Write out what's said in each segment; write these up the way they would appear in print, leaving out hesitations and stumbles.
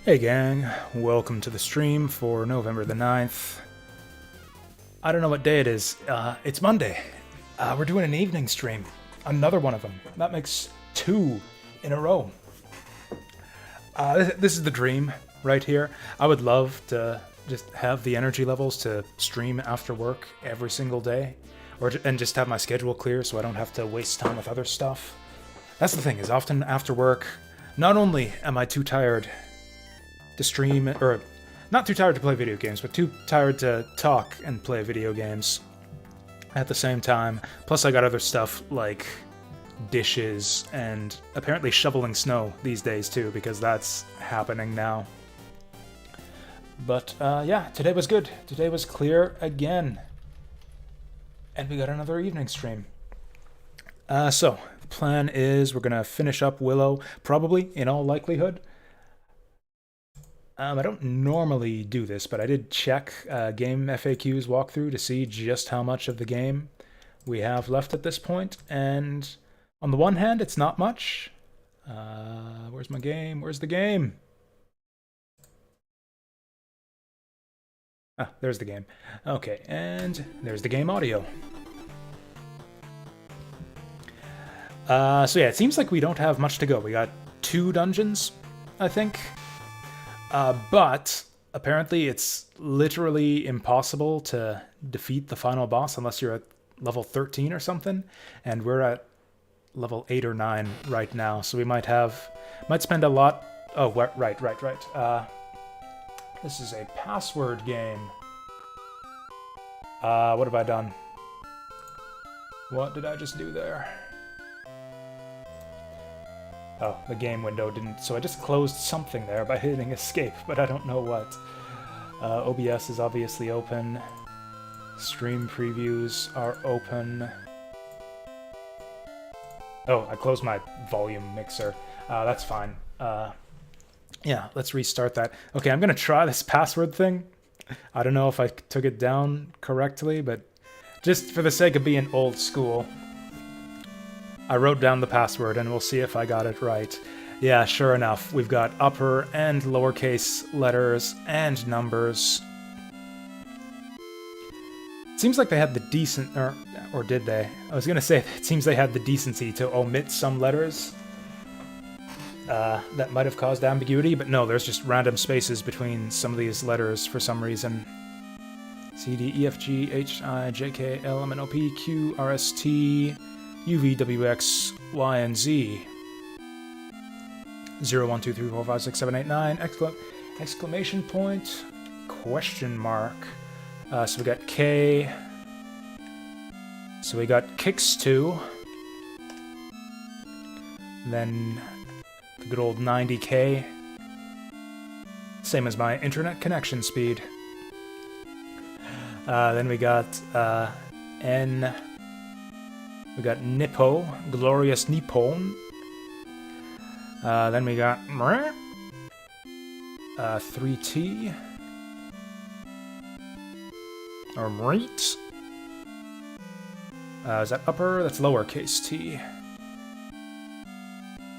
Hey gang, welcome to the stream for November the 9th. I don't know what day it is. It's Monday. We're doing an evening stream. Another one of them. That makes 2 in a row. This is the dream right here. I would love to just have the energy levels to stream after work every single day. And just have my schedule clear so I don't have to waste time with other stuff. That's the thing, is often after work, not only am I too tired to stream, or not too tired to play video games, but too tired to talk and play video games at the same time. Plus I got other stuff like dishes and apparently shoveling snow these days too, because that's happening now. But yeah, today was good. Today was clear again. And we got another evening stream. So, the plan is we're going to finish up Willow, probably, in all likelihood. I don't normally do this, but I did check game FAQs walkthrough to see just how much of the game we have left at this point, and on the one hand, it's not much. Where's my game? Where's the game? Ah, there's the game. Okay, and there's the game audio. So yeah, it seems like we don't have much to go. We got 2 dungeons, I think. But apparently it's literally impossible to defeat the final boss unless you're at level 13 or something, and we're at level 8 or 9 right now, so we might spend a lot... Oh, right. This is a password game. What have I done? What did I just do there? Oh, the game window didn't... So I just closed something there by hitting escape, but I don't know what. OBS is obviously open. Stream previews are open. Oh, I closed my volume mixer. That's fine. Yeah, let's restart that. Okay, I'm gonna try this password thing. I don't know if I took it down correctly, but just for the sake of being old school, I wrote down the password, and we'll see if I got it right. Yeah, sure enough, we've got upper and lowercase letters and numbers. It seems like they had the decent... Or did they? I was gonna say, it seems they had the decency to omit some letters. That might have caused ambiguity, but no, there's just random spaces between some of these letters for some reason. C, D, E, F, G, H, I, J, K, L, M, N, O, P, Q, R, S, T... U, V, W, X, Y, and Z. 0, 1, 2, 3, 4, 5, 6, 7, 8, 9. Exclamation point. Question mark. So we got K. So we got kicks 2. Then the good old 90K. Same as my internet connection speed. Then we got N. We got Nippo, Glorious Nippon. Then we got 3T. Or Mreit. Is that upper? That's lowercase t.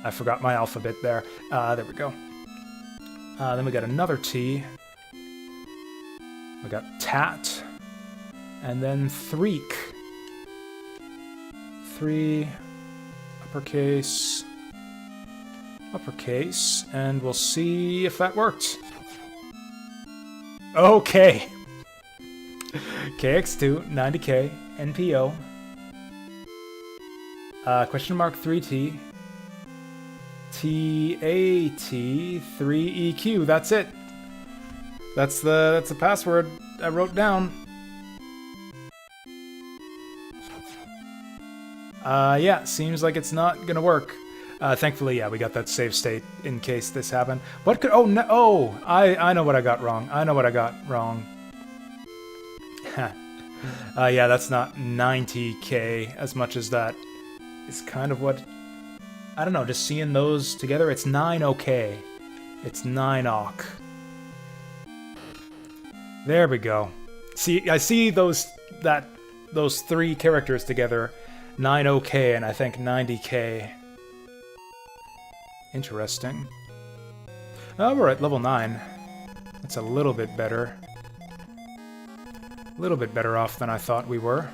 I forgot my alphabet there. There we go. Then we got another T. We got Tat. And then Threek. 3, uppercase, and we'll see if that worked. Okay. KX2, 90K, NPO. Question mark 3T. TAT 3EQ. That's it. That's the password I wrote down. Yeah, seems like it's not gonna work. Thankfully, yeah, we got that save state in case this happened. What could... Oh, no, oh! I know what I got wrong. Yeah, that's not 90K as much as that is kind of what... I don't know, just seeing those together, it's 9OK. It's 9OK. There we go. See, I see those 3 characters together. 90K and I think 90K. Interesting. Oh, we're at level 9. That's a little bit better. A little bit better off than I thought we were.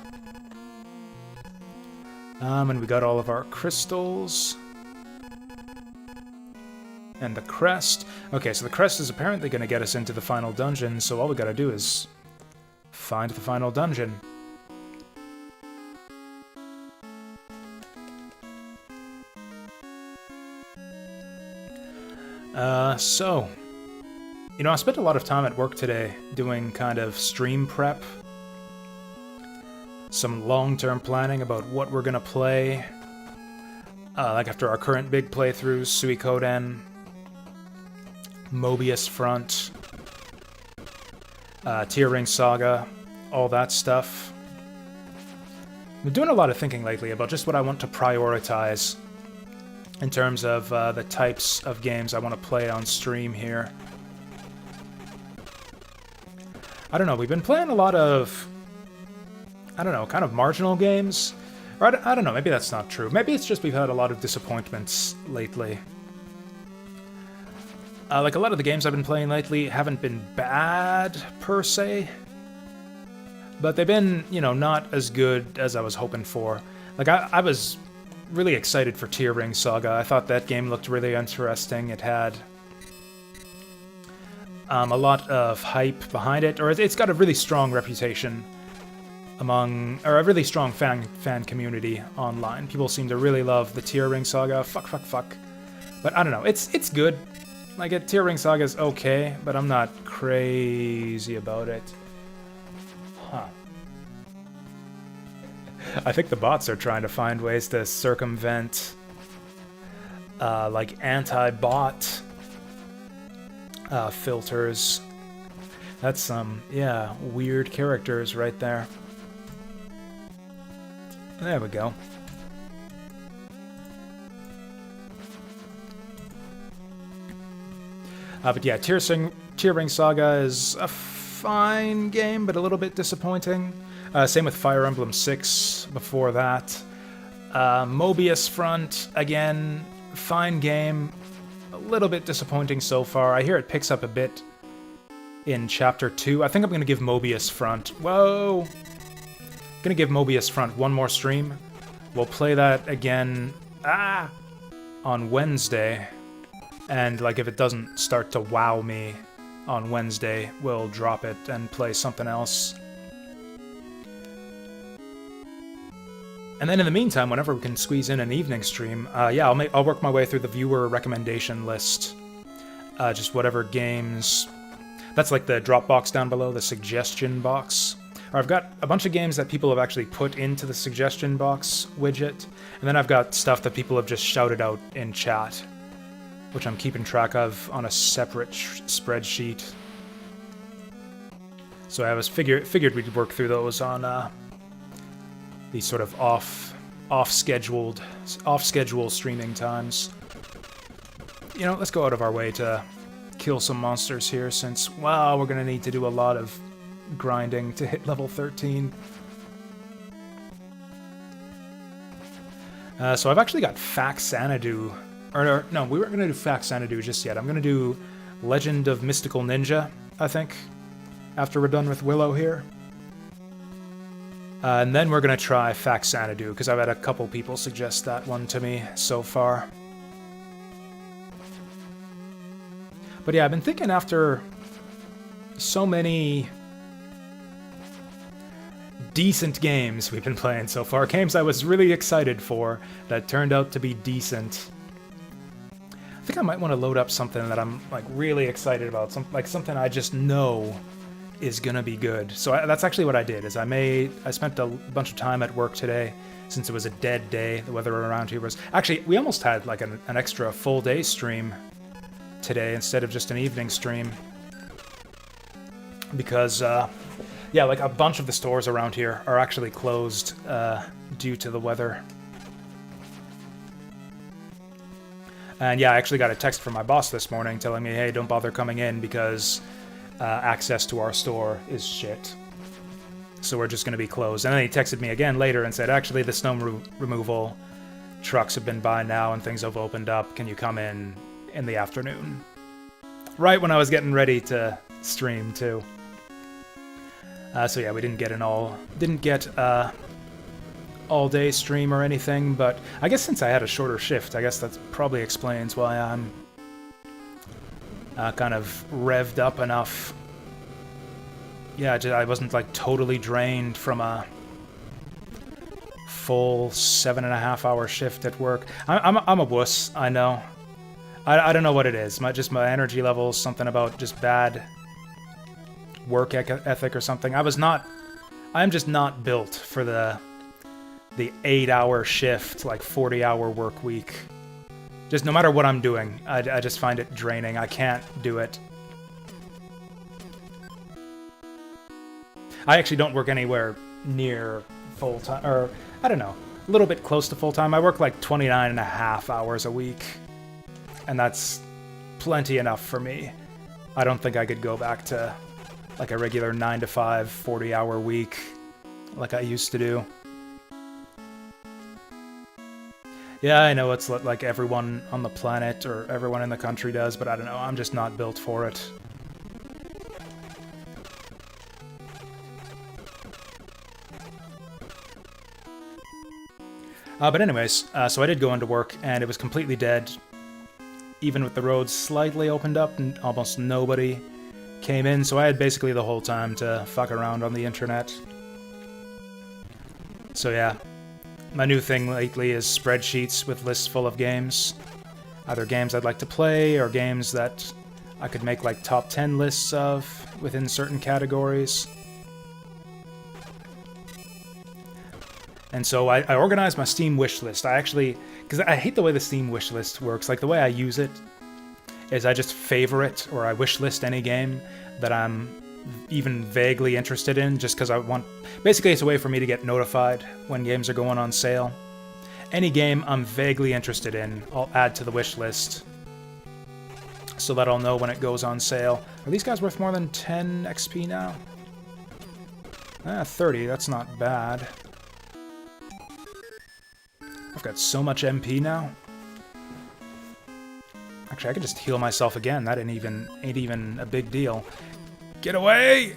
And we got all of our crystals. And the crest. Okay, so the crest is apparently going to get us into the final dungeon, so all we gotta do is find the final dungeon. So, you know, I spent a lot of time at work today doing kind of stream prep. Some long-term planning about what we're gonna play. Like after our current big playthroughs, Suikoden, Mobius Front, Tear Ring Saga, all that stuff. I've been doing a lot of thinking lately about just what I want to prioritize in terms of the types of games I want to play on stream here. I don't know, we've been playing a lot of, I don't know, kind of marginal games. Or I don't know, maybe that's not true. Maybe it's just we've had a lot of disappointments lately. Like a lot of the games I've been playing lately haven't been bad, per se. But they've been, you know, not as good as I was hoping for. Like, I was really excited for Tear Ring Saga. I thought that game looked really interesting. It had a lot of hype behind it, or it's got a really strong reputation among, or a really strong fan community online. People seem to really love the Tear Ring Saga. Fuck. But I don't know, it's good. Like, Tear Ring Saga is okay, but I'm not crazy about it. Huh. I think the bots are trying to find ways to circumvent, like, anti-bot filters. That's some, yeah, weird characters right there. There we go. But yeah, Tear Ring Saga is a fine game, but a little bit disappointing. Same with Fire Emblem 6 before that. Mobius Front, again, fine game. A little bit disappointing so far. I hear it picks up a bit in Chapter 2. I think I'm going to give Mobius Front... Whoa! I'm going to give Mobius Front one more stream. We'll play that again on Wednesday. And, like, if it doesn't start to wow me on Wednesday, we'll drop it and play something else. And then in the meantime, whenever we can squeeze in an evening stream, yeah, I'll work my way through the viewer recommendation list. Just whatever games... That's like the drop box down below, the suggestion box. Or I've got a bunch of games that people have actually put into the suggestion box widget, and then I've got stuff that people have just shouted out in chat, which I'm keeping track of on a separate spreadsheet. So I was figured we'd work through those on these sort of off-schedule streaming times. You know, let's go out of our way to kill some monsters here, since, wow, we're gonna need to do a lot of grinding to hit level 13. So I've actually got Faxanadu. Or no, we weren't going to do Faxanadu just yet. I'm going to do Legend of Mystical Ninja, I think, after we're done with Willow here. And then we're going to try Faxanadu, because I've had a couple people suggest that one to me so far. But yeah, I've been thinking after so many decent games we've been playing so far, games I was really excited for that turned out to be decent. I think I might want to load up something that I'm, like, really excited about, something I just know is gonna be good. So that's actually what I did. Is I spent a bunch of time at work today, since it was a dead day. The weather around here was actually, we almost had like an extra full day stream today instead of just an evening stream, because yeah, like a bunch of the stores around here are actually closed due to the weather. And yeah, I actually got a text from my boss this morning telling me, hey, don't bother coming in because access to our store is shit. So we're just going to be closed. And then he texted me again later and said, actually, the snow removal trucks have been by now and things have opened up. Can you come in the afternoon? right when I was getting ready to stream too. So yeah, we didn't get all day stream or anything, but I guess since I had a shorter shift, I guess that probably explains why I'm kind of revved up enough. Yeah, I wasn't like totally drained from a full 7.5 hour shift at work. I'm a wuss, I know. I don't know what it is. My energy levels, something about just bad work ethic or something. I'm just not built for the 8-hour shift, like 40-hour work week. Just no matter what I'm doing, I just find it draining. I can't do it. I actually don't work anywhere near full-time, or I don't know, a little bit close to full-time. I work like 29.5 hours a week, and that's plenty enough for me. I don't think I could go back to like a regular 9-to-5, 40-hour week like I used to do. Yeah, I know it's like everyone on the planet or everyone in the country does, but I don't know, I'm just not built for it. But anyways, so I did go into work, and it was completely dead. Even with the roads slightly opened up, and almost nobody came in, so I had basically the whole time to fuck around on the internet. So yeah, my new thing lately is spreadsheets with lists full of games. Either games I'd like to play, or games that I could make like top 10 lists of within certain categories. And so I organized my Steam wishlist. Because I hate the way the Steam wishlist works. Like, the way I use it is I just favorite, or I wishlist any game that I'm even vaguely interested in, just because I want... Basically, it's a way for me to get notified when games are going on sale. Any game I'm vaguely interested in, I'll add to the wishlist, so that I'll know when it goes on sale. Are these guys worth more than 10 XP now? 30, that's not bad. I've got so much MP now. Actually, I could just heal myself again. That ain't even a big deal. Get away!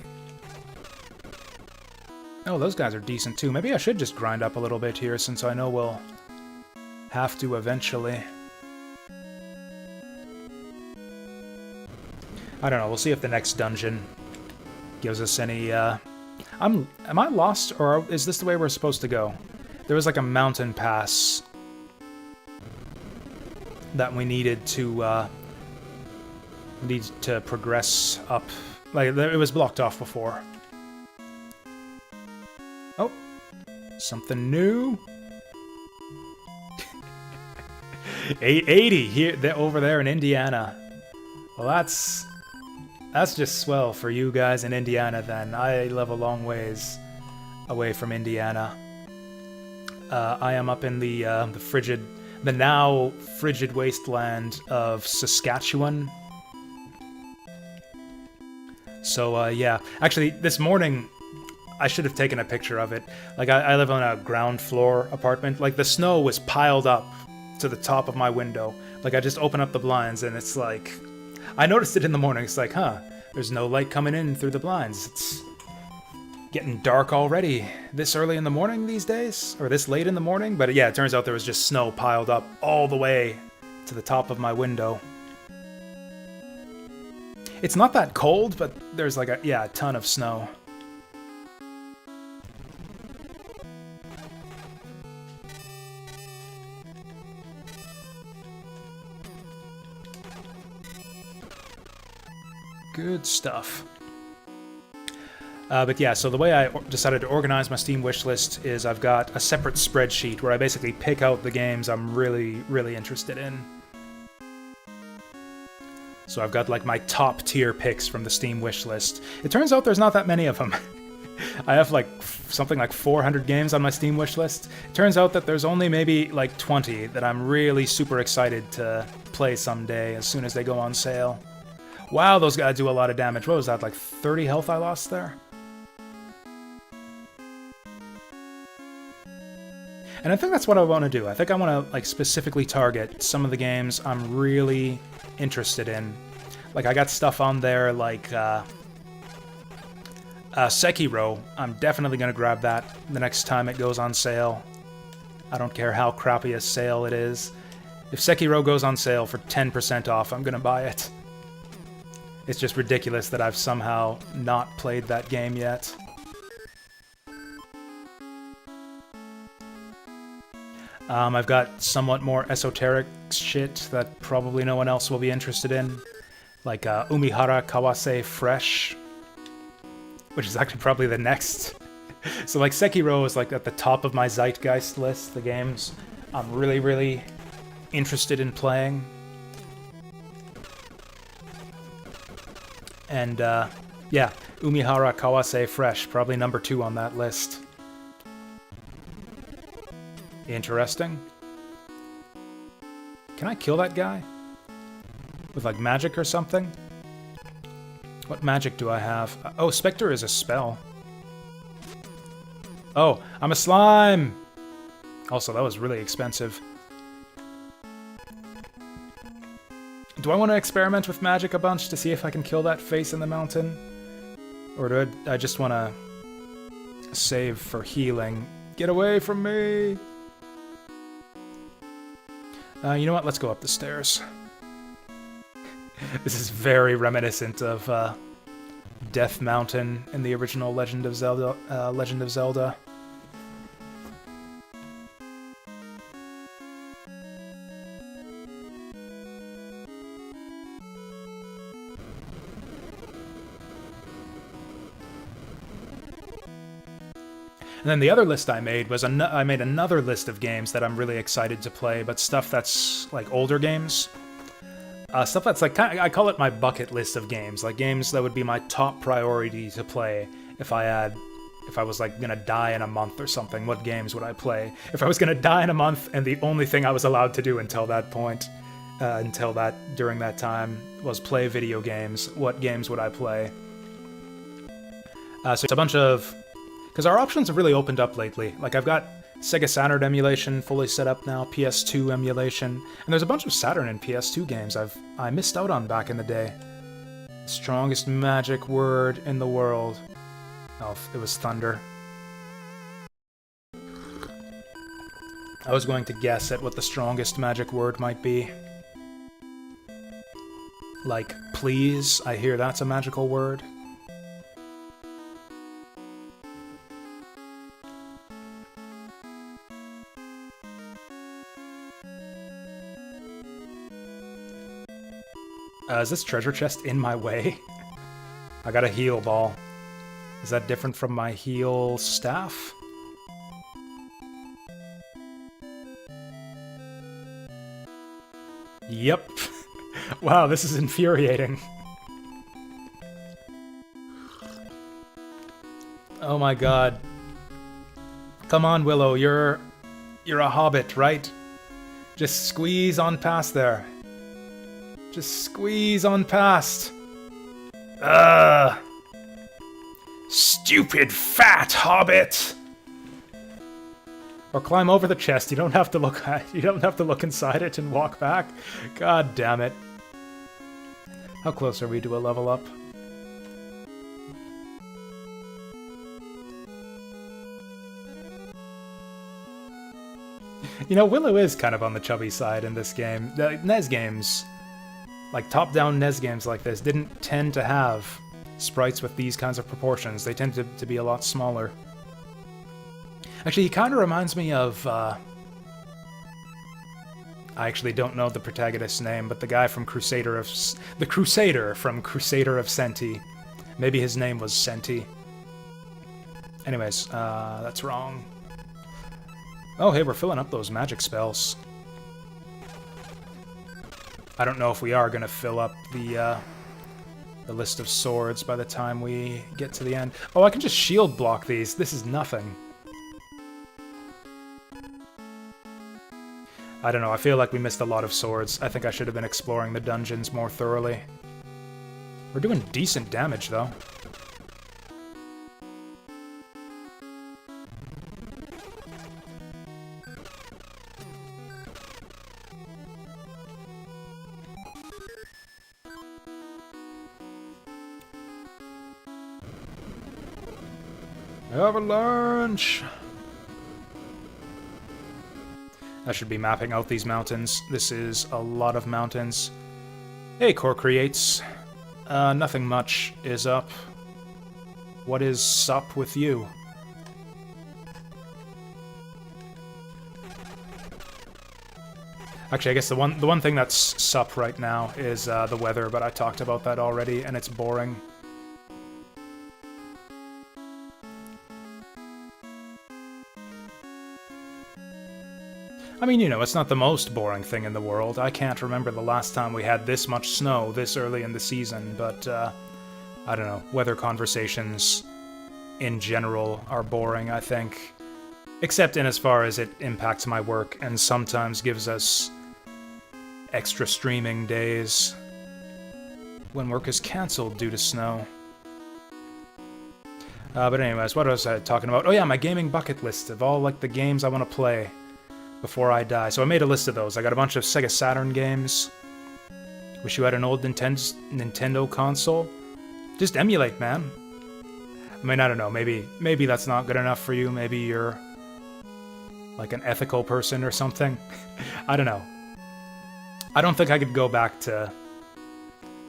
Oh, those guys are decent too. Maybe I should just grind up a little bit here, since I know we'll have to eventually. I don't know. We'll see if the next dungeon gives us any... Am I lost, or is this the way we're supposed to go? There was like a mountain pass that we needed to progress up. Like, it was blocked off before. Oh, something new. 880 here, over there in Indiana. Well, that's just swell for you guys in Indiana. Then I live a long ways away from Indiana. I am up in the now frigid wasteland of Saskatchewan. So yeah, actually this morning I should have taken a picture of it. Like, I live on a ground floor apartment. Like, the snow was piled up to the top of my window. Like, I just open up the blinds and it's like, I noticed it in the morning. It's like, huh, there's no light coming in through the blinds. It's getting dark already this early in the morning these days, or this late in the morning. But yeah, it turns out there was just snow piled up all the way to the top of my window. It's not that cold, but there's like a ton of snow. Good stuff. But yeah, so the way I decided to organize my Steam wishlist is I've got a separate spreadsheet where I basically pick out the games I'm really, really interested in. So I've got like my top tier picks from the Steam wishlist. It turns out there's not that many of them. I have like something like 400 games on my Steam wishlist. It turns out that there's only maybe like 20 that I'm really super excited to play someday as soon as they go on sale. Wow, those guys do a lot of damage. What was that, like 30 health I lost there? And I think that's what I want to do. I think I want to like specifically target some of the games I'm really interested in. Like, I got stuff on there like Sekiro. I'm definitely going to grab that the next time it goes on sale. I don't care how crappy a sale it is. If Sekiro goes on sale for 10% off, I'm going to buy it. It's just ridiculous that I've somehow not played that game yet. I've got somewhat more esoteric shit that probably no one else will be interested in. Like Umihara Kawase Fresh, which is actually probably the next. So like Sekiro is like at the top of my Zeitgeist list, the games I'm really, really interested in playing. And yeah, Umihara Kawase Fresh, probably number 2 on that list. Interesting. Can I kill that guy? With like magic or something? What magic do I have? Oh, Spectre is a spell. Oh, I'm a slime! Also, that was really expensive. Do I want to experiment with magic a bunch to see if I can kill that face in the mountain? Or do I just want to save for healing? Get away from me! You know what? Let's go up the stairs. This is very reminiscent of Death Mountain in the original Legend of Zelda. And then the other list I made was I made another list of games that I'm really excited to play, but stuff that's like older games. Stuff that's like, I call it my bucket list of games, like games that would be my top priority to play if I was like gonna die in a month or something. What games would I play? If I was gonna die in a month and the only thing I was allowed to do until that point, during that time, was play video games, what games would I play? So it's a bunch of... Because our options have really opened up lately. Like, I've got Sega Saturn emulation fully set up now, PS2 emulation, and there's a bunch of Saturn and PS2 games I missed out on back in the day. Strongest magic word in the world. Oh, it was thunder. I was going to guess at what the strongest magic word might be. Like, please, I hear that's a magical word. Is this treasure chest in my way? I got a heal ball. Is that different from my heal staff? Yep. Wow, this is infuriating. Oh my god. Come on, Willow, you're a hobbit, right? Just squeeze on past there. Just squeeze on past. Stupid fat hobbit. Or climb over the chest. You don't have to look inside it and walk back. God damn it. How close are we to a level up? You know, Willow is kind of on the chubby side in this game. The NES games, like top-down NES games like this, didn't tend to have sprites with these kinds of proportions. They tended to be a lot smaller. Actually, he kind of reminds me of... I actually don't know the protagonist's name, but the guy from Crusader of... The Crusader from Crusader of Senti. Maybe his name was Senti. Anyways, that's wrong. Oh, hey, we're filling up those magic spells. I don't know if we are going to fill up the list of swords by the time we get to the end. Oh, I can just shield block these. This is nothing. I don't know, I feel like we missed a lot of swords. I think I should have been exploring the dungeons more thoroughly. We're doing decent damage, though. Avalanche! I should be mapping out these mountains. This is a lot of mountains. Hey, Core Creates. Nothing much is up. What is sup with you? Actually, I guess the one thing that's sup right now is the weather, but I talked about that already, and it's boring. I mean, you know, it's not the most boring thing in the world. I can't remember the last time we had this much snow this early in the season, but, I don't know. Weather conversations, in general, are boring, I think. Except in as far as it impacts my work, and sometimes gives us extra streaming days when work is cancelled due to snow. But anyways, what was I talking about? Oh yeah, my gaming bucket list of all, like, the games I want to play before I die. So I made a list of those. I got a bunch of Sega Saturn games. Wish you had an old Nintendo console. Just emulate, man. I mean, I don't know, maybe that's not good enough for you. Maybe you're like an ethical person or something. I don't know. I don't think I could go back to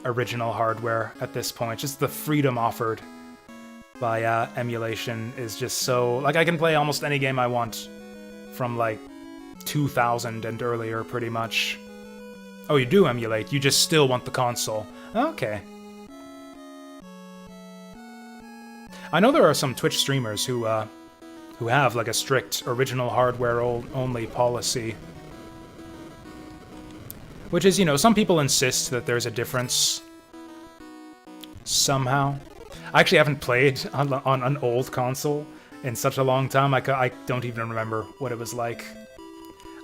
original hardware at this point. Just the freedom offered by emulation is just so... Like, I can play almost any game I want from, like, 2000 and earlier, pretty much. Oh, you do emulate. You just still want the console. Okay. I know there are some Twitch streamers who have, like, a strict original hardware only policy. Which is, you know, some people insist that there's a difference somehow. I actually haven't played on an old console in such a long time. I don't even remember what it was like.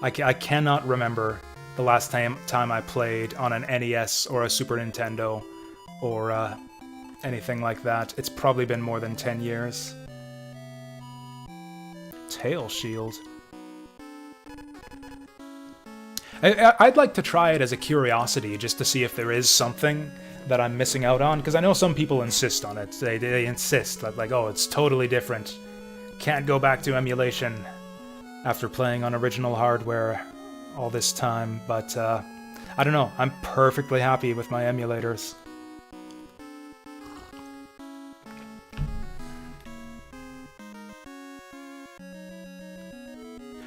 I cannot remember the last time I played on an NES or a Super Nintendo or anything like that. It's probably been more than 10 years. Tail shield. I'd like to try it as a curiosity, just to see if there is something that I'm missing out on, because I know some people insist on it. They insist that, like, oh, it's totally different. Can't go back to emulation after playing on original hardware all this time, but I don't know. I'm perfectly happy with my emulators.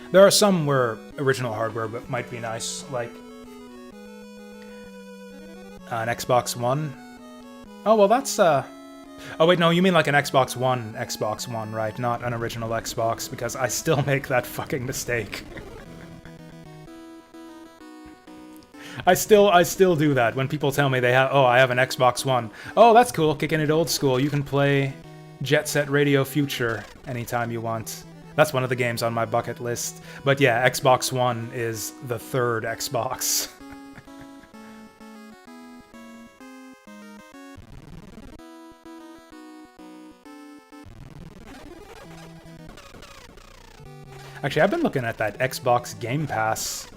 There are some where original hardware might be nice, like an Xbox One. Oh, well, that's, Oh, wait, no, you mean like an Xbox One, right? Not an original Xbox, because I still make that fucking mistake. I still do that when people tell me they have, oh, I have an Xbox One. Oh, that's cool, kicking it old school. You can play Jet Set Radio Future anytime you want. That's one of the games on my bucket list. But yeah, Xbox One is the third Xbox. Actually, I've been looking at that Xbox Game Pass.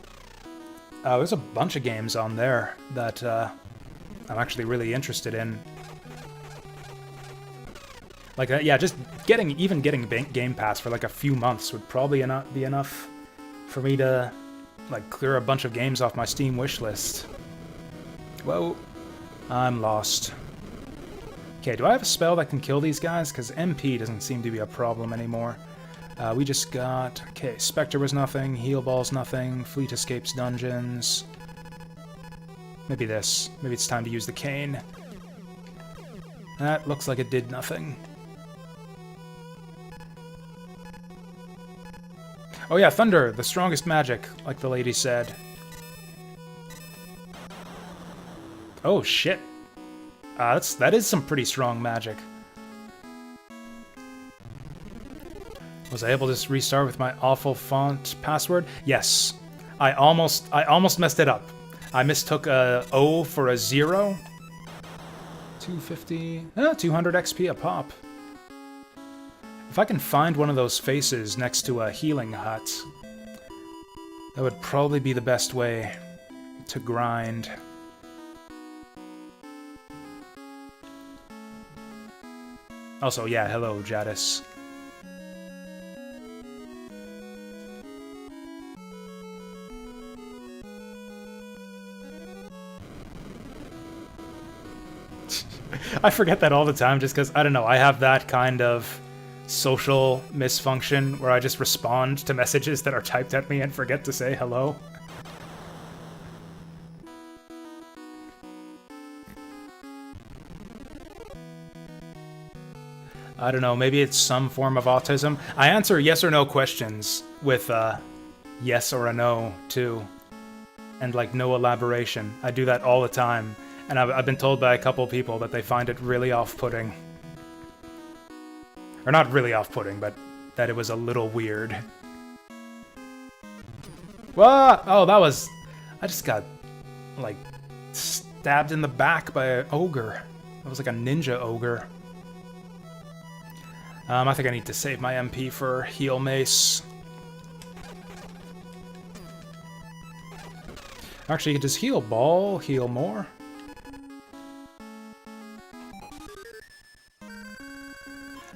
There's a bunch of games on there that I'm actually really interested in. Like, yeah, just getting Game Pass for like a few months would probably not be enough for me to, like, clear a bunch of games off my Steam wishlist. Whoa, I'm lost. Okay, do I have a spell that can kill these guys? Because MP doesn't seem to be a problem anymore. We just got... Okay, Spectre was nothing, Heal Ball's nothing, Fleet Escapes Dungeons... Maybe this. Maybe it's time to use the cane. That looks like it did nothing. Oh yeah, Thunder, the strongest magic, like the lady said. Oh shit. That is some pretty strong magic. Was I able to just restart with my awful font password? Yes. I almost messed it up. I mistook a O for a 0. 250... 200 XP a pop. If I can find one of those faces next to a healing hut, that would probably be the best way to grind. Also, yeah, hello, Jadis. I forget that all the time just because, I don't know, I have that kind of social misfunction where I just respond to messages that are typed at me and forget to say hello. I don't know, maybe it's some form of autism. I answer yes or no questions with a yes or a no, too. And, like, no elaboration. I do that all the time. And I've been told by a couple people that they find it really off-putting. Or not really off-putting, but that it was a little weird. Whoa! Oh, that was... I just got, like, stabbed in the back by an ogre. That was like a ninja ogre. I think I need to save my MP for heal mace. Actually, you can just heal ball, heal more.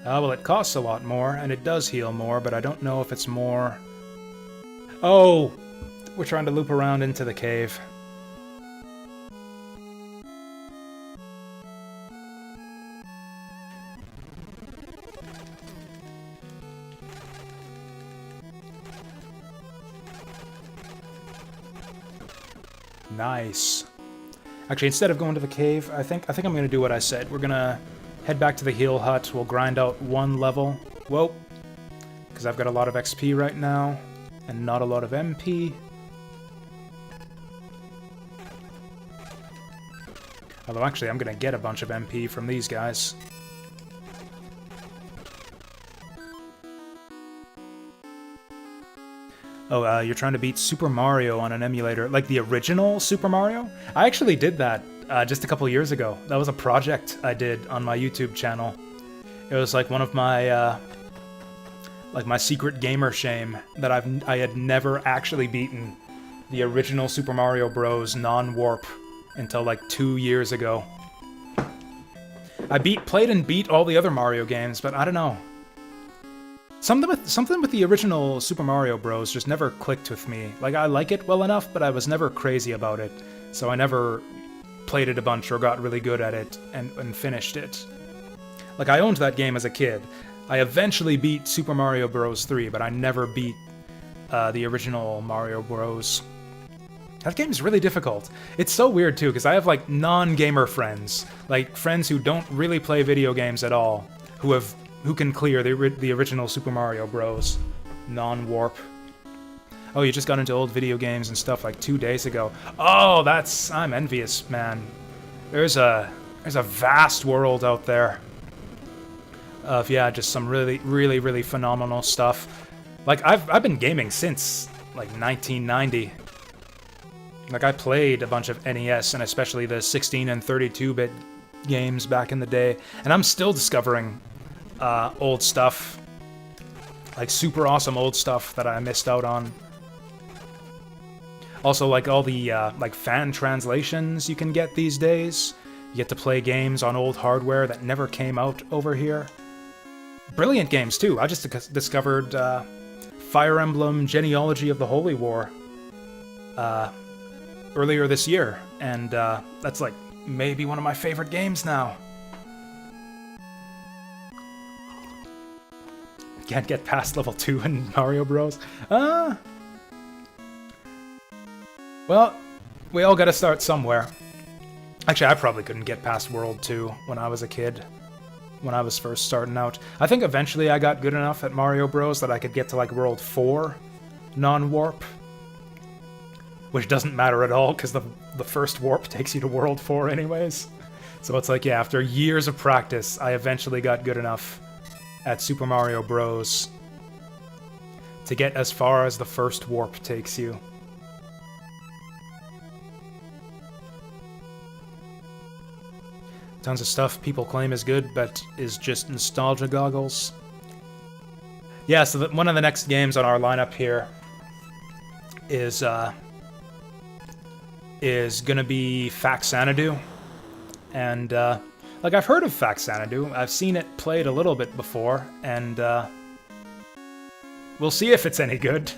Well, it costs a lot more, and it does heal more, but I don't know if it's more... Oh! We're trying to loop around into the cave. Nice. Actually, instead of going to the cave, I think I'm gonna do what I said. We're gonna head back to the heal hut. We'll grind out one level. Whoa. Because I've got a lot of XP right now, and not a lot of MP. Although, actually, I'm gonna get a bunch of MP from these guys. Oh, you're trying to beat Super Mario on an emulator, like the original Super Mario? I actually did that just a couple years ago. That was a project I did on my YouTube channel. It was like one of my, like my secret gamer shame that I had never actually beaten the original Super Mario Bros. Non-warp until like 2 years ago. I played and beat all the other Mario games, but I don't know. Something with the original Super Mario Bros. Just never clicked with me. Like, I like it well enough, but I was never crazy about it. So I never played it a bunch or got really good at it and finished it. Like, I owned that game as a kid. I eventually beat Super Mario Bros. 3, but I never beat the original Mario Bros. That game's really difficult. It's so weird, too, because I have, like, non-gamer friends. Like, friends who don't really play video games at all, who can clear the original Super Mario Bros. Non-warp. Oh, you just got into old video games and stuff like 2 days ago. Oh, I'm envious, man. There's a vast world out there of, yeah, just some really, really, really phenomenal stuff. Like, I've been gaming since, like, 1990. Like, I played a bunch of NES, and especially the 16 and 32-bit games back in the day, and I'm still discovering old stuff, like super awesome old stuff that I missed out on. Also, like all the like fan translations you can get these days. You get to play games on old hardware that never came out over here. Brilliant games too. I just discovered Fire Emblem Genealogy of the Holy War earlier this year, and that's like maybe one of my favorite games now. Can't get past level 2 in Mario Bros. Well, we all gotta start somewhere. Actually, I probably couldn't get past World 2 when I was a kid. When I was first starting out. I think eventually I got good enough at Mario Bros. That I could get to like World 4 non-warp. Which doesn't matter at all, because the first warp takes you to World 4 anyways. So it's like, yeah, after years of practice, I eventually got good enough at Super Mario Bros. To get as far as the first warp takes you. Tons of stuff people claim is good, but is just nostalgia goggles. Yeah, so one of the next games on our lineup here is gonna be Faxanadu. And, like, I've heard of Faxanadu. I've seen it played a little bit before, and, we'll see if it's any good.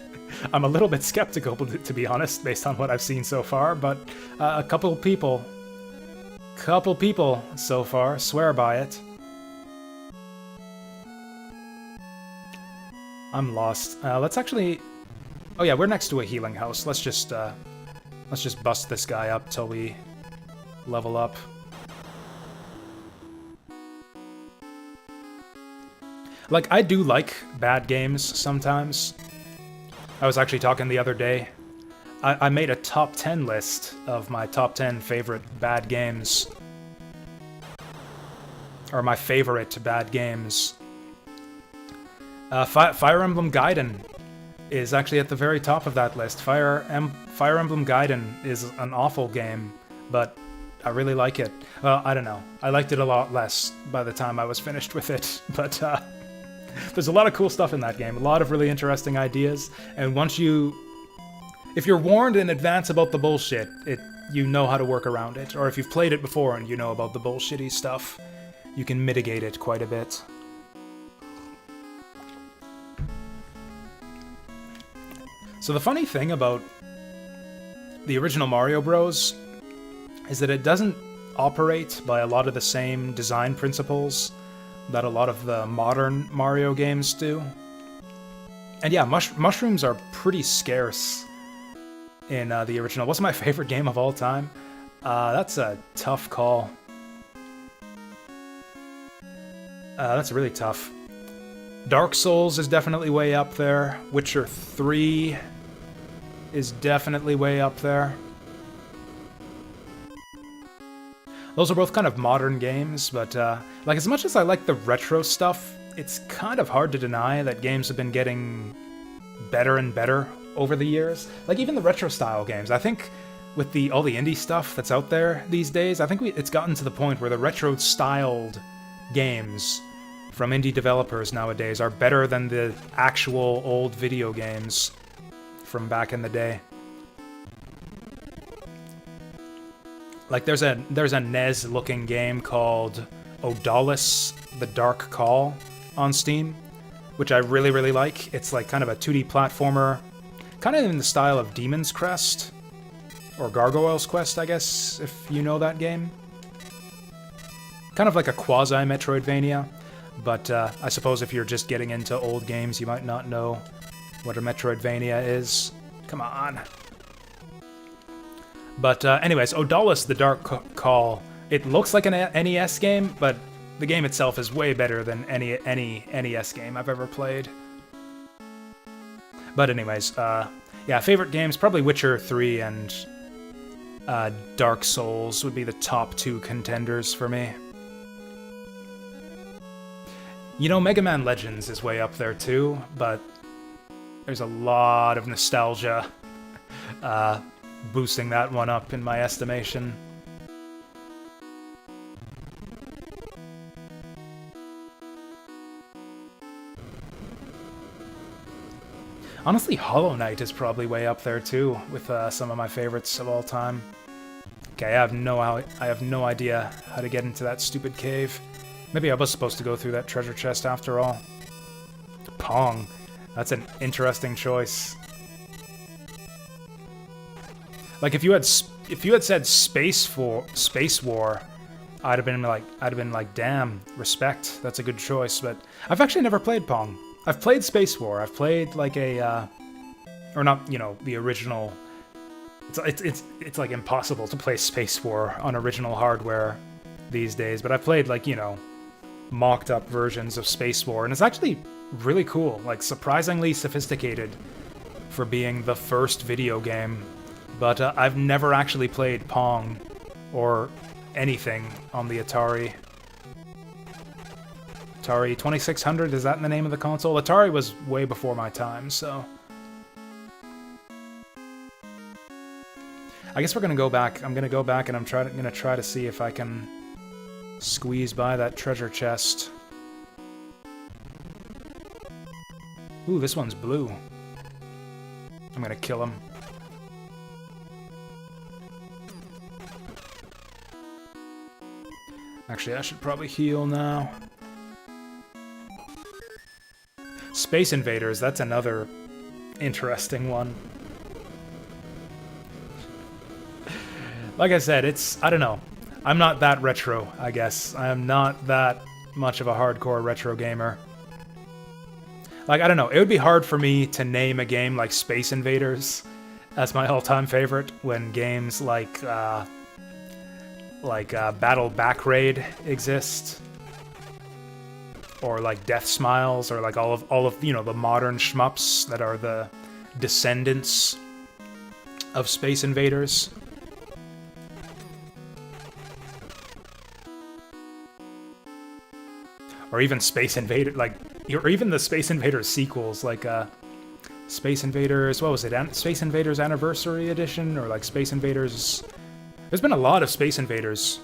I'm a little bit skeptical, to be honest, based on what I've seen so far, but a couple of people Couple people so far swear by it. I'm lost. Let's actually... Oh yeah, we're next to a healing house. Let's just bust this guy up till we level up. Like, I do like bad games sometimes. I was actually talking the other day. I made a top 10 list of my top 10 favorite bad games. Or my favorite bad games. Fire Emblem Gaiden is actually at the very top of that list. Fire Emblem Gaiden is an awful game, but I really like it. Well, I don't know. I liked it a lot less by the time I was finished with it, but there's a lot of cool stuff in that game. A lot of really interesting ideas, and once you... If you're warned in advance about the bullshit, you know how to work around it. Or if you've played it before and you know about the bullshitty stuff, you can mitigate it quite a bit. So the funny thing about the original Mario Bros. Is that it doesn't operate by a lot of the same design principles that a lot of the modern Mario games do. And yeah, mushrooms are pretty scarce in the original. What's my favorite game of all time? That's a tough call. That's really tough. Dark Souls is definitely way up there. Witcher 3 is definitely way up there. Those are both kind of modern games, but like, as much as I like the retro stuff, it's kind of hard to deny that games have been getting better and better over the years. Like, even the retro style games, I think with all the indie stuff that's out there these days, I think it's gotten to the point where the retro styled games from indie developers nowadays are better than the actual old video games from back in the day. Like, there's a NES-looking game called Odolus: The Dark Call on Steam, which I really, really like. It's like kind of a 2D platformer, kind of in the style of Demon's Crest, or Gargoyle's Quest, I guess, if you know that game. Kind of like a quasi-Metroidvania, but I suppose if you're just getting into old games, you might not know what a Metroidvania is. Come on. But anyways, Odolus: The Dark Call, it looks like an NES game, but the game itself is way better than any NES game I've ever played. But anyways, yeah, favorite games, probably Witcher 3 and Dark Souls would be the top two contenders for me. You know, Mega Man Legends is way up there too, but there's a lot of nostalgia boosting that one up in my estimation. Honestly, Hollow Knight is probably way up there too, with some of my favorites of all time. Okay, I have no idea how to get into that stupid cave. Maybe I was supposed to go through that treasure chest after all. Pong. That's an interesting choice. Like, if you had said Space War, I'd have been like, damn, respect. That's a good choice. But I've actually never played Pong. I've played Space War. I've played like a, or not, you know, the original. It's like impossible to play Space War on original hardware these days. But I've played, like, you know, mocked up versions of Space War, and it's actually really cool. Like, surprisingly sophisticated for being the first video game. But I've never actually played Pong or anything on the Atari. Atari 2600, is that the name of the console? Atari was way before my time, so... I guess we're gonna go back. I'm gonna go back and I'm gonna try to see if I can squeeze by that treasure chest. Ooh, this one's blue. I'm gonna kill him. Actually, I should probably heal now. Space Invaders, that's another interesting one. Like I said, I don't know. I'm not that retro, I guess. I am not that much of a hardcore retro gamer. Like, I don't know, it would be hard for me to name a game like Space Invaders as my all-time favorite when games like Battle Back Raid exist, or like Death Smiles, or like all of you know, the modern shmups that are the descendants of Space Invaders. Or even Space Invader, like, or even the Space Invaders sequels, like Space Invaders, what was it, Space Invaders Anniversary Edition, or like Space Invaders... There's been a lot of Space Invaders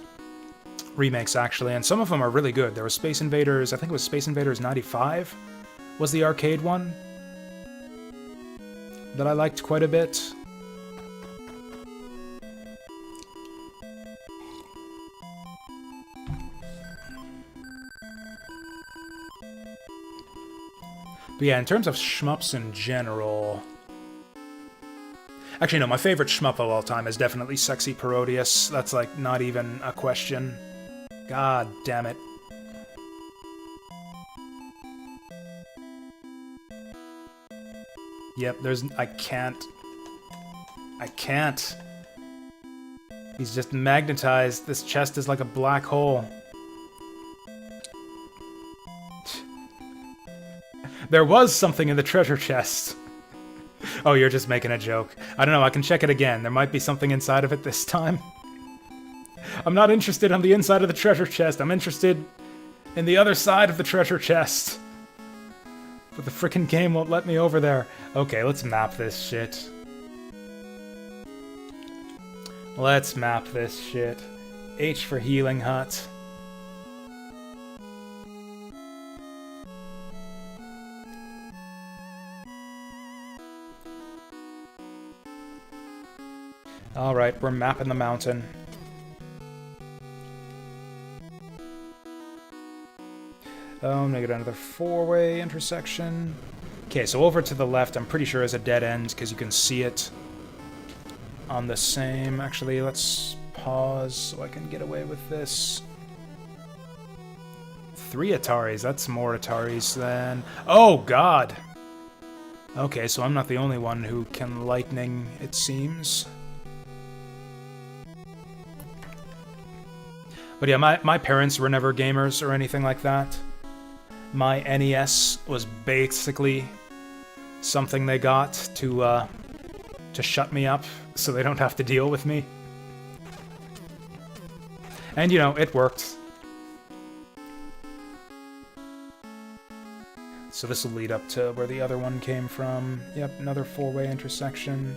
remakes, actually, and some of them are really good. There was Space Invaders, I think it was Space Invaders 95, was the arcade one, that I liked quite a bit. But yeah, in terms of shmups in general... Actually, no, my favorite shmup of all time is definitely Sexy Parodius. That's, like, not even a question. God damn it. Yep, there's... I can't. He's just magnetized. This chest is like a black hole. There was something in the treasure chest. Oh, you're just making a joke. I don't know, I can check it again. There might be something inside of it this time. I'm not interested on the inside of the treasure chest. I'm interested in the other side of the treasure chest. But the frickin' game won't let me over there. Okay, let's map this shit. Let's map this shit. H for Healing Hut. Alright, we're mapping the mountain. Oh, I'm gonna get another four-way intersection. Okay, so over to the left, I'm pretty sure is a dead end, because you can see it on the same... Actually, let's pause so I can get away with this. 3 Ataris, that's more Ataris than... Oh, God! Okay, so I'm not the only one who can lightning, it seems. But yeah, my parents were never gamers or anything like that. My NES was basically something they got to shut me up so they don't have to deal with me. And, you know, it worked. So this will lead up to where the other one came from. Yep, another four-way intersection.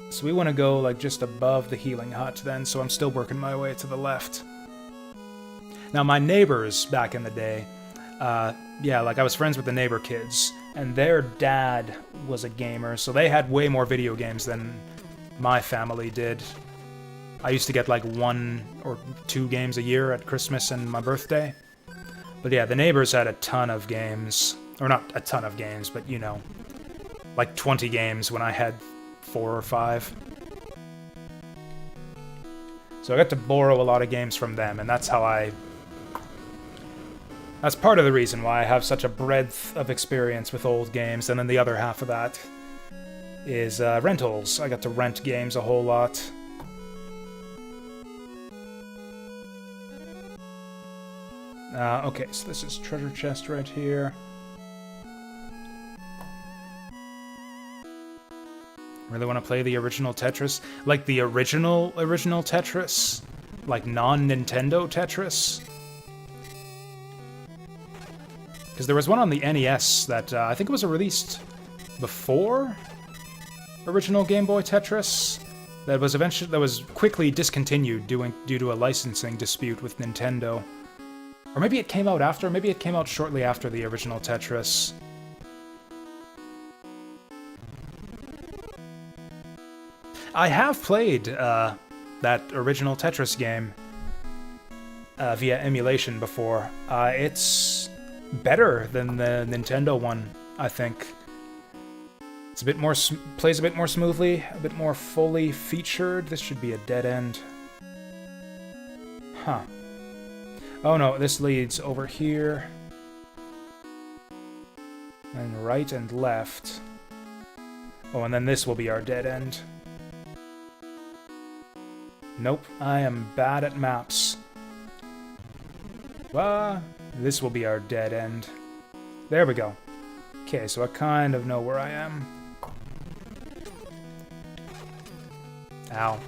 So we want to go, like, just above the Healing Hut, then, so I'm still working my way to the left. Now, my neighbors, back in the day, yeah, like, I was friends with the neighbor kids, and their dad was a gamer, so they had way more video games than my family did. I used to get, like, 1 or 2 games a year at Christmas and my birthday. But yeah, the neighbors had a ton of games. Or not a ton of games, but, you know, like 20 games when I had 4 or 5. So I got to borrow a lot of games from them, and that's how that's part of the reason why I have such a breadth of experience with old games, and then the other half of that is rentals. I got to rent games a whole lot. Okay, so this is treasure chest right here. Really want to play the original Tetris? Like the original Tetris? Like non-Nintendo Tetris? Because there was one on the NES that I think it was released before original Game Boy Tetris that was quickly discontinued due to a licensing dispute with Nintendo. Or maybe it came out after. Maybe it came out shortly after the original Tetris. I have played that original Tetris game via emulation before. It's better than the Nintendo one, I think. It's a bit more plays a bit more smoothly, a bit more fully featured. This should be a dead end. Huh. Oh no, this leads over here. And right and left. Oh, and then this will be our dead end. Nope, I am bad at maps. This will be our dead end. There we go. Okay, so I kind of know where I am. Ow.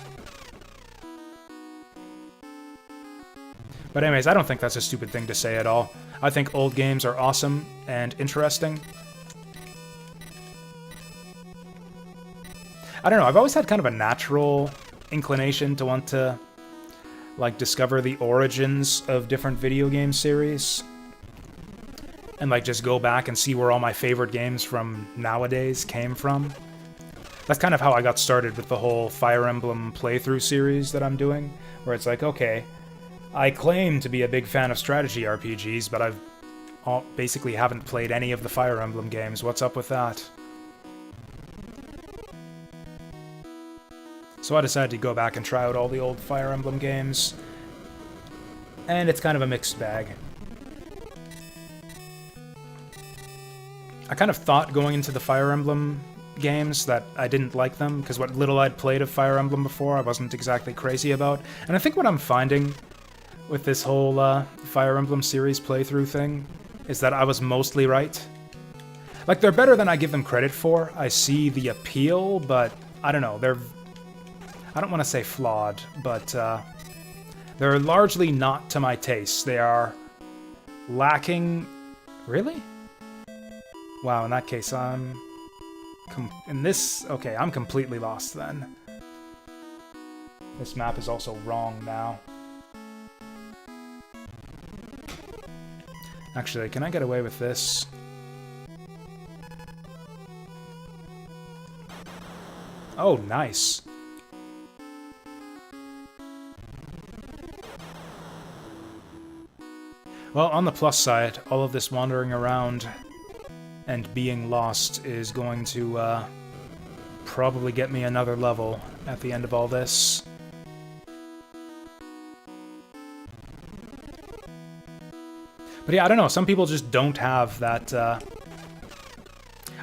But anyways, I don't think that's a stupid thing to say at all. I think old games are awesome and interesting. I don't know, I've always had kind of a natural inclination to want to, like, discover the origins of different video game series. And, like, just go back and see where all my favorite games from nowadays came from. That's kind of how I got started with the whole Fire Emblem playthrough series that I'm doing, where it's like, okay, I claim to be a big fan of strategy RPGs, but I've basically haven't played any of the Fire Emblem games. What's up with that? So I decided to go back and try out all the old Fire Emblem games, and it's kind of a mixed bag. I kind of thought going into the Fire Emblem games that I didn't like them, because what little I'd played of Fire Emblem before I wasn't exactly crazy about. And I think what I'm finding with this whole Fire Emblem series playthrough thing is that I was mostly right. Like, they're better than I give them credit for. I see the appeal, but I don't know, I don't want to say flawed, but they're largely not to my taste. They are lacking... Really? Wow, in that case, I'm completely lost then. This map is also wrong now. Actually, can I get away with this? Oh, nice. Well, on the plus side, all of this wandering around and being lost is going to probably get me another level at the end of all this. But yeah, I don't know, some people just don't have that, I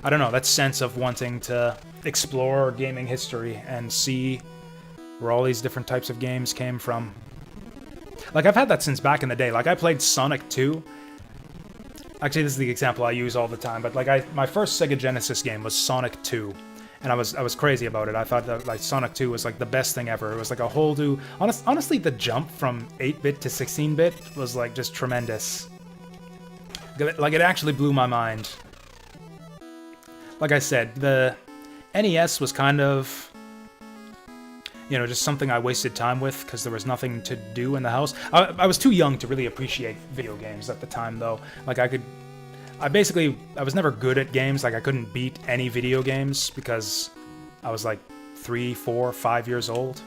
don't know, that sense of wanting to explore gaming history and see where all these different types of games came from. Like, I've had that since back in the day. Like, I played Sonic 2. Actually, this is the example I use all the time, but like, my first Sega Genesis game was Sonic 2, and I was crazy about it. I thought that, like, Sonic 2 was like the best thing ever. It was like a whole new... Honestly, the jump from 8-bit to 16-bit was like just tremendous. Like, it actually blew my mind. Like I said, the NES was kind of, you know, just something I wasted time with because there was nothing to do in the house. I was too young to really appreciate video games at the time, though. Like, I was never good at games. Like, I couldn't beat any video games because I was like 3, 4, 5 years old.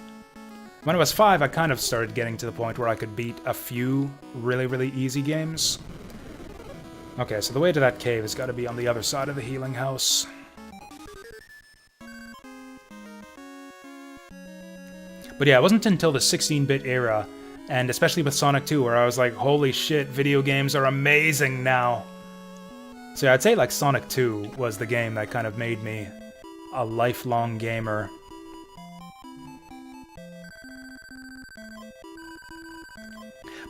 When I was 5, I kind of started getting to the point where I could beat a few really, really easy games. Okay, so the way to that cave has got to be on the other side of the healing house. But yeah, it wasn't until the 16-bit era, and especially with Sonic 2, where I was like, holy shit, video games are amazing now. So yeah, I'd say like Sonic 2 was the game that kind of made me a lifelong gamer.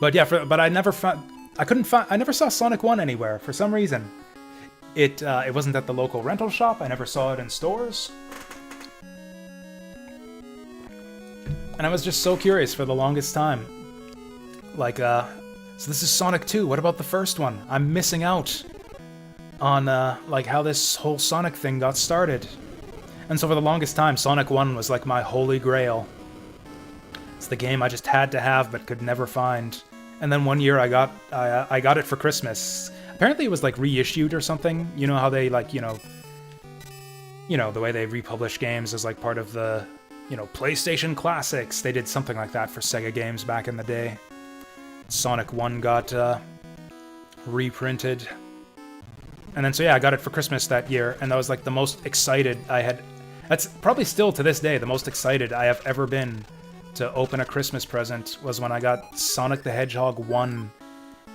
But yeah, but I never found... I never saw Sonic 1 anywhere, for some reason. It wasn't at the local rental shop, I never saw it in stores. And I was just so curious for the longest time. Like, so this is Sonic 2, what about the first one? I'm missing out on, like, how this whole Sonic thing got started. And so for the longest time, Sonic 1 was like my holy grail. It's the game I just had to have but could never find. And then one year I got it for Christmas. Apparently it was like reissued or something. You know how they like, you know, the way they republish games as like part of the, you know, PlayStation Classics. They did something like that for Sega games back in the day. Sonic 1 got reprinted. And then so yeah, I got it for Christmas that year, and that was like the most excited I had. That's probably still to this day the most excited I have ever been to open a Christmas present was when I got Sonic the Hedgehog 1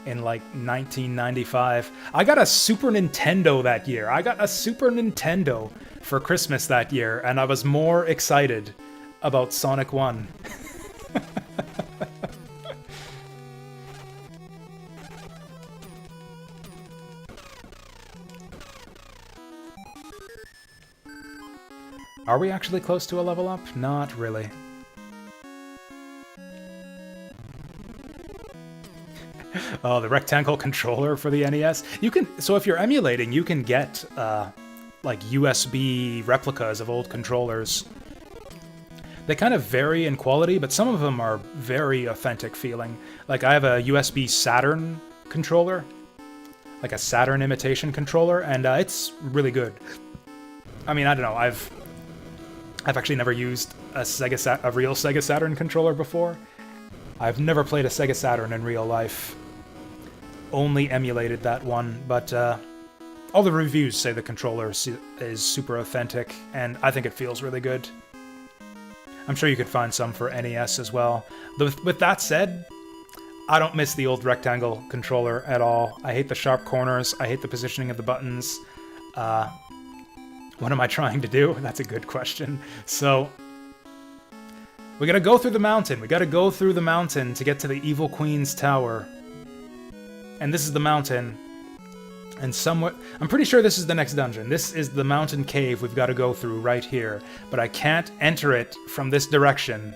in like 1995. I got a Super Nintendo that year. I got a Super Nintendo for Christmas that year, and I was more excited about Sonic 1. Are we actually close to a level up? Not really. Oh, the rectangle controller for the NES. You can, so if you're emulating, you can get like USB replicas of old controllers. They kind of vary in quality, but some of them are very authentic feeling. Like I have a USB Saturn controller, like a Saturn imitation controller, and it's really good. I mean, I don't know. I've actually never used a real Sega Saturn controller before. I've never played a Sega Saturn in real life. Only emulated that one, but all the reviews say the controller is super authentic, and I think it feels really good. I'm sure you could find some for NES as well. With that said, I don't miss the old rectangle controller at all. I hate the sharp corners, I hate the positioning of the buttons. What am I trying to do? That's a good question. So, we gotta go through the mountain. We gotta go through the mountain to get to the Evil Queen's Tower. And this is the mountain. And somewhere... I'm pretty sure this is the next dungeon. This is the mountain cave we've got to go through right here. But I can't enter it from this direction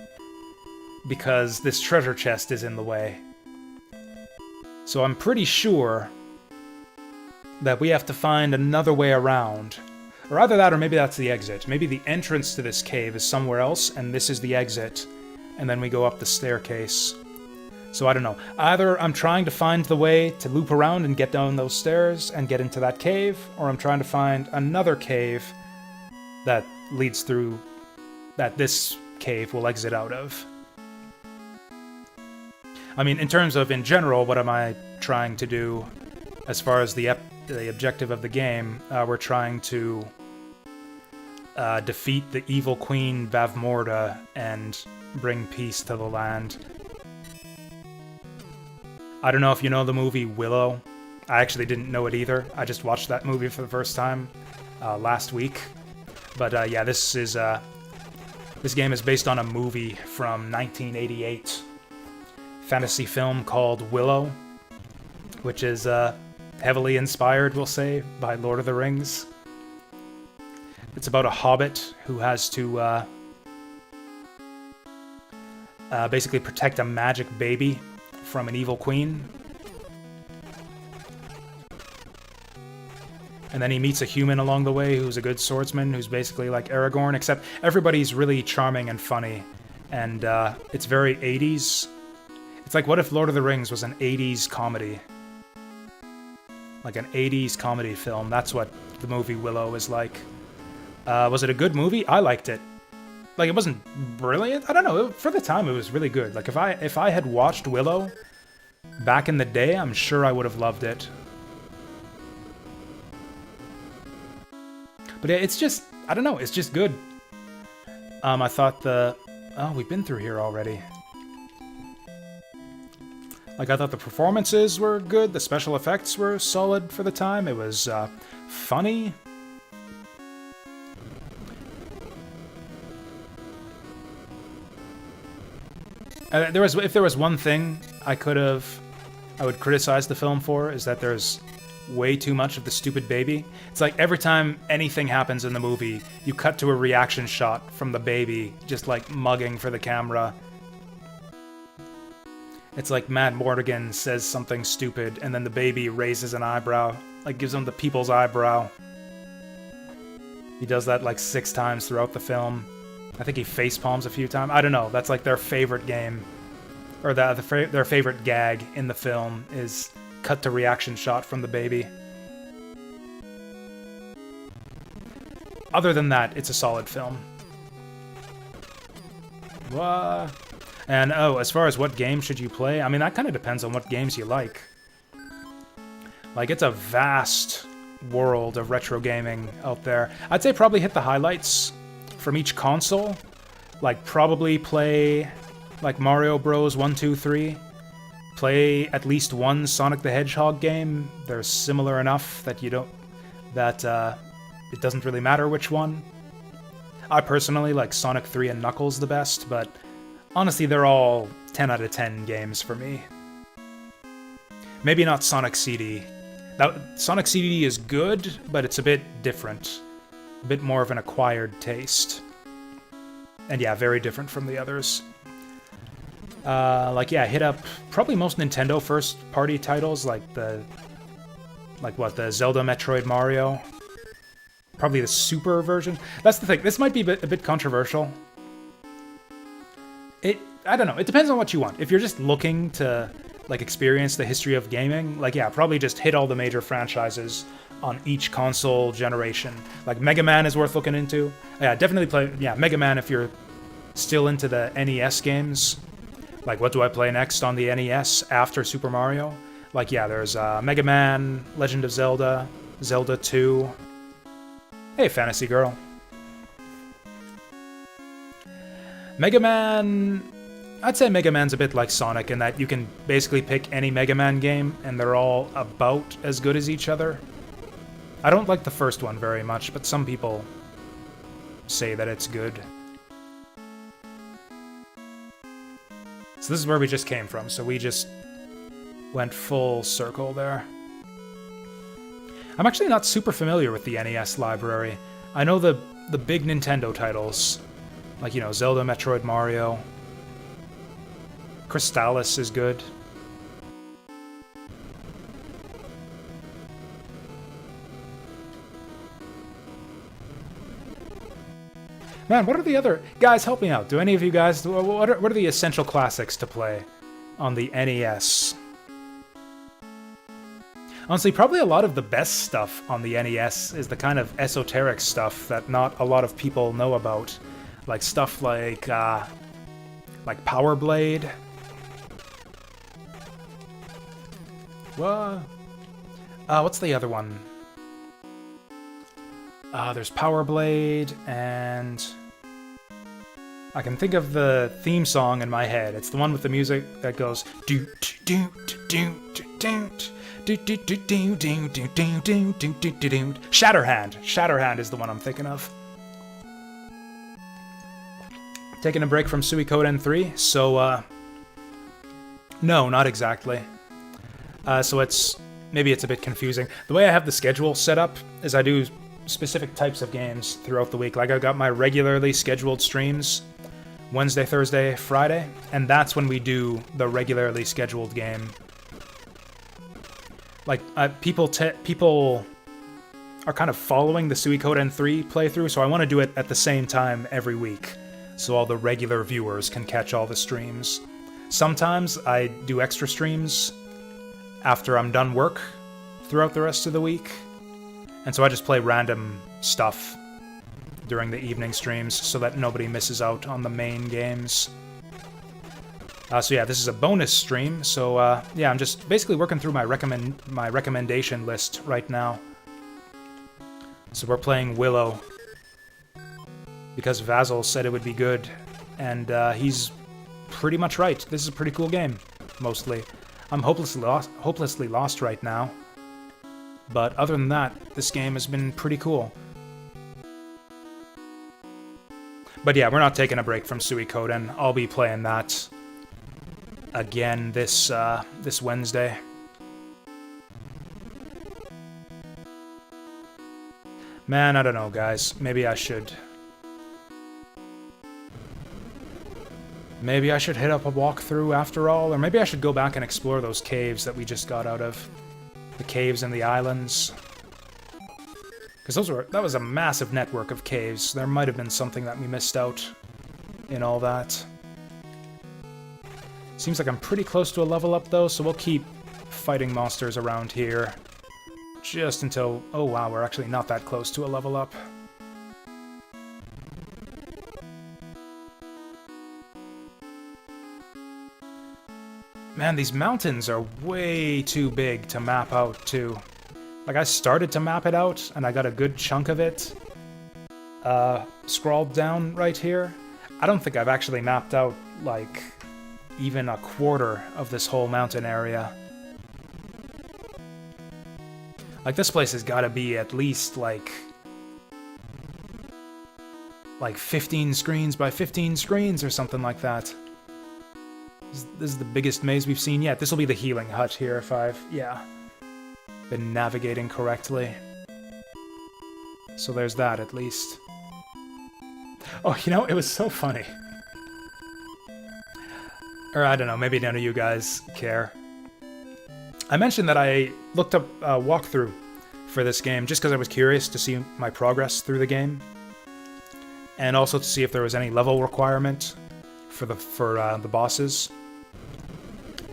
because this treasure chest is in the way. So I'm pretty sure that we have to find another way around. Or either that, or maybe that's the exit. Maybe the entrance to this cave is somewhere else, and this is the exit. And then we go up the staircase. So I don't know. Either I'm trying to find the way to loop around and get down those stairs and get into that cave, or I'm trying to find another cave that leads through... that this cave will exit out of. I mean, in terms of, in general, what am I trying to do as far as the objective of the game? We're trying to defeat the evil queen Bavmorda and bring peace to the land. I don't know if you know the movie Willow. I actually didn't know it either. I just watched that movie for the first time last week. But yeah, this game is based on a movie from 1988. Fantasy film called Willow, which is heavily inspired, we'll say, by Lord of the Rings. It's about a hobbit who has to basically protect a magic baby from an evil queen. And then he meets a human along the way who's a good swordsman, who's basically like Aragorn, except everybody's really charming and funny. And it's very 80s. It's like, what if Lord of the Rings was an 80s comedy? Like an 80s comedy film. That's what the movie Willow is like. Was it a good movie? I liked it. Like, it wasn't brilliant. I don't know. For the time, it was really good. Like, if I had watched Willow back in the day, I'm sure I would have loved it. But it's just, I don't know. It's just good. I thought oh, we've been through here already. Like, I thought the performances were good. The special effects were solid for the time. It was funny. If there was one thing I would criticize the film for, is that there's way too much of the stupid baby. It's like every time anything happens in the movie, you cut to a reaction shot from the baby, just like mugging for the camera. It's like Matt Mortigan says something stupid, and then the baby raises an eyebrow, like gives him the people's eyebrow. He does that like 6 times throughout the film. I think he facepalms a few times. I don't know. That's like their favorite game. Or their favorite gag in the film is cut to reaction shot from the baby. Other than that, it's a solid film. What? And oh, as far as what game should you play, I mean, that kind of depends on what games you like. Like, it's a vast world of retro gaming out there. I'd say probably hit the highlights from each console. Like, probably play like Mario Bros. 1, 2, 3. Play at least one Sonic the Hedgehog game. They're similar enough that it doesn't really matter which one. I personally like Sonic 3 and Knuckles the best, but honestly, they're all 10 out of 10 games for me. Maybe not Sonic CD. Now, Sonic CD is good, but it's a bit different. A bit more of an acquired taste. And yeah, very different from the others. Hit up probably most Nintendo first-party titles, the Zelda, Metroid, Mario. Probably the Super version. That's the thing. This might be a bit controversial. I don't know. It depends on what you want. If you're just looking to experience the history of gaming, probably just hit all the major franchises on each console generation. Like Mega Man is worth looking into. Yeah, definitely play Mega Man if you're still into the NES games. Like, what do I play next on the NES after Super Mario? There's Mega Man, Legend of Zelda, Zelda 2. Hey, Fantasy Girl. Mega Man... I'd say Mega Man's a bit like Sonic in that you can basically pick any Mega Man game, and they're all about as good as each other. I don't like the first one very much, but some people say that it's good. So this is where we just came from, so we just went full circle there. I'm actually not super familiar with the NES library. I know the big Nintendo titles, Zelda, Metroid, Mario. Crystallis is good. Man, what are the other... Guys, help me out. Do any of you guys... What are the essential classics to play on the NES? Honestly, probably a lot of the best stuff on the NES is the kind of esoteric stuff that not a lot of people know about. Like stuff like Power Blade. What's the other one? There's Power Blade, and I can think of the theme song in my head. It's the one with the music that goes Shatterhand. Shatterhand is the one I'm thinking of. Taking a break from Suikoden 3, so no, not exactly. So maybe it's a bit confusing. The way I have the schedule set up is I do specific types of games throughout the week. Like, I've got my regularly scheduled streams, Wednesday, Thursday, Friday, and that's when we do the regularly scheduled game. People are kind of following the Suikoden 3 playthrough, so I want to do it at the same time every week, so all the regular viewers can catch all the streams. Sometimes I do extra streams after I'm done work throughout the rest of the week. And so I just play random stuff during the evening streams so that nobody misses out on the main games. So yeah, this is a bonus stream, so yeah, I'm just basically working through my recommendation list right now. So we're playing Willow because Vasil said it would be good, and he's pretty much right. This is a pretty cool game, mostly. I'm hopelessly lost right now. But other than that, this game has been pretty cool. But yeah, we're not taking a break from Suikoden. I'll be playing that again this Wednesday. Man, I don't know, guys. Maybe I should hit up a walkthrough after all, or maybe I should go back and explore those caves that we just got out of. The caves and the islands. Because that was a massive network of caves. There might have been something that we missed out in all that. Seems like I'm pretty close to a level up though, so we'll keep fighting monsters around here. Just until... Oh wow, we're actually not that close to a level up. Man, these mountains are way too big to map out, too. Like, I started to map it out, and I got a good chunk of it scrawled down right here. I don't think I've actually mapped out, even a quarter of this whole mountain area. Like, this place has got to be at least, like 15 screens by 15 screens or something like that. This is the biggest maze we've seen yet. This will be the healing hut here if I've, been navigating correctly. So there's that, at least. Oh, you know, it was so funny. Or, I don't know, maybe none of you guys care. I mentioned that I looked up a walkthrough for this game just because I was curious to see my progress through the game. And also to see if there was any level requirement for the bosses.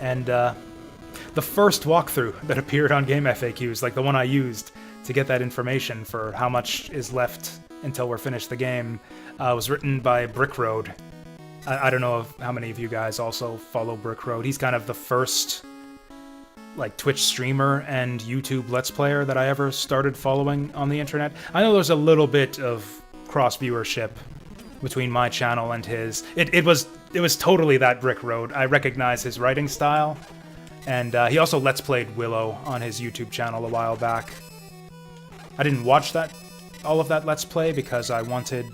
And the first walkthrough that appeared on Game FAQs, like the one I used to get that information for how much is left until we're finished the game, was written by Brickroad. I don't know how many of you guys also follow Brickroad. He's kind of the first like Twitch streamer and YouTube Let's Player that I ever started following on the internet. I know there's a little bit of cross viewership between my channel and his. It was totally that Brickroad. I recognize his writing style, and he also Let's Played Willow on his YouTube channel a while back. I didn't watch all of that Let's Play because I wanted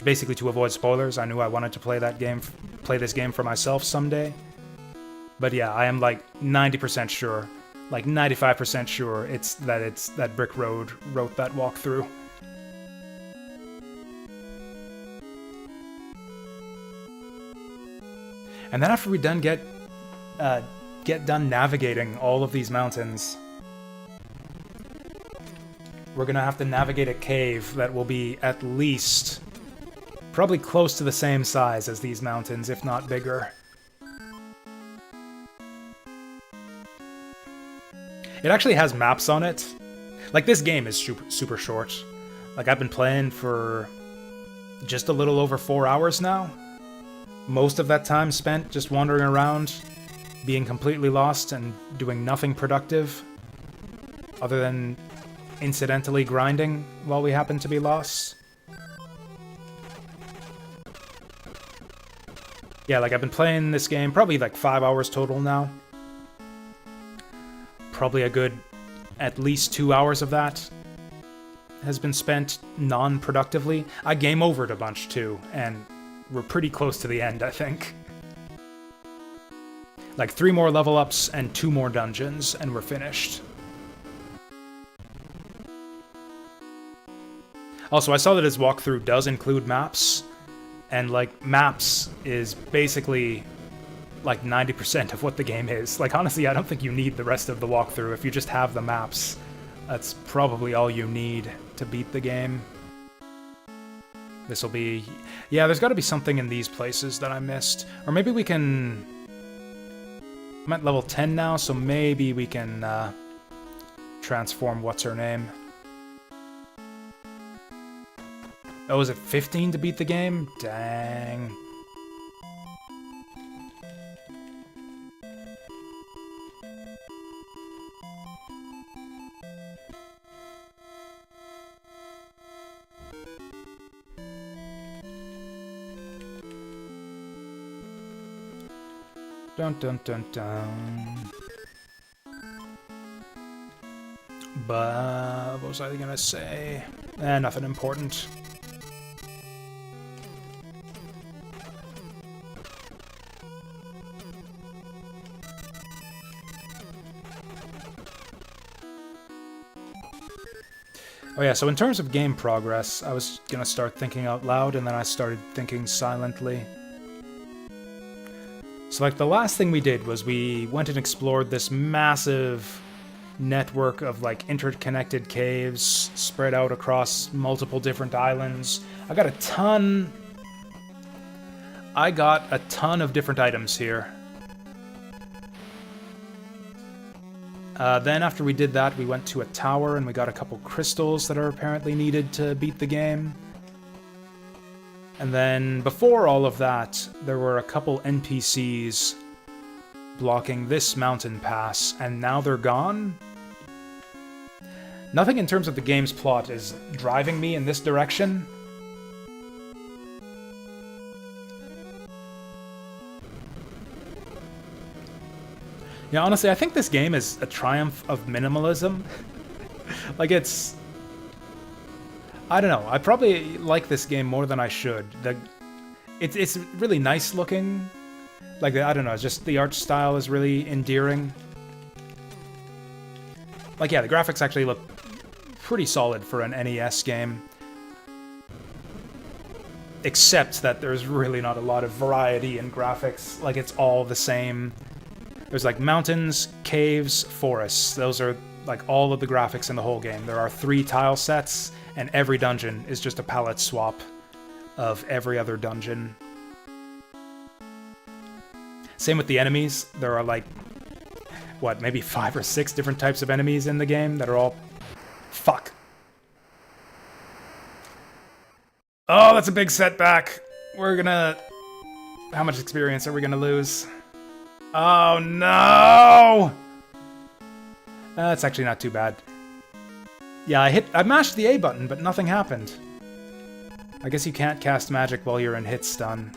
basically to avoid spoilers. I knew I wanted to play this game for myself someday. But yeah, I am like 90% sure, like 95% sure it's that Brickroad wrote that walkthrough. And then after we get done navigating all of these mountains, we're gonna have to navigate a cave that will be at least probably close to the same size as these mountains, if not bigger. It actually has maps on it. Like, this game is super short. Like, I've been playing for just a little over 4 hours now. Most of that time spent just wandering around, being completely lost and doing nothing productive, other than incidentally grinding while we happen to be lost. Yeah, like, I've been playing this game probably like 5 hours total now. Probably a good at least 2 hours of that has been spent non-productively. I game overed a bunch too, and we're pretty close to the end, I think. Like 3 more level ups and 2 more dungeons, and we're finished. Also, I saw that his walkthrough does include maps, and like, maps is basically like 90% of what the game is. Like, honestly, I don't think you need the rest of the walkthrough. If you just have the maps, that's probably all you need to beat the game. This'll be... Yeah, there's gotta be something in these places that I missed. Or maybe we can... I'm at level 10 now, so maybe we can transform what's-her-name. Oh, is it 15 to beat the game? Dang. Dun dun dun dun. But what was I gonna say? Nothing important. Oh yeah, so in terms of game progress, I was gonna start thinking out loud, and then I started thinking silently. So like, the last thing we did was we went and explored this massive network of like interconnected caves spread out across multiple different islands. I got a ton of different items here. Then after we did that, we went to a tower and we got a couple crystals that are apparently needed to beat the game. And then before all of that, there were a couple NPCs blocking this mountain pass, and now they're gone? Nothing in terms of the game's plot is driving me in this direction. Yeah, honestly, I think this game is a triumph of minimalism. Like, it's... I don't know. I probably like this game more than I should. It's really nice looking. Like, I don't know, it's just the art style is really endearing. Like, yeah, the graphics actually look pretty solid for an NES game. Except that there's really not a lot of variety in graphics. Like, it's all the same. There's, like, mountains, caves, forests. Those are, like, all of the graphics in the whole game. There are 3 tile sets, and every dungeon is just a palette swap of every other dungeon. Same with the enemies. There are, like, what, maybe 5 or 6 different types of enemies in the game that are all... Fuck. Oh, that's a big setback. We're gonna... How much experience are we gonna lose? Oh, no! That's actually not too bad. Yeah, I mashed the A button, but nothing happened. I guess you can't cast magic while you're in hit stun.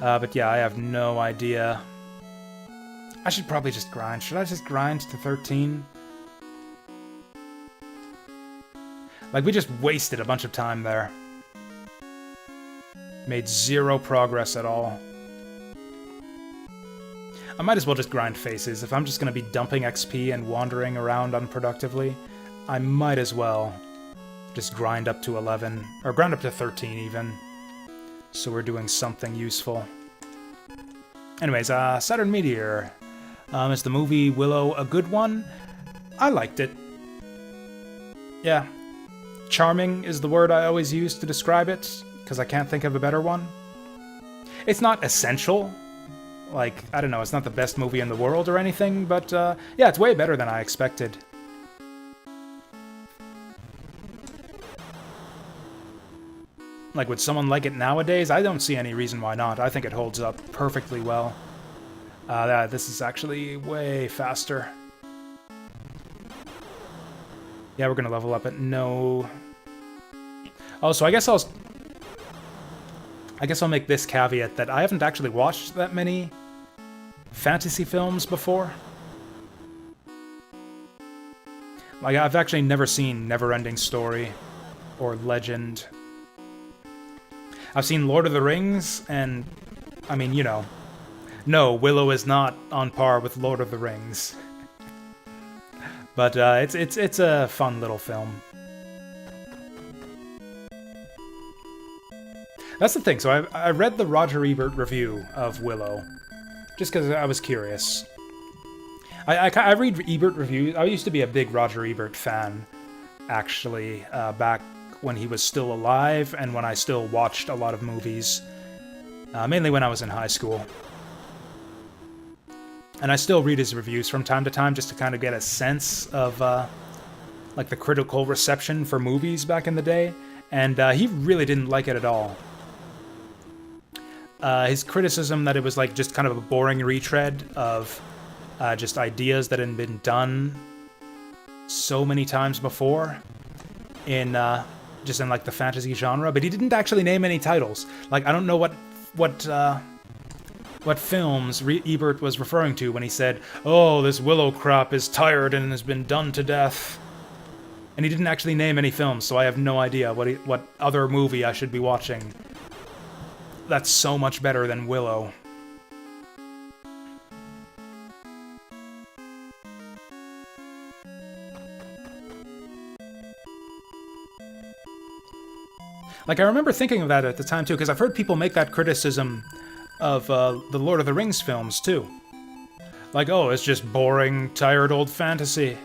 But yeah, I have no idea. I should probably just grind. Should I just grind to 13? Like, we just wasted a bunch of time there. Made 0 progress at all. I might as well just grind faces. If I'm just going to be dumping XP and wandering around unproductively, I might as well just grind up to 11. Or grind up to 13 even. So we're doing something useful. Anyways, Saturn Meteor. Is the movie Willow a good one? I liked it. Yeah. Charming is the word I always use to describe it, because I can't think of a better one. It's not essential. Like, I don't know, it's not the best movie in the world or anything, but yeah, it's way better than I expected. Like, would someone like it nowadays? I don't see any reason why not. I think it holds up perfectly well. This is actually way faster. Yeah, we're gonna level up at no... Oh, so I guess I'll make this caveat that I haven't actually watched that many fantasy films before. Like, I've actually never seen Neverending Story or Legend. I've seen Lord of the Rings, and, I mean, you know. No, Willow is not on par with Lord of the Rings. But it's a fun little film. That's the thing, so I read the Roger Ebert review of Willow, just because I was curious. I read Ebert reviews. I used to be a big Roger Ebert fan, actually, back when he was still alive and when I still watched a lot of movies, mainly when I was in high school. And I still read his reviews from time to time just to kind of get a sense of like the critical reception for movies back in the day, and he really didn't like it at all. His criticism that it was like just kind of a boring retread of just ideas that had been done so many times before in just in like the fantasy genre, but he didn't actually name any titles. Like, I don't know what films Ebert was referring to when he said, "Oh, this Willow crop is tired and has been done to death." And he didn't actually name any films, so I have no idea what other movie I should be watching that's so much better than Willow. Like, I remember thinking of that at the time, too, because I've heard people make that criticism of the Lord of the Rings films, too. Like, oh, it's just boring, tired old fantasy.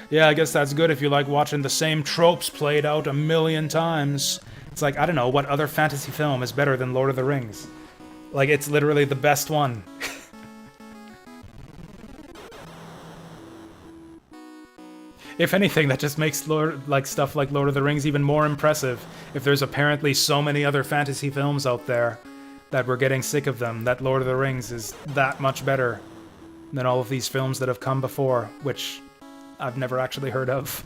Yeah, I guess that's good if you like watching the same tropes played out a million times. It's like, I don't know, what other fantasy film is better than Lord of the Rings? Like, it's literally the best one. If anything, that just makes stuff like Lord of the Rings even more impressive. If there's apparently so many other fantasy films out there that we're getting sick of them, that Lord of the Rings is that much better than all of these films that have come before, which I've never actually heard of.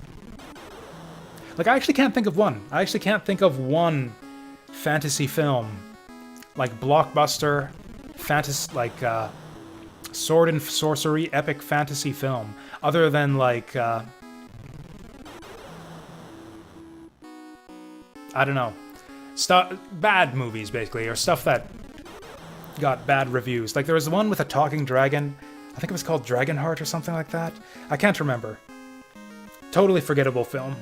Like, I actually can't think of one. I actually can't think of one fantasy film like blockbuster fantasy, like sword and sorcery epic fantasy film, other than like I don't know, bad movies basically, or stuff that got bad reviews. Like there was one with a talking dragon. I think it was called Dragonheart or something like that. I can't remember. Totally forgettable film.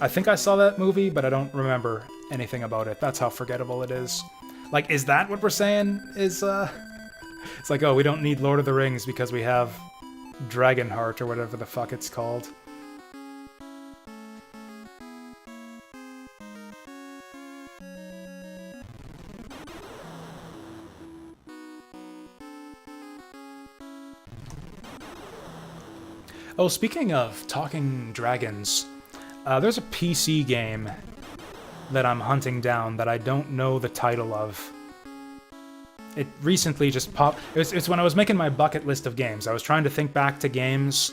I think I saw that movie, but I don't remember anything about it. That's how forgettable it is. Like, is that what we're saying? It's like, oh, we don't need Lord of the Rings because we have Dragonheart or whatever the fuck it's called. Oh, speaking of talking dragons, there's a PC game that I'm hunting down that I don't know the title of. It recently just popped. It's when I was making my bucket list of games. I was trying to think back to games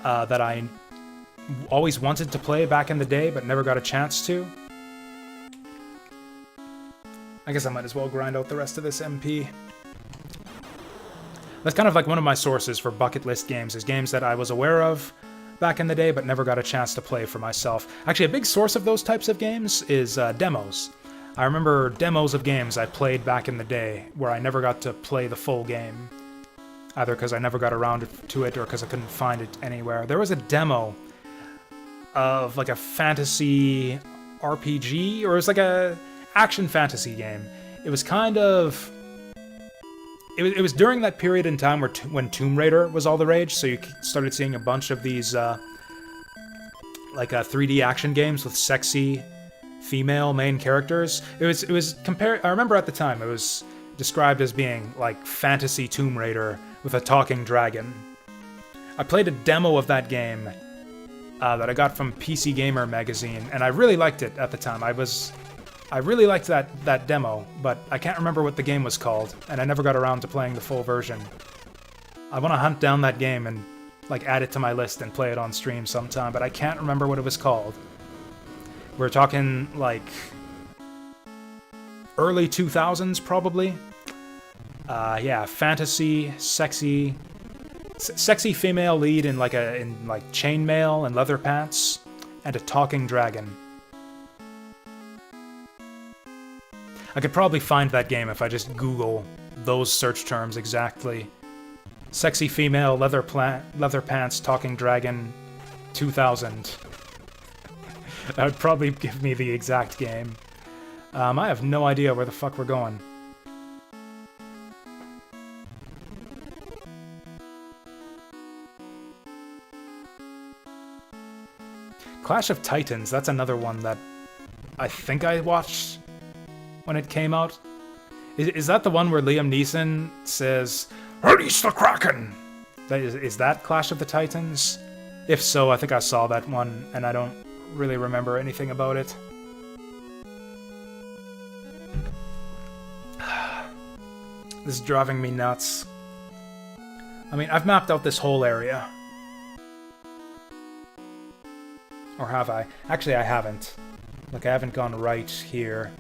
that I always wanted to play back in the day, but never got a chance to. I guess I might as well grind out the rest of this MP. That's kind of like one of my sources for bucket list games, is games that I was aware of back in the day, but never got a chance to play for myself. Actually, a big source of those types of games is demos. I remember demos of games I played back in the day where I never got to play the full game, either because I never got around to it or because I couldn't find it anywhere. There was a demo of like a fantasy RPG, or it was like a action fantasy game. It was kind of... It was during that period in time when Tomb Raider was all the rage, so you started seeing a bunch of these like 3D action games with sexy female main characters. It was compared. I remember at the time it was described as being like fantasy Tomb Raider with a talking dragon. I played a demo of that game that I got from PC Gamer magazine, and I really liked it at the time. I really liked that demo, but I can't remember what the game was called, and I never got around to playing the full version. I want to hunt down that game and like add it to my list and play it on stream sometime, but I can't remember what it was called. We're talking like early 2000s probably. Yeah, fantasy, sexy female lead in like chainmail and leather pants, and a talking dragon. I could probably find that game if I just Google those search terms exactly. Sexy female, leather pants, talking dragon, 2000. That would probably give me the exact game. I have no idea where the fuck we're going. Clash of Titans, that's another one that I think I watched when it came out. Is that the one where Liam Neeson says, "Release the Kraken"? Is that Clash of the Titans? If so, I think I saw that one, and I don't really remember anything about it. This is driving me nuts. I mean, I've mapped out this whole area. Or have I? Actually, I haven't. Like, I haven't gone right here.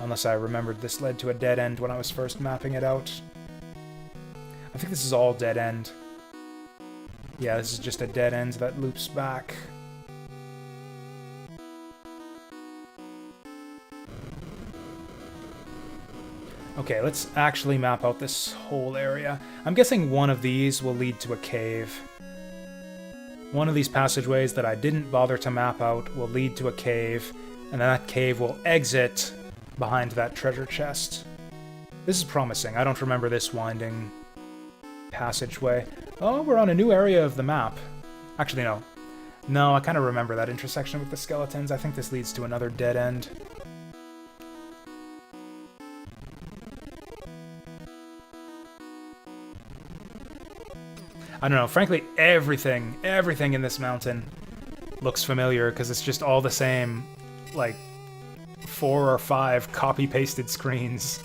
Unless I remembered this led to a dead end when I was first mapping it out. I think this is all dead end. Yeah, this is just a dead end that loops back. Okay, let's actually map out this whole area. I'm guessing one of these will lead to a cave. One of these passageways that I didn't bother to map out will lead to a cave, and then that cave will exit behind that treasure chest. This is promising. I don't remember this winding passageway. Oh, we're on a new area of the map. Actually, no. No, I kind of remember that intersection with the skeletons. I think this leads to another dead end. I don't know. Frankly, everything in this mountain looks familiar because it's just all the same, like, 4 or 5 copy-pasted screens.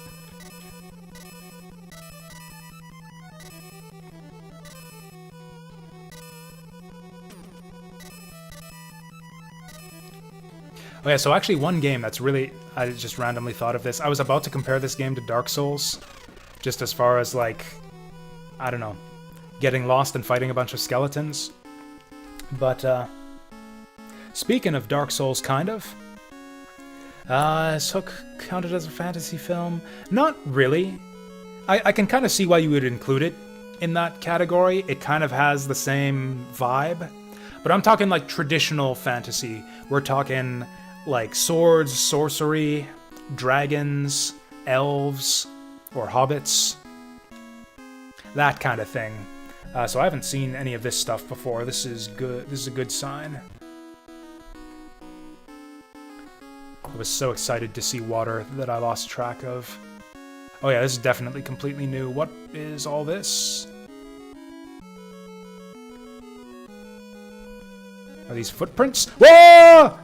Oh yeah, so actually one game that's really... I just randomly thought of this. I was about to compare this game to Dark Souls, just as far as, like, I don't know, getting lost and fighting a bunch of skeletons. But, speaking of Dark Souls, kind of, is Hook counted as a fantasy film? Not really. I can kind of see why you would include it in that category. It kind of has the same vibe. But I'm talking, like, traditional fantasy. We're talking, like, swords, sorcery, dragons, elves, or hobbits. That kind of thing. So I haven't seen any of this stuff before. This is good. This is a good sign. I was so excited to see water that I lost track of. Oh yeah, this is definitely completely new. What is all this? Are these footprints? Whoa!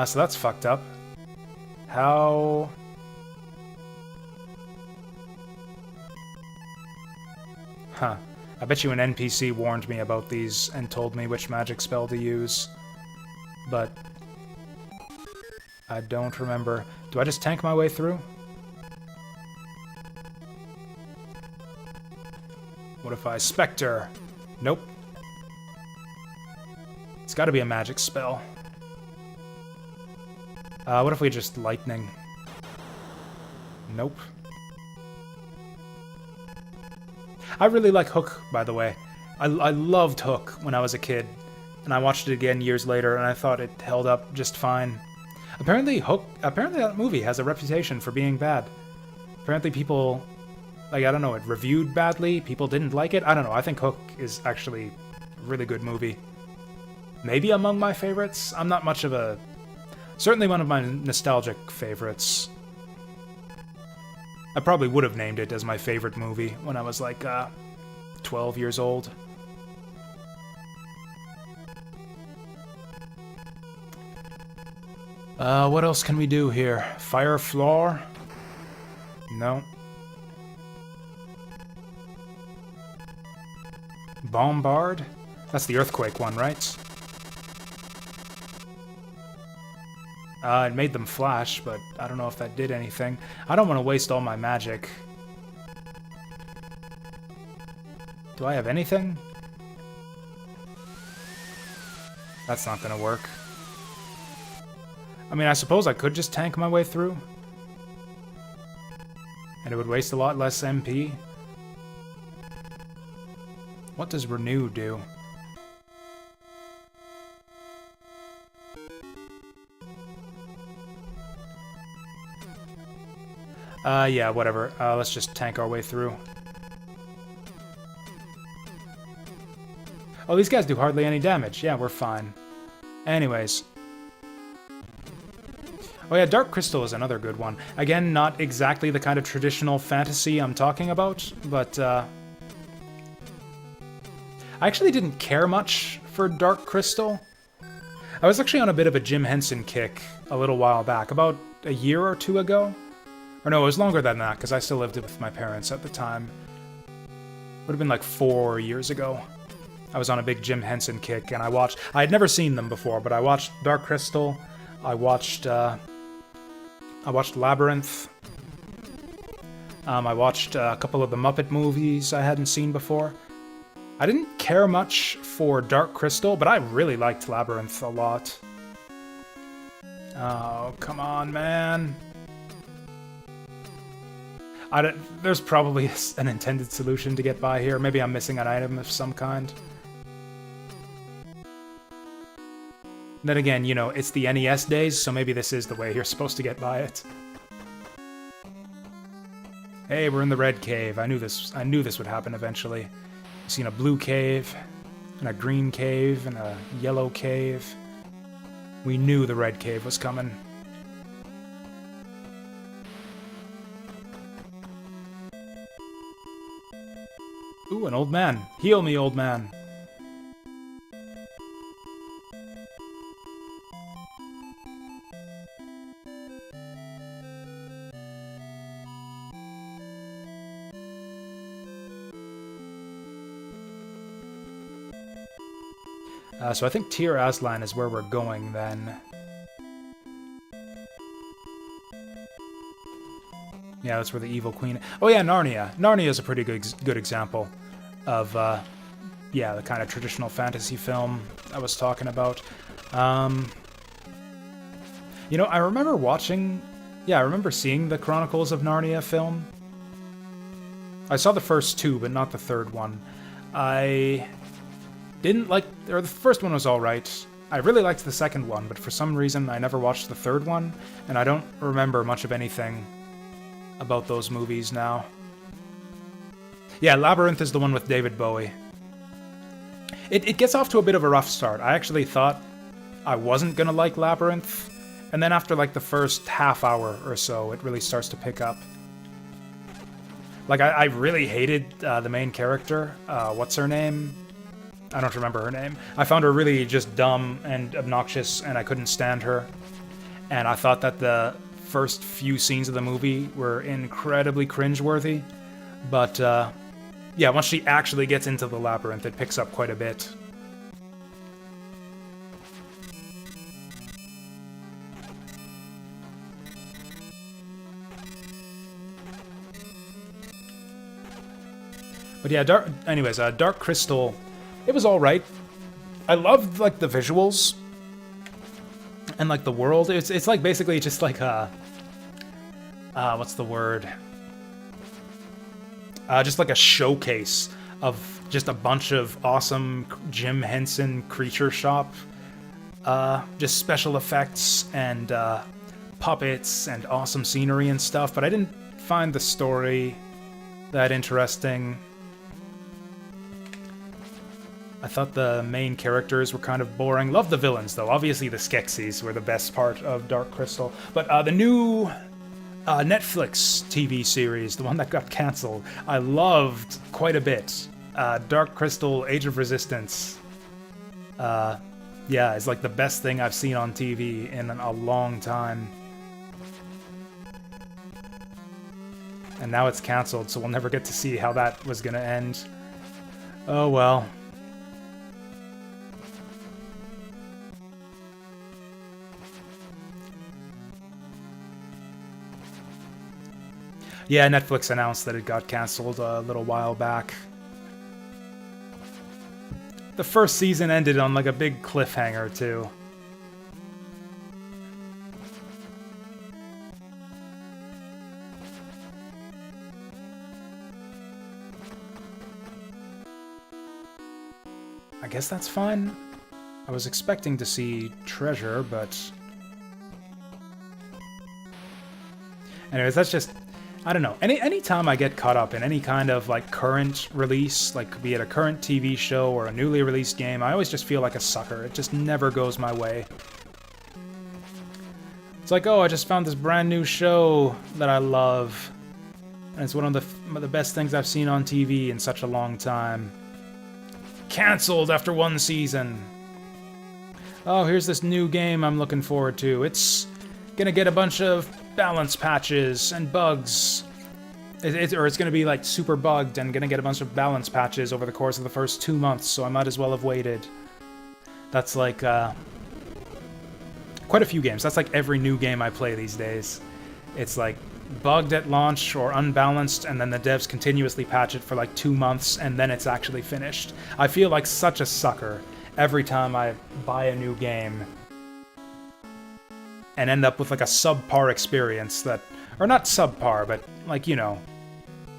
So that's fucked up. How... Huh. I bet you an NPC warned me about these and told me which magic spell to use. But... I don't remember. Do I just tank my way through? What if I Spectre? Nope. It's gotta be a magic spell. What if we just lightning? Nope. I really like Hook, by the way. I loved Hook when I was a kid, and I watched it again years later, and I thought it held up just fine. Apparently that movie has a reputation for being bad. Apparently people, like, I don't know, it reviewed badly, people didn't like it. I don't know, I think Hook is actually a really good movie. Maybe among my favorites? I'm not much of a... Certainly one of my nostalgic favorites. I probably would have named it as my favorite movie when I was like 12 years old. What else can we do here? Fire floor? No. Bombard? That's the earthquake one, right? It made them flash, but I don't know if that did anything. I don't want to waste all my magic. Do I have anything? That's not gonna work. I mean, I suppose I could just tank my way through. And it would waste a lot less MP. What does Renew do? Yeah, whatever. Let's just tank our way through. Oh, these guys do hardly any damage. Yeah, we're fine. Anyways. Oh yeah, Dark Crystal is another good one. Again, not exactly the kind of traditional fantasy I'm talking about, but, I actually didn't care much for Dark Crystal. I was actually on a bit of a Jim Henson kick a little while back, about a year or two ago. Or no, it was longer than that, because I still lived with my parents at the time. Would have been like 4 years ago. I was on a big Jim Henson kick, and I had never seen them before, but I watched Dark Crystal, I watched Labyrinth, I watched a couple of the Muppet movies I hadn't seen before. I didn't care much for Dark Crystal, but I really liked Labyrinth a lot. Oh, come on, man. There's probably an intended solution to get by here. Maybe I'm missing an item of some kind. Then again, you know, it's the NES days, so maybe this is the way you're supposed to get by it. Hey, we're in the red cave. I knew this would happen eventually. I've seen a blue cave, and a green cave, and a yellow cave. We knew the red cave was coming. Ooh, an old man. Heal me, old man. So I think Tir Aslan is where we're going then. Yeah, that's where the evil queen... Oh yeah, Narnia. Narnia is a pretty good example of, yeah, the kind of traditional fantasy film I was talking about. You know, I remember watching... Yeah, I remember seeing the Chronicles of Narnia film. I saw the first two, but not the third one. I didn't like... Or the first one was alright. I really liked the second one, but for some reason I never watched the third one, and I don't remember much of anything about those movies now. Yeah, Labyrinth is the one with David Bowie. It gets off to a bit of a rough start. I actually thought I wasn't gonna like Labyrinth, and then after like the first half hour or so, it really starts to pick up. Like, I really hated the main character. What's her name? I don't remember her name. I found her really just dumb and obnoxious, and I couldn't stand her. And I thought that the first few scenes of the movie were incredibly cringeworthy. But, yeah, once she actually gets into the labyrinth, it picks up quite a bit. But yeah, Dark Crystal, it was alright. I loved, like, the visuals and, like, the world. It's like, basically just like a... what's the word? Just like a showcase of just a bunch of awesome Jim Henson Creature Shop. Just special effects and puppets and awesome scenery and stuff, but I didn't find the story that interesting. I thought the main characters were kind of boring. Loved the villains, though. Obviously, the Skeksis were the best part of Dark Crystal. But the new Netflix TV series, the one that got cancelled, I loved quite a bit. Dark Crystal Age of Resistance. Yeah, it's like the best thing I've seen on TV in a long time. And now it's cancelled, so we'll never get to see how that was gonna end. Oh well. Yeah, Netflix announced that it got cancelled a little while back. The first season ended on like a big cliffhanger, too. I guess that's fine. I was expecting to see Treasure, but... Anyways, that's just... I don't know. Any time I get caught up in any kind of, like, current release, like, be it a current TV show or a newly released game, I always just feel like a sucker. It just never goes my way. It's like, oh, I just found this brand new show that I love, and it's one of the best things I've seen on TV in such a long time. Cancelled after one season. Oh, here's this new game I'm looking forward to. It's gonna get a bunch of balance patches and bugs. Or it's gonna be like super bugged and gonna get a bunch of balance patches over the course of the first 2 months, so I might as well have waited. That's like, quite a few games. That's like every new game I play these days. It's like bugged at launch or unbalanced, and then the devs continuously patch it for like 2 months, and then it's actually finished. I feel like such a sucker every time I buy a new game and end up with like a subpar experience that... Or not subpar, but like, you know,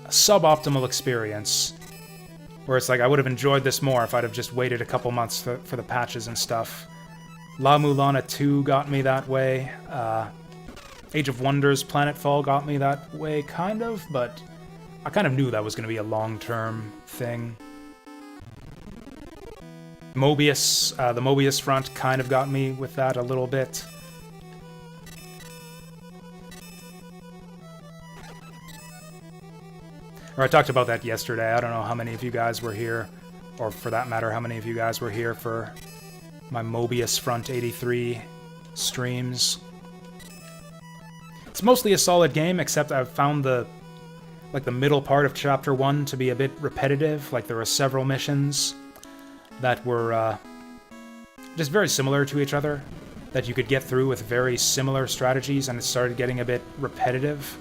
a suboptimal experience. Where it's like, I would have enjoyed this more if I'd have just waited a couple months for the patches and stuff. La Mulana 2 got me that way. Age of Wonders Planetfall got me that way, kind of, but I kind of knew that was going to be a long-term thing. Mobius, the Mobius front kind of got me with that a little bit. Or I talked about that yesterday. I don't know how many of you guys were here, or for that matter, how many of you guys were here for my Mobius Front 83 streams. It's mostly a solid game, except I've found the middle part of Chapter 1 to be a bit repetitive. Like, there were several missions that were just very similar to each other, that you could get through with very similar strategies, and it started getting a bit repetitive.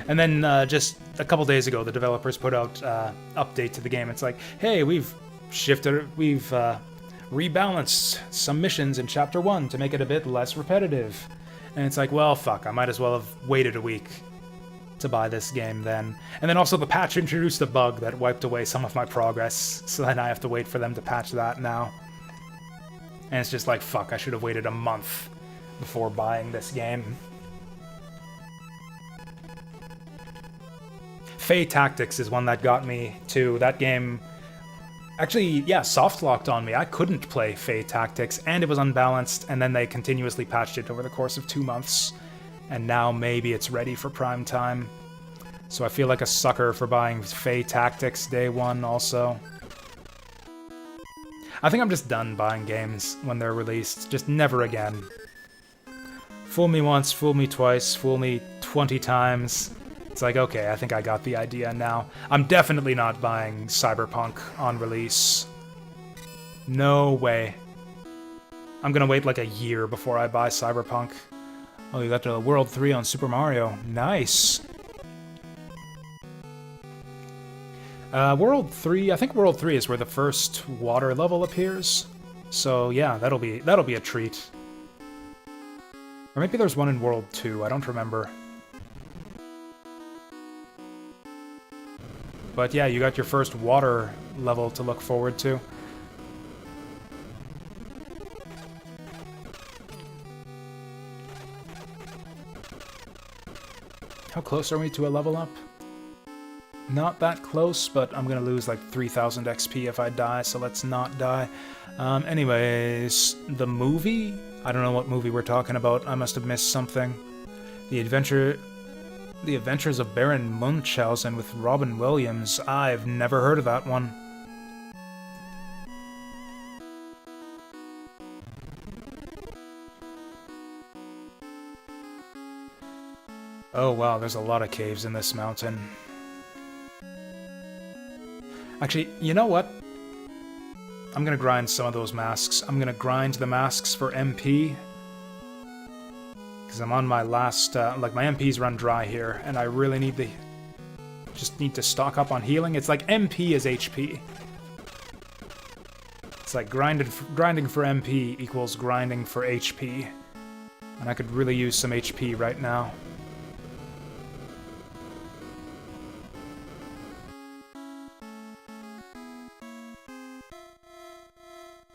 And then just a couple days ago, the developers put out update to the game. It's like, hey, we've rebalanced some missions in Chapter 1 to make it a bit less repetitive. And it's like, well, fuck, I might as well have waited a week to buy this game then. And then also the patch introduced a bug that wiped away some of my progress, so then I have to wait for them to patch that now. And it's just like, fuck, I should have waited a month before buying this game. Fae Tactics is one that got me too. That game actually, yeah, soft-locked on me. I couldn't play Fae Tactics, and it was unbalanced, and then they continuously patched it over the course of 2 months. And now maybe it's ready for prime time. So I feel like a sucker for buying Fae Tactics day one also. I think I'm just done buying games when they're released. Just never again. Fool me once, fool me twice, fool me 20 times. It's like, okay, I think I got the idea now. I'm definitely not buying Cyberpunk on release. No way. I'm gonna wait like a year before I buy Cyberpunk. Oh, you got the World 3 on Super Mario. Nice. World 3, I think World 3 is where the first water level appears. So yeah, that'll be a treat. Or maybe there's one in World 2, I don't remember. But yeah, you got your first water level to look forward to. How close are we to a level up? Not that close, but I'm gonna lose like 3,000 XP if I die, so let's not die. Anyways, the movie? I don't know what movie we're talking about. I must have missed something. The Adventures of Baron Munchausen with Robin Williams. I've never heard of that one. Oh wow, there's a lot of caves in this mountain. Actually, you know what? I'm gonna grind some of those masks. I'm gonna grind the masks for MP. Because I'm on my last, like my MPs run dry here, and I really need to stock up on healing. It's like MP is HP. It's like grinding for MP equals grinding for HP. And I could really use some HP right now.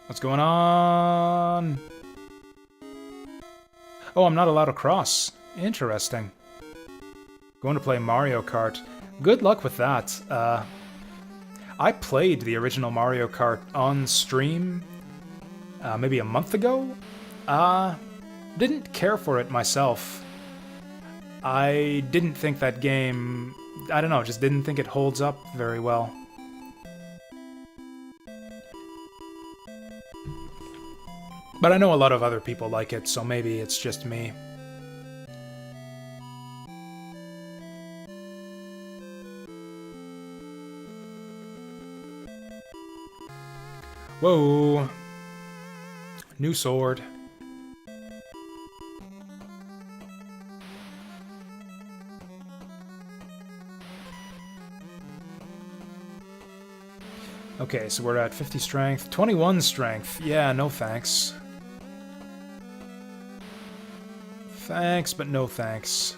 What's going on? Oh, I'm not allowed to cross. Interesting. Going to play Mario Kart. Good luck with that. I played the original Mario Kart on stream maybe a month ago. Didn't care for it myself. I didn't think that game... I don't know, just didn't think it holds up very well. But I know a lot of other people like it, so maybe it's just me. Whoa! New sword. Okay, so we're at 50 strength, 21 strength. Yeah, no thanks. Thanks, but no thanks.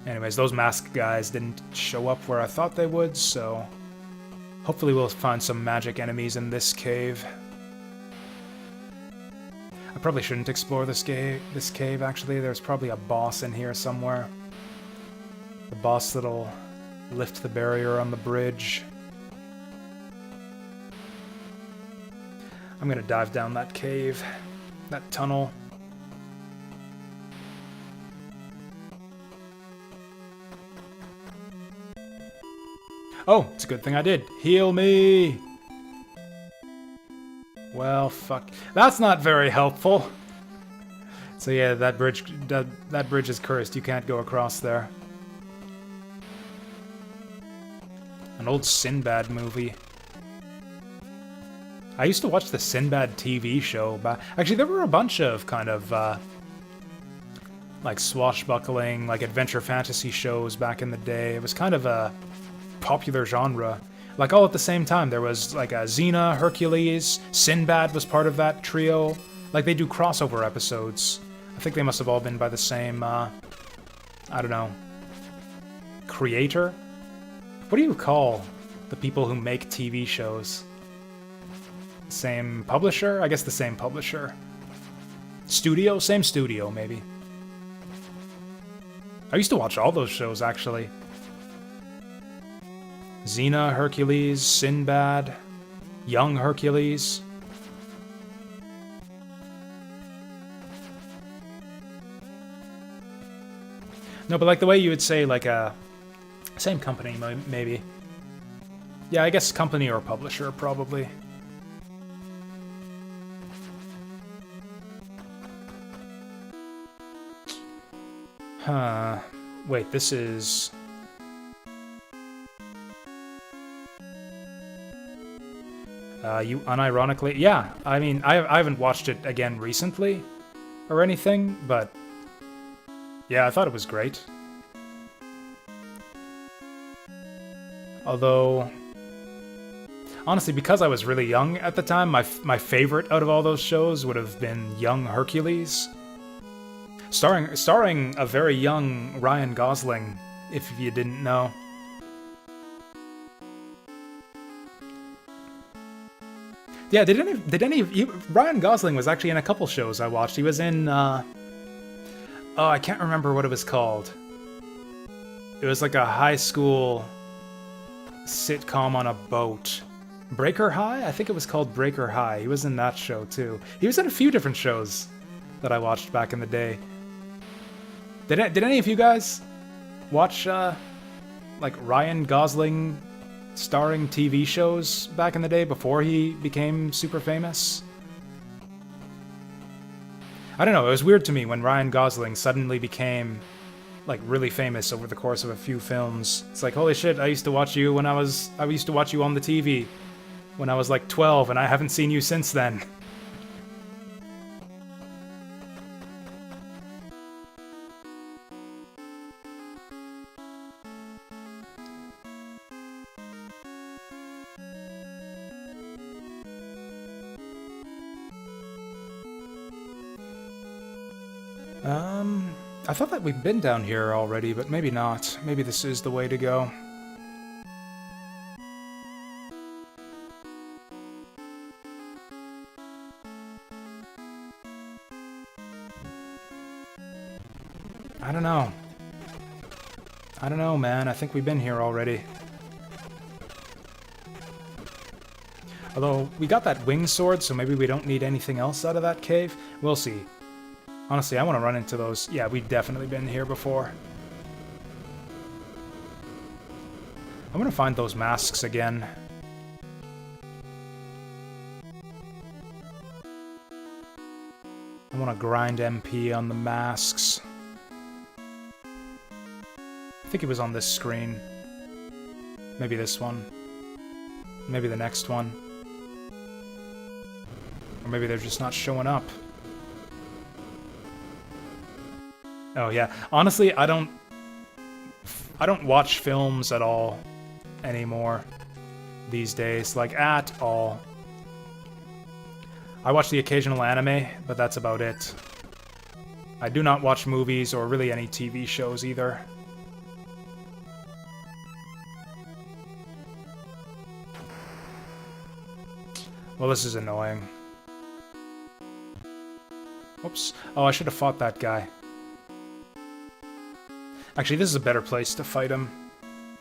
Anyways, those mask guys didn't show up where I thought they would, so... hopefully we'll find some magic enemies in this cave. I probably shouldn't explore this cave, actually. There's probably a boss in here somewhere. The boss that'll lift the barrier on the bridge. I'm gonna dive down that cave, that tunnel. Oh, it's a good thing I did. Heal me! Well, fuck. That's not very helpful. So yeah, that bridge is cursed. You can't go across there. An old Sinbad movie. I used to watch the Sinbad TV show, but actually there were a bunch of kind of, like swashbuckling, like adventure fantasy shows back in the day. It was kind of a popular genre. Like all at the same time, there was like a Xena, Hercules, Sinbad was part of that trio. Like they do crossover episodes. I think they must have all been by the same, I don't know, creator? What do you call the people who make TV shows? Same publisher? I guess the same publisher. Studio? Same studio, maybe. I used to watch all those shows, actually. Xena, Hercules, Sinbad, Young Hercules. No, but like the way you would say, like a... Same company, maybe. Yeah, I guess company or publisher, probably. Huh. Wait, this is... you unironically... Yeah, I mean, I haven't watched it again recently, or anything, but... Yeah, I thought it was great. Although... Honestly, because I was really young at the time, my favorite out of all those shows would have been Young Hercules. Starring a very young Ryan Gosling, if you didn't know. Yeah, did any of you... Ryan Gosling was actually in a couple shows I watched. He was in, oh, I can't remember what it was called. It was like a high school sitcom on a boat. Breaker High? I think it was called Breaker High. He was in that show, too. He was in a few different shows that I watched back in the day. Did any of you guys watch, like, Ryan Gosling starring TV shows back in the day before he became super famous? I don't know, it was weird to me when Ryan Gosling suddenly became, like, really famous over the course of a few films. It's like, holy shit, I used to watch you I used to watch you on the TV when I was like 12, and I haven't seen you since then. I thought that we'd been down here already, but maybe not. Maybe this is the way to go. I don't know. I don't know, man. I think we've been here already. Although, we got that wing sword, so maybe we don't need anything else out of that cave. We'll see. Honestly, I want to run into those. Yeah, we've definitely been here before. I'm gonna find those masks again. I want to grind MP on the masks. I think it was on this screen. Maybe this one. Maybe the next one. Or maybe they're just not showing up. Oh yeah, honestly, I don't watch films at all anymore these days, like at all. I watch the occasional anime, but that's about it. I do not watch movies or really any TV shows either. Well, this is annoying. Oops. Oh, I should have fought that guy. Actually, this is a better place to fight him,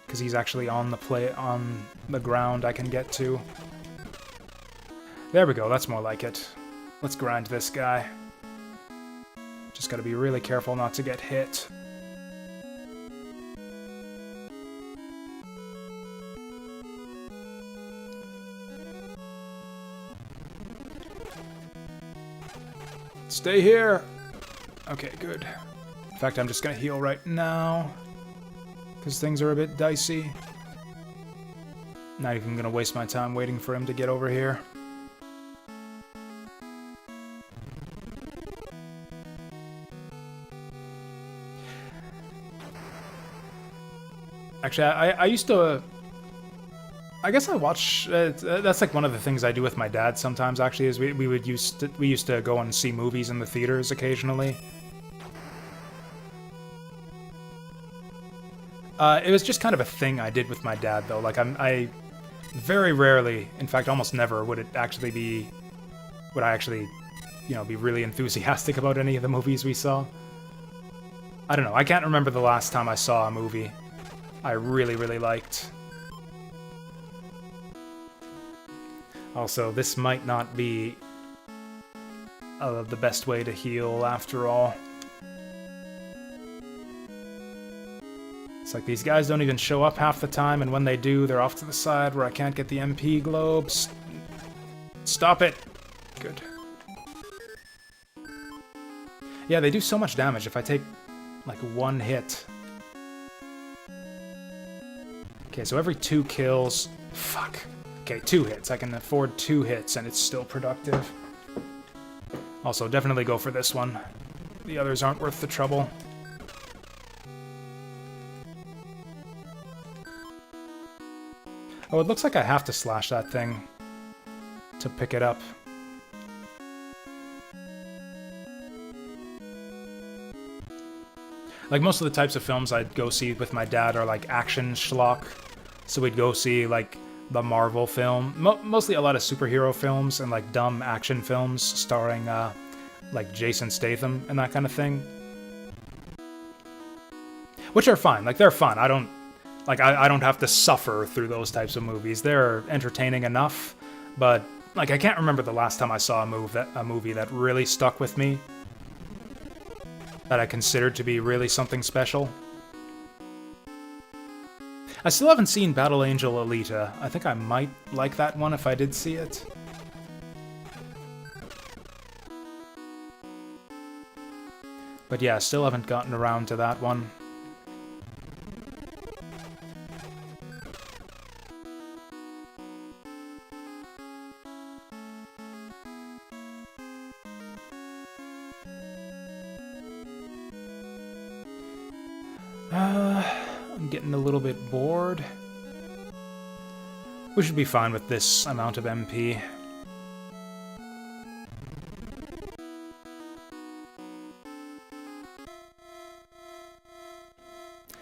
because he's actually on the ground I can get to. There we go, that's more like it. Let's grind this guy. Just gotta be really careful not to get hit. Stay here! Okay, good. In fact, I'm just gonna heal right now, because things are a bit dicey. Not even gonna waste my time waiting for him to get over here. Actually, I used to... I guess I watch... that's like one of the things I do with my dad sometimes, actually, is we used to go and see movies in the theaters occasionally. It was just kind of a thing I did with my dad, though. Like, I very rarely, in fact, almost never, would I actually, you know, be really enthusiastic about any of the movies we saw. I don't know. I can't remember the last time I saw a movie I really, really liked. Also, this might not be the best way to heal, after all. It's like these guys don't even show up half the time, and when they do, they're off to the side where I can't get the MP globes. Stop it! Good. Yeah, they do so much damage if I take, like, one hit. Okay, so every 2 kills... Fuck. Okay, 2 hits. I can afford 2 hits, and it's still productive. Also, definitely go for this one. The others aren't worth the trouble. Oh, it looks like I have to slash that thing to pick it up. Like, most of the types of films I'd go see with my dad are, like, action schlock. So we'd go see, like, the Marvel film. Mostly a lot of superhero films and, like, dumb action films starring, like, Jason Statham and that kind of thing. Which are fine. Like, they're fun. I don't have to suffer through those types of movies. They're entertaining enough, but, like, I can't remember the last time I saw a movie that really stuck with me, that I considered to be really something special. I still haven't seen Battle Angel Alita. I think I might like that one if I did see it. But yeah, still haven't gotten around to that one. I'm getting a little bit bored. We should be fine with this amount of MP.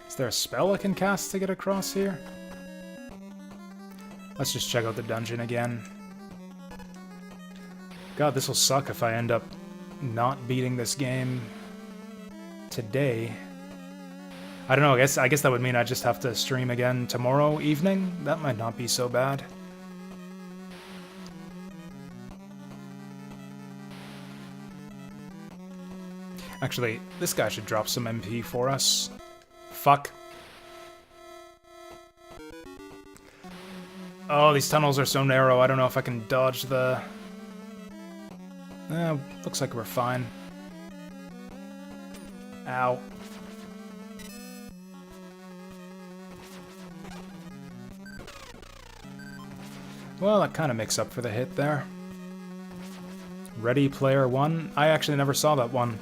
Is there a spell I can cast to get across here? Let's just check out the dungeon again. God, this will suck if I end up not beating this game today. I don't know, I guess that would mean I just have to stream again tomorrow evening? That might not be so bad. Actually, this guy should drop some MP for us. Fuck. Oh, these tunnels are so narrow, I don't know if I can dodge the... looks like we're fine. Ow. Well, that kind of makes up for the hit there. Ready Player One? I actually never saw that one.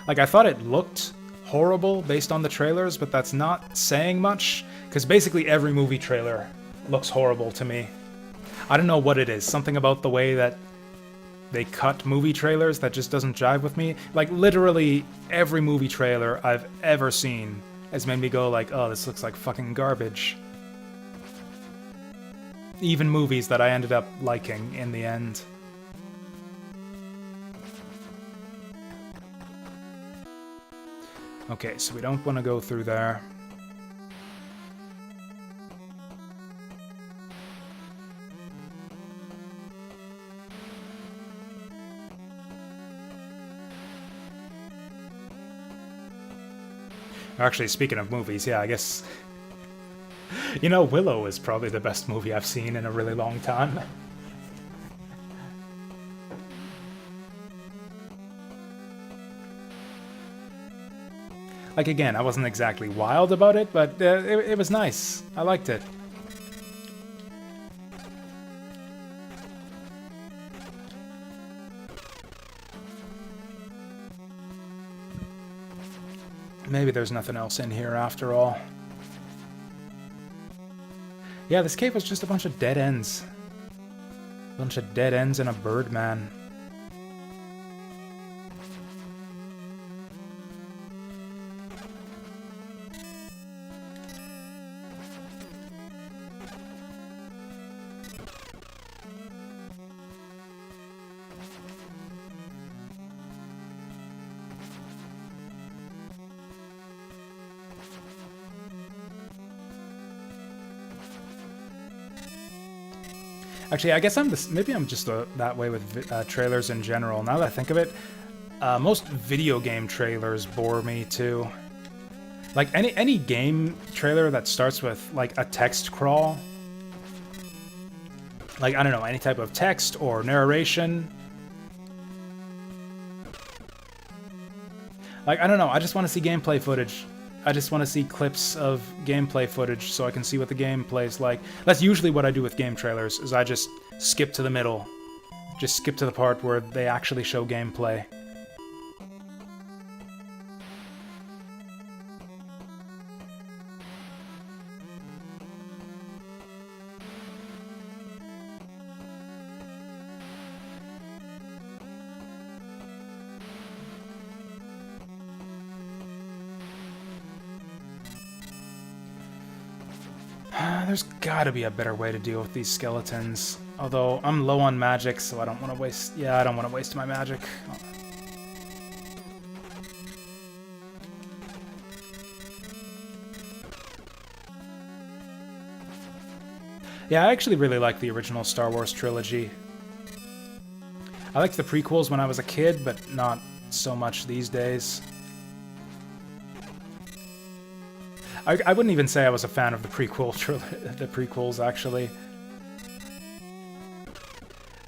Like, I thought it looked horrible based on the trailers, but that's not saying much, because basically every movie trailer looks horrible to me. I don't know what it is. Something about the way that they cut movie trailers that just doesn't jive with me. Like, literally every movie trailer I've ever seen has made me go like, oh, this looks like fucking garbage. Even movies that I ended up liking in the end. Okay, so we don't want to go through there. Actually, speaking of movies, yeah, I guess... You know, Willow is probably the best movie I've seen in a really long time. Like, again, I wasn't exactly wild about it, but it was nice. I liked it. Maybe there's nothing else in here after all. Yeah, this cave was just a bunch of dead ends. A bunch of dead ends and a birdman. Actually, I guess maybe I'm just that way with trailers in general. Now that I think of it, most video game trailers bore me too. Like any game trailer that starts with like a text crawl, like I don't know, any type of text or narration. Like I don't know, I just want to see gameplay footage. I just want to see clips of gameplay footage so I can see what the game plays like. That's usually what I do with game trailers, is I just skip to the middle. Just skip to the part where they actually show gameplay. There's gotta be a better way to deal with these skeletons. Although, I'm low on magic, so I don't want to waste... Yeah, I don't want to waste my magic. Yeah, I actually really like the original Star Wars trilogy. I liked the prequels when I was a kid, but not so much these days. I wouldn't even say I was a fan of the prequels, actually.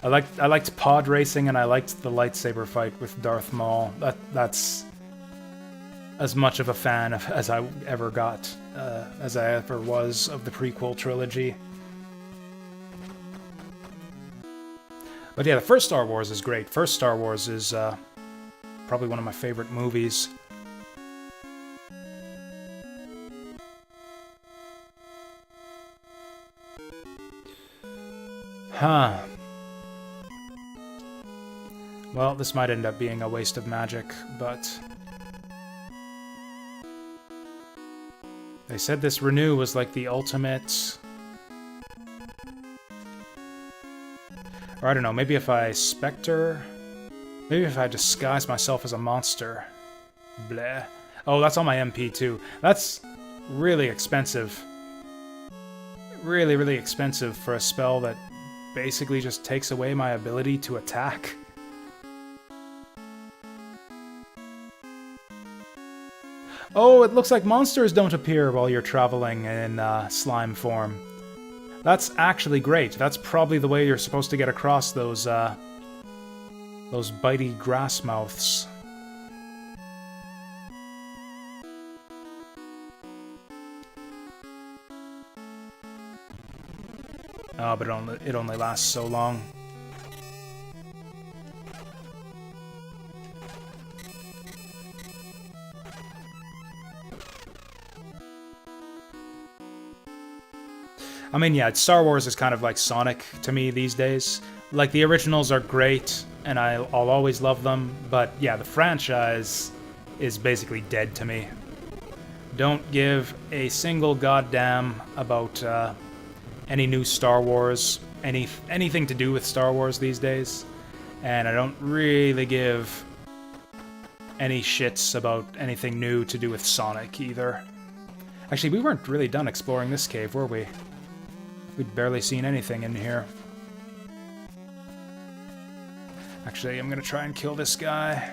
I liked pod racing, and I liked the lightsaber fight with Darth Maul. That's as much of a fan as I ever got, as I ever was of the prequel trilogy. But yeah, the first Star Wars is great. First Star Wars is probably one of my favorite movies. Huh. Well, this might end up being a waste of magic, but... They said this renew was like the ultimate... Or I don't know, maybe if I Spectre... Maybe if I disguise myself as a monster. Bleh. Oh, that's on my MP too. That's really expensive. Really, really expensive for a spell that basically just takes away my ability to attack. Oh, it looks like monsters don't appear while you're traveling in slime form. That's actually great. That's probably the way you're supposed to get across those bitey grass mouths. Oh, but it only lasts so long. I mean, yeah, Star Wars is kind of like Sonic to me these days. Like, the originals are great, and I'll always love them, but yeah, the franchise is basically dead to me. Don't give a single goddamn about any new Star Wars, anything to do with Star Wars these days, and I don't really give any shits about anything new to do with Sonic either. Actually, we weren't really done exploring this cave, were we? We'd barely seen anything in here. Actually, I'm gonna try and kill this guy.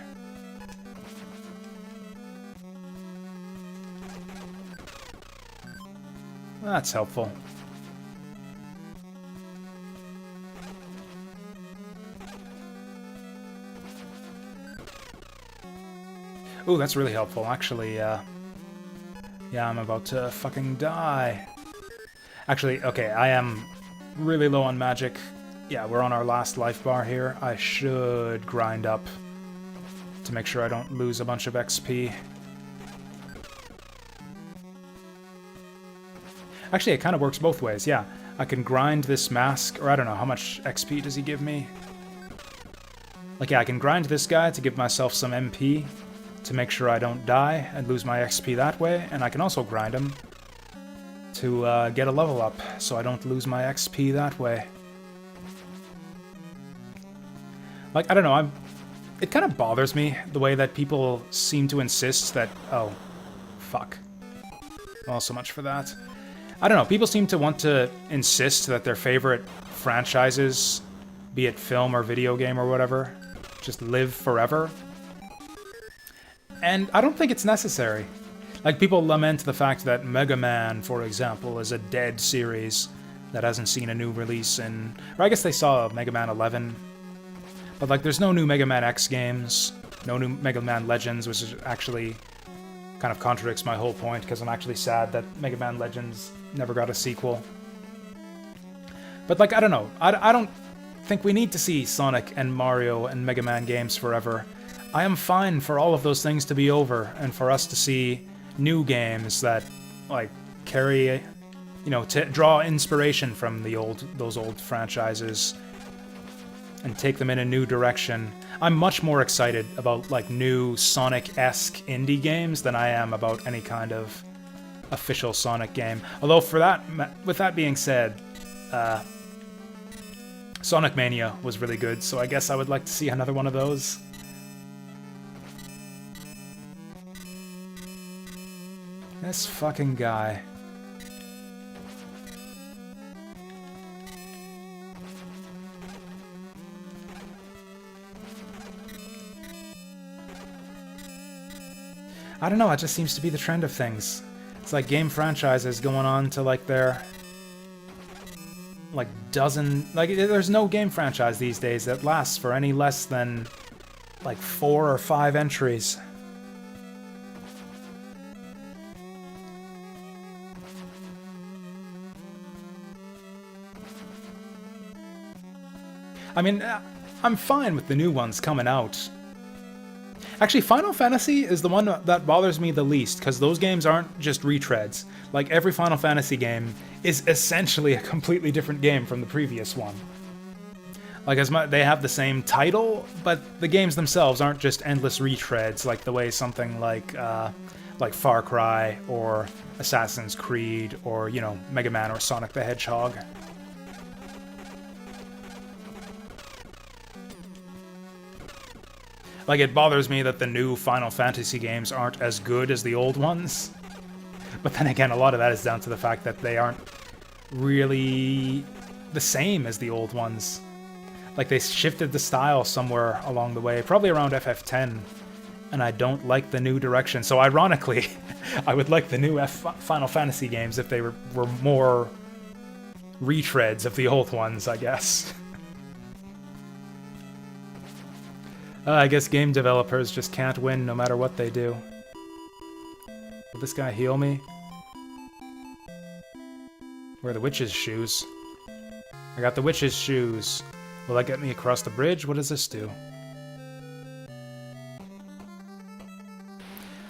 That's helpful. Ooh, that's really helpful. Actually, yeah, I'm about to fucking die. Actually, okay, I am really low on magic. Yeah, we're on our last life bar here. I should grind up to make sure I don't lose a bunch of XP. Actually, it kind of works both ways, yeah. I can grind this mask, or I don't know, how much XP does he give me? Like, yeah, I can grind this guy to give myself some MP to make sure I don't die and lose my XP that way, and I can also grind him to get a level up so I don't lose my XP that way. Like, I don't know, it kind of bothers me the way that people seem to insist that... Oh, fuck. Well, so much for that. I don't know, people seem to want to insist that their favorite franchises, be it film or video game or whatever, just live forever. And I don't think it's necessary. Like, people lament the fact that Mega Man, for example, is a dead series that hasn't seen a new release in... Or I guess they saw Mega Man 11. But, like, there's no new Mega Man X games, no new Mega Man Legends, which is actually kind of contradicts my whole point, because I'm actually sad that Mega Man Legends never got a sequel. But, like, I don't know. I don't think we need to see Sonic and Mario and Mega Man games forever. I am fine for all of those things to be over, and for us to see new games that, like, carry, you know, to draw inspiration from those old franchises and take them in a new direction. I'm much more excited about, like, new Sonic-esque indie games than I am about any kind of official Sonic game. Although, with that being said, Sonic Mania was really good, so I guess I would like to see another one of those. This fucking guy. I don't know, it just seems to be the trend of things. It's like game franchises going on to, like, their... like, dozen... Like, there's no game franchise these days that lasts for any less than, like, 4 or 5 entries. I mean, I'm fine with the new ones coming out. Actually, Final Fantasy is the one that bothers me the least, because those games aren't just retreads. Like, every Final Fantasy game is essentially a completely different game from the previous one. Like, they have the same title, but the games themselves aren't just endless retreads, like the way something like Far Cry, or Assassin's Creed, or, you know, Mega Man or Sonic the Hedgehog. Like, it bothers me that the new Final Fantasy games aren't as good as the old ones. But then again, a lot of that is down to the fact that they aren't really the same as the old ones. Like, they shifted the style somewhere along the way, probably around FF10, and I don't like the new direction. So ironically, I would like the new Final Fantasy games if they were more retreads of the old ones, I guess. I guess game developers just can't win no matter what they do. Will this guy heal me? Where are the witch's shoes? I got the witch's shoes. Will that get me across the bridge? What does this do?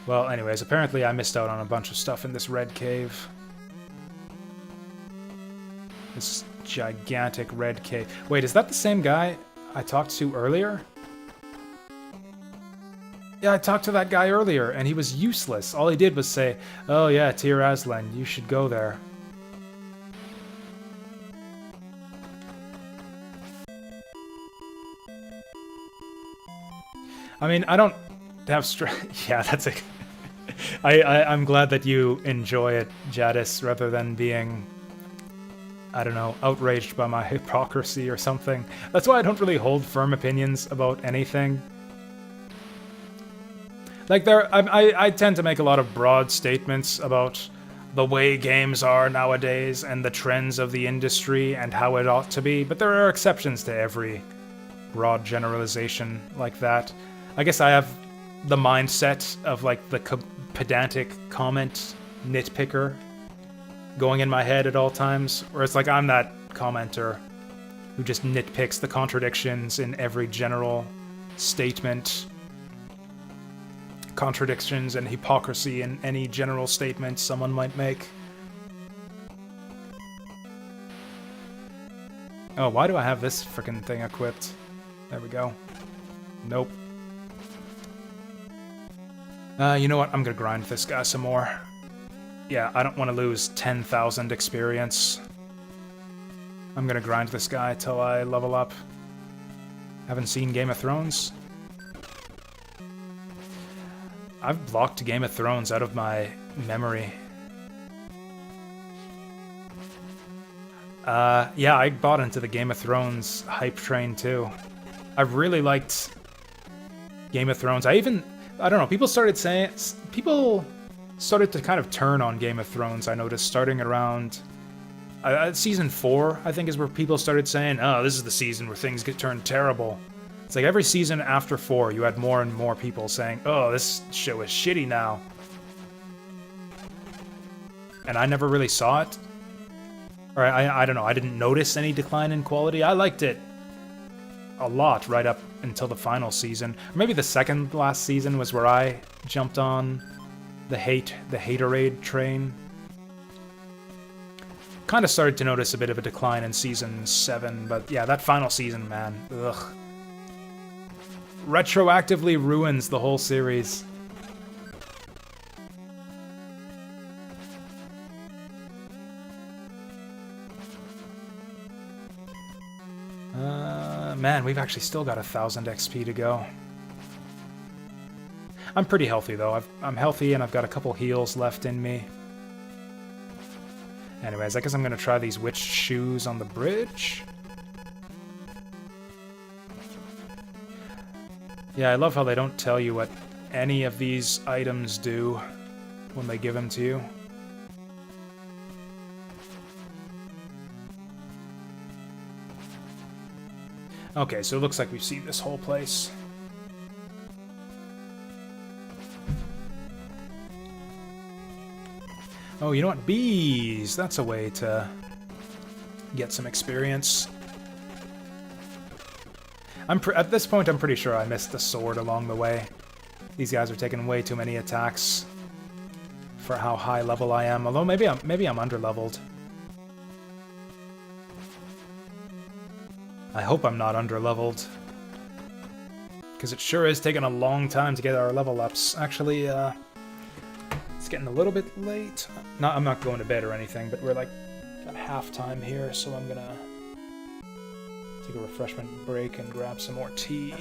Well, anyways, apparently I missed out on a bunch of stuff in this red cave. This gigantic red cave. Wait, is that the same guy I talked to earlier? Yeah, I talked to that guy earlier, and he was useless. All he did was say, "Oh yeah, Tir Aslan, you should go there." I mean, I don't have yeah, that's a... I'm glad that you enjoy it, Jadis, rather than being, I don't know, outraged by my hypocrisy or something. That's why I don't really hold firm opinions about anything. Like, I tend to make a lot of broad statements about the way games are nowadays and the trends of the industry and how it ought to be, but there are exceptions to every broad generalization like that. I guess I have the mindset of, like, the pedantic comment nitpicker going in my head at all times, where it's like I'm that commenter who just nitpicks the contradictions in every general statement. Contradictions and hypocrisy in any general statement someone might make. Oh, why do I have this freaking thing equipped? There we go. Nope. You know what? I'm gonna grind this guy some more. Yeah, I don't want to lose 10,000 experience. I'm gonna grind this guy till I level up. Haven't seen Game of Thrones? I've blocked Game of Thrones out of my memory. Yeah, I bought into the Game of Thrones hype train too. I really liked Game of Thrones. I don't know, people started to kind of turn on Game of Thrones, I noticed, starting around season 4, I think, is where people started saying, oh, this is the season where things get turned terrible. It's like every season after 4, you had more and more people saying, oh, this show is shitty now. And I never really saw it. Or I don't know, I didn't notice any decline in quality. I liked it a lot right up until the final season. Or maybe the second last season was where I jumped on the haterade train. Kind of started to notice a bit of a decline in season 7, but yeah, that final season, man, ugh. Retroactively ruins the whole series. Man, we've actually still got 1,000 XP to go. I'm pretty healthy, though. I'm healthy, and I've got a couple heals left in me. Anyways, I guess I'm gonna try these witch shoes on the bridge. Yeah, I love how they don't tell you what any of these items do when they give them to you. Okay, so it looks like we've seen this whole place. Oh, you know what? Bees! That's a way to get some experience. At this point, I'm pretty sure I missed the sword along the way. These guys are taking way too many attacks for how high level I am. Although maybe I'm under-leveled. I hope I'm not under-leveled. Because it sure is taking a long time to get our level ups. Actually, it's getting a little bit late. I'm not going to bed or anything, but we're like got halftime here, so I'm gonna take a refreshment break and grab some more tea.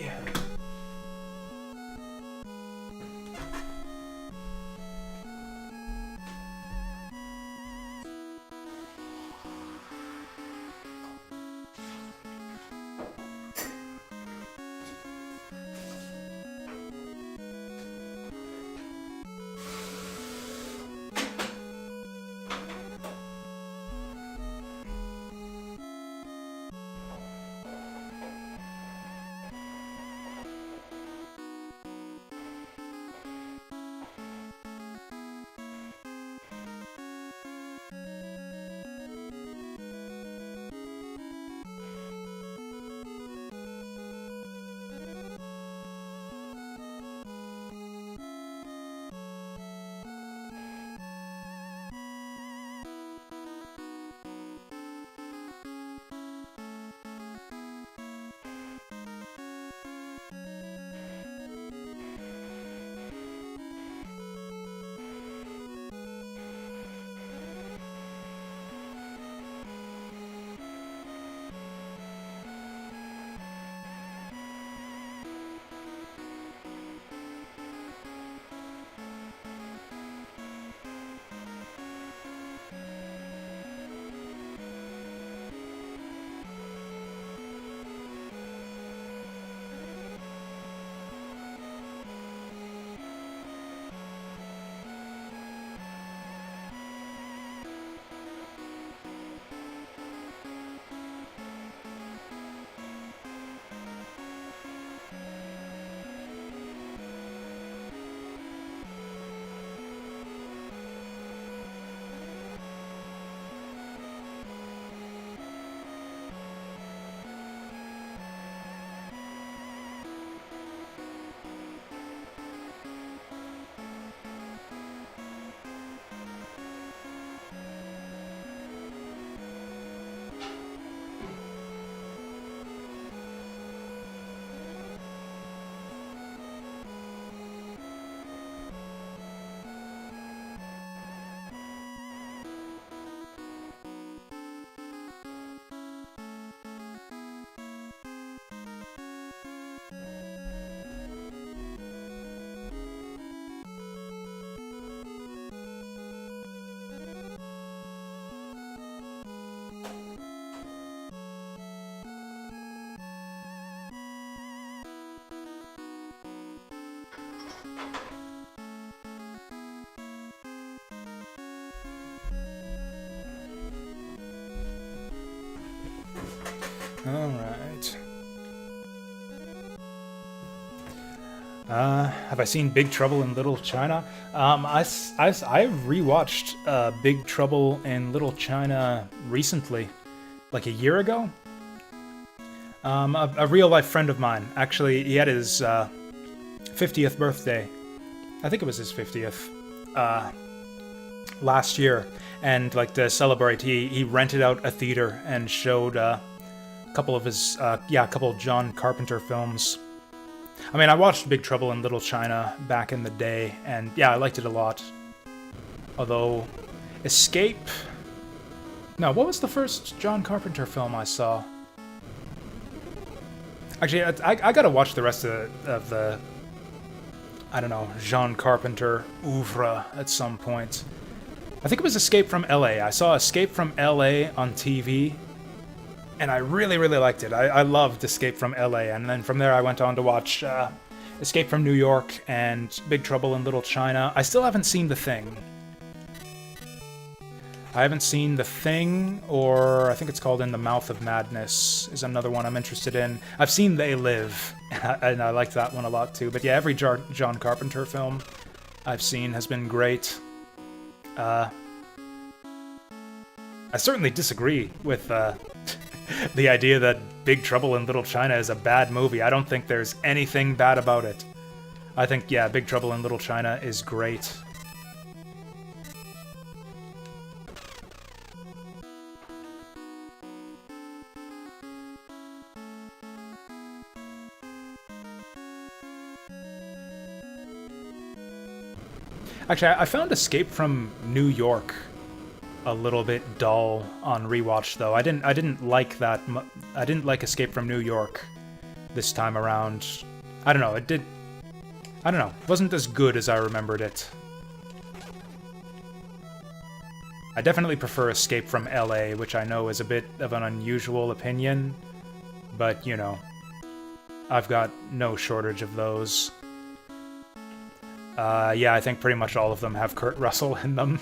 Alright. Have I seen Big Trouble in Little China? I rewatched Big Trouble in Little China recently, like a year ago. A real-life friend of mine, actually, he had his 50th birthday. I think it was his 50th last year. And, like, to celebrate, he rented out a theater and showed a couple of his, a couple of John Carpenter films. I mean, I watched Big Trouble in Little China back in the day, and yeah, I liked it a lot. Although, Escape... No, what was the first John Carpenter film I saw? Actually, I gotta watch the rest of the... I don't know, John Carpenter oeuvre at some point. I think it was Escape from LA. I saw Escape from LA on TV, and I really, really liked it. I loved Escape from LA, and then from there I went on to watch Escape from New York and Big Trouble in Little China. I still haven't seen The Thing. I haven't seen The Thing, or I think it's called In the Mouth of Madness is another one I'm interested in. I've seen They Live, and I liked that one a lot too. But yeah, every John Carpenter film I've seen has been great. I certainly disagree with the idea that Big Trouble in Little China is a bad movie. I don't think there's anything bad about it. I think, yeah, Big Trouble in Little China is great. Actually, I found Escape from New York a little bit dull on rewatch, though. I didn't like that. I didn't like Escape from New York this time around. I don't know. I don't know. It wasn't as good as I remembered it. I definitely prefer Escape from LA, which I know is a bit of an unusual opinion, but you know, I've got no shortage of those. Yeah, I think pretty much all of them have Kurt Russell in them.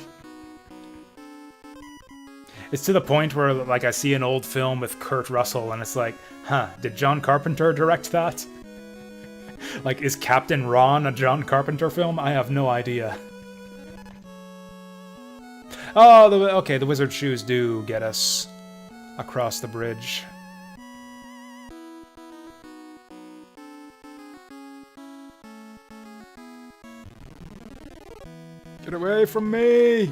It's to the point where, like, I see an old film with Kurt Russell, and it's like, huh, did John Carpenter direct that? Like, is Captain Ron a John Carpenter film? I have no idea. Oh, okay, the wizard shoes do get us across the bridge. Get away from me!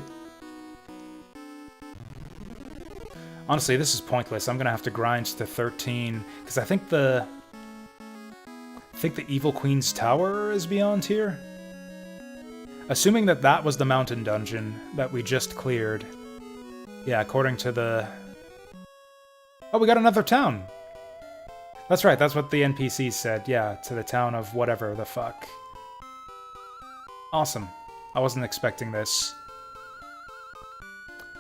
Honestly, this is pointless. I'm gonna have to grind to 13, because I think the Evil Queen's Tower is beyond here? Assuming that that was the mountain dungeon that we just cleared. Yeah, according to the... Oh, we got another town! That's right, that's what the NPCs said. Yeah, to the town of whatever the fuck. Awesome. I wasn't expecting this.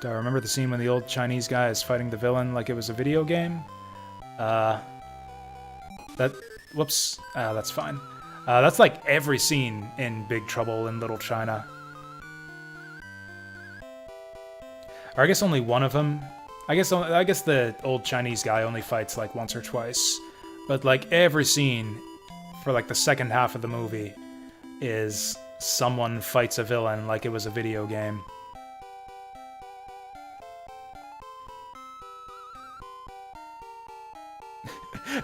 Do I remember the scene when the old Chinese guy is fighting the villain like it was a video game? Whoops. That's fine. That's like every scene in Big Trouble in Little China. Or I guess only one of them. I guess the old Chinese guy only fights like once or twice. But like every scene for like the second half of the movie is someone fights a villain like it was a video game.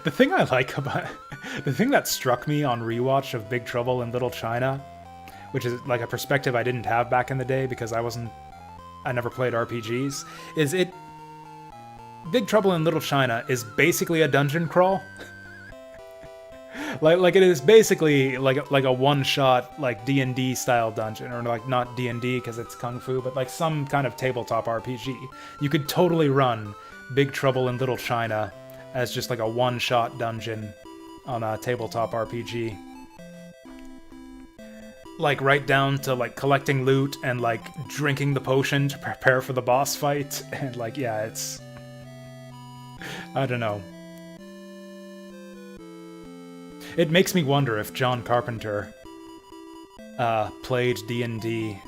The thing I like about... The thing that struck me on rewatch of Big Trouble in Little China, which is like a perspective I didn't have back in the day because I never played RPGs, is Big Trouble in Little China is basically a dungeon crawl. Like it is basically like a one-shot like D&D style dungeon, or like not D&D because it's kung fu, but like some kind of tabletop RPG. You could totally run Big Trouble in Little China as just like a one-shot dungeon on a tabletop RPG. Like right down to like collecting loot and like drinking the potion to prepare for the boss fight, and like yeah, it's... I don't know. It makes me wonder if John Carpenter played D&D.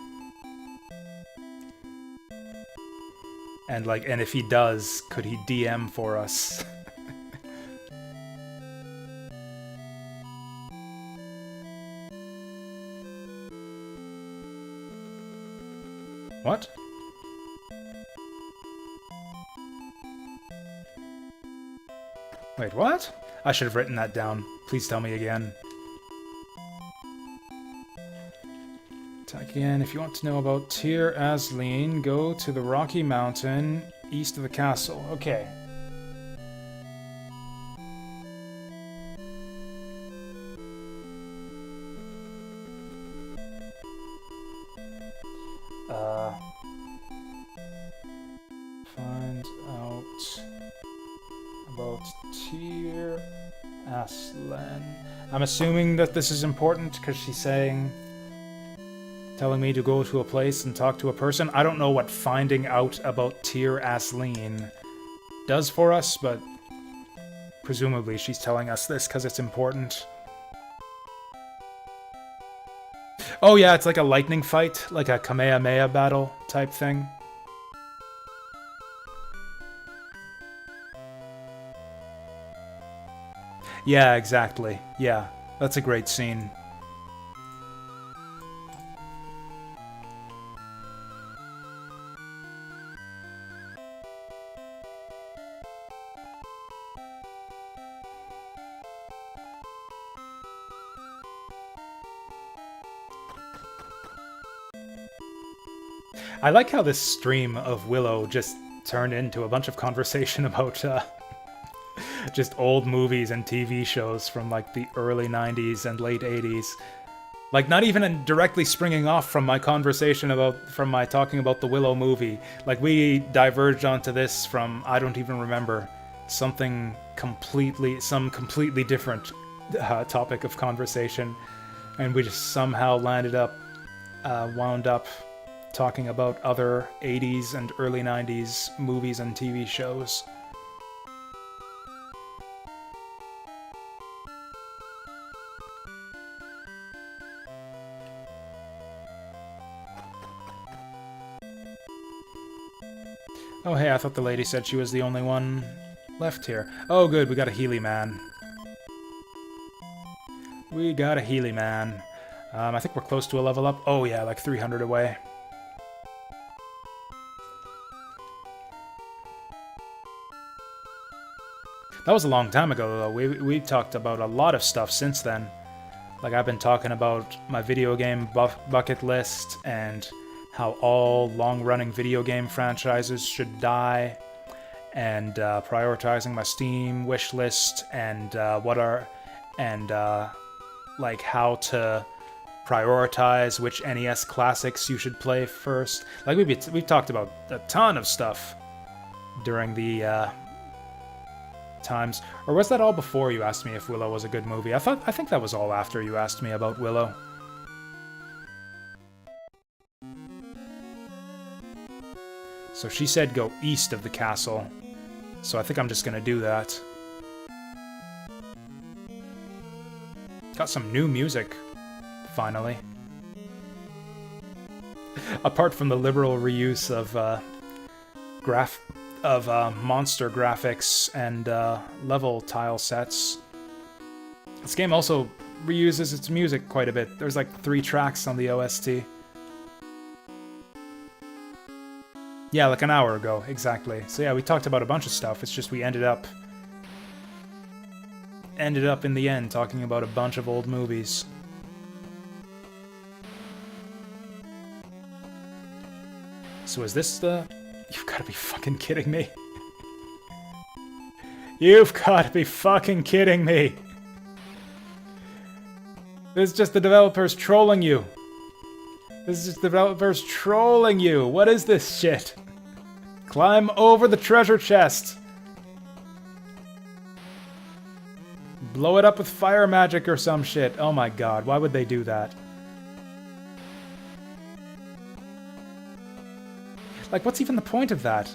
And if he does, could he DM for us? What? Wait, what? I should have written that down. Please tell me again. Again, if you want to know about Tir Asleen, go to the Rocky Mountain east of the castle. Okay. Find out about Tir Asleen. I'm assuming that this is important because she's saying... telling me to go to a place and talk to a person. I don't know what finding out about Tir Asleen does for us, but presumably she's telling us this because it's important. Oh yeah, it's like a lightning fight, like a Kamehameha battle type thing. Yeah, exactly. Yeah, that's a great scene. I like how this stream of Willow just turned into a bunch of conversation about just old movies and TV shows from like the early 90s and late 80s. Like not even directly springing off from my conversation from my talking about the Willow movie. Like we diverged onto this from, I don't even remember, some completely different topic of conversation. And we just somehow wound up talking about other 80s and early 90s movies and TV shows. Oh hey, I thought the lady said she was the only one left here. Oh good, we got a Healy man. We got a Healy man. I think we're close to a level up. Oh yeah, like 300 away. That was a long time ago, though. We've talked about a lot of stuff since then. Like, I've been talking about my video game bucket list and how all long-running video game franchises should die, and prioritizing my Steam wish list, and like how to prioritize which NES classics you should play first. Like, we've talked about a ton of stuff during the times. Or was that all before you asked me if Willow was a good movie? I think that was all after you asked me about Willow. So she said go east of the castle. So I think I'm just gonna do that. Got some new music, finally. Apart from the liberal reuse of monster graphics and level tile sets. This game also reuses its music quite a bit. There's like 3 tracks on the OST. Yeah, like an hour ago, exactly. So yeah, we talked about a bunch of stuff. It's just we ended up in the end talking about a bunch of old movies. So is this the... You've got to be fucking kidding me. You've got to be fucking kidding me. This is just the developers trolling you. This is just the developers trolling you. What is this shit? Climb over the treasure chest. Blow it up with fire magic or some shit. Oh my god, why would they do that? Like, what's even the point of that?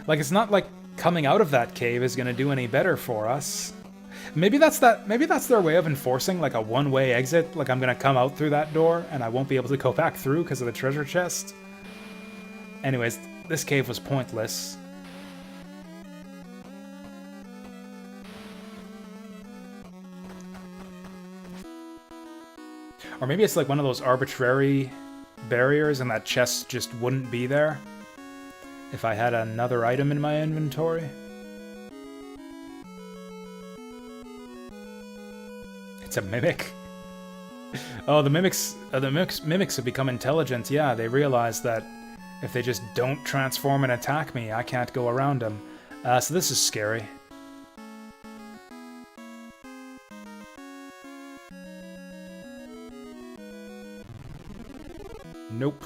Like, it's not like coming out of that cave is gonna do any better for us. Maybe that's their way of enforcing, like, a one-way exit. Like, I'm gonna come out through that door, and I won't be able to go back through because of the treasure chest. Anyways, this cave was pointless. Or maybe it's like one of those arbitrary barriers and that chest just wouldn't be there if I had another item in my inventory. It's a mimic. Oh, the mimics have become intelligent. Yeah, they realize that if they just don't transform and attack me, I can't go around them. So this is scary. Nope.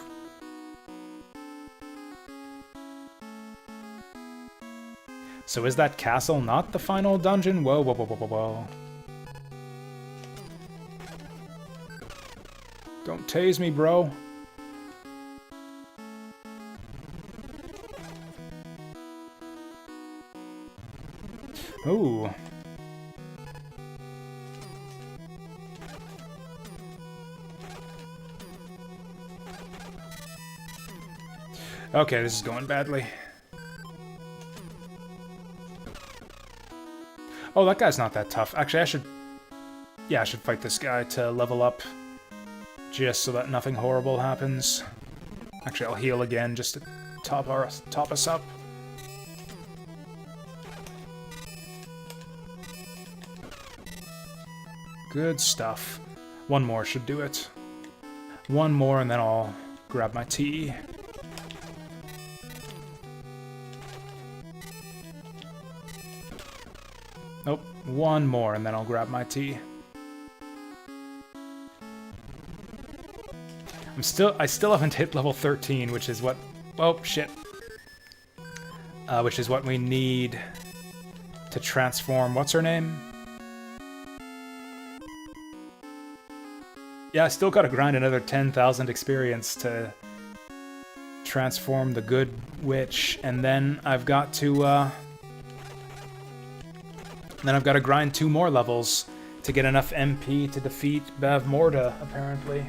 So is that castle not the final dungeon? Whoa, whoa, whoa, whoa, whoa, whoa. Don't tase me, bro. Ooh. Okay, this is going badly. Oh, that guy's not that tough. Actually, I should... Yeah, I should fight this guy to level up. Just so that nothing horrible happens. Actually, I'll heal again just to top us up. Good stuff. One more should do it. One more and then I'll grab my tea. Nope, one more and then I'll grab my tea. I still haven't hit level 13, which is what... Oh, shit. Which is what we need to transform... What's her name? Yeah, I still gotta grind another 10,000 experience to transform the good witch, and then I've got to, then I've got to grind 2 more levels to get enough MP to defeat Bev Morda, apparently.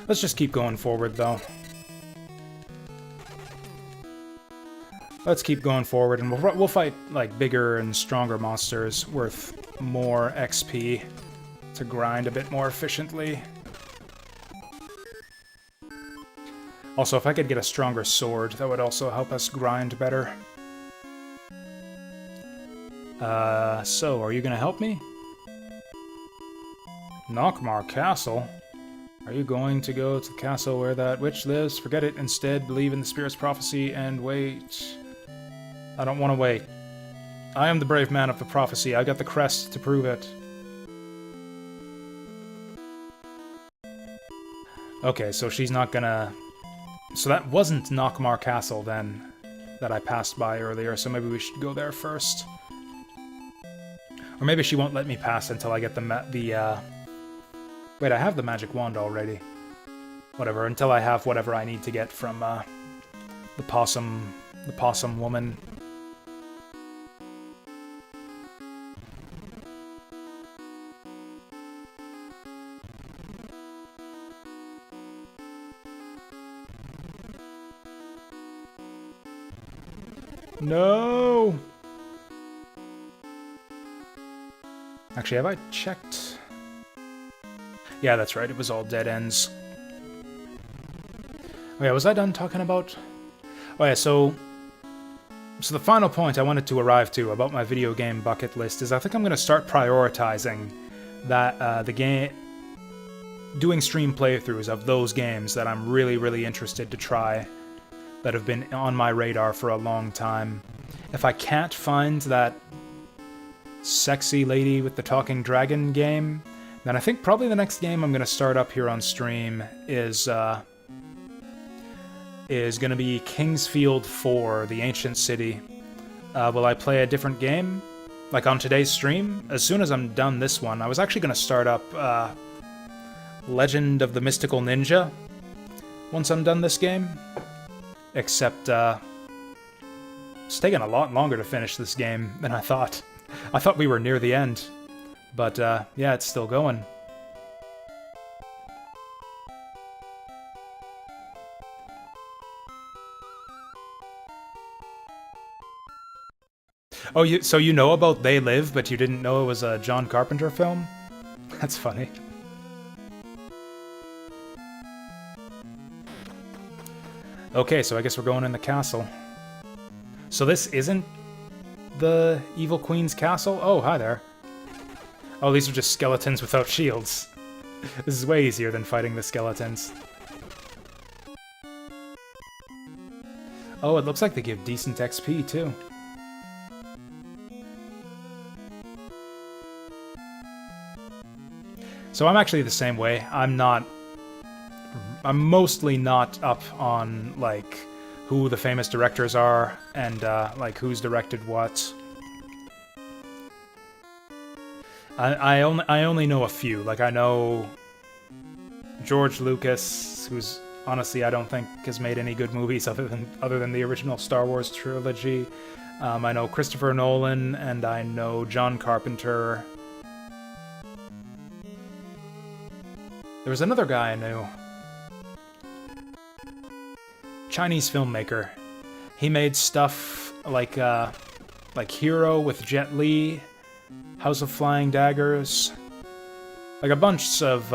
Let's just keep going forward, though. Let's keep going forward, and we'll fight, like, bigger and stronger monsters worth more XP to grind a bit more efficiently. Also, if I could get a stronger sword, that would also help us grind better. So, are you gonna help me? Nockmar Castle? Are you going to go to the castle where that witch lives? Forget it. Instead, believe in the spirit's prophecy and wait. I don't want to wait. I am the brave man of the prophecy. I got the crest to prove it. Okay, so she's not gonna... So that wasn't Nockmar Castle, then, that I passed by earlier, so maybe we should go there first. Or maybe she won't let me pass until I get Wait, I have the magic wand already. Whatever, until I have whatever I need to get from, the possum woman. No! Actually, have I checked? Yeah, that's right, it was all dead ends. Oh yeah, was I done talking about... Oh yeah, so the final point I wanted to arrive to about my video game bucket list is I think I'm going to start prioritizing that, doing stream playthroughs of those games that I'm really, really interested to try, that have been on my radar for a long time. If I can't find that sexy lady with the talking dragon game, then I think probably the next game I'm going to start up here on stream is going to be Kingsfield 4, The Ancient City. Will I play a different game? like on today's stream, as soon as I'm done this one, I was actually going to start up Legend of the Mystical Ninja once I'm done this game. Except, it's taken a lot longer to finish this game than I thought. I thought we were near the end. But, yeah, it's still going. Oh, so you know about They Live, but you didn't know it was a John Carpenter film? That's funny. Okay, so I guess we're going in the castle. So this isn't the Evil Queen's castle? Oh, hi there. Oh, these are just skeletons without shields. This is way easier than fighting the skeletons. Oh, it looks like they give decent XP, too. So I'm actually the same way. I'm mostly not up on, like, who the famous directors are and, like, who's directed what. I only know a few. Like, I know George Lucas, who's honestly I don't think has made any good movies other than the original Star Wars trilogy. I know Christopher Nolan, and I know John Carpenter. There was another guy I knew. Chinese filmmaker. He made stuff like Hero with Jet Li, House of Flying Daggers, like a bunch of,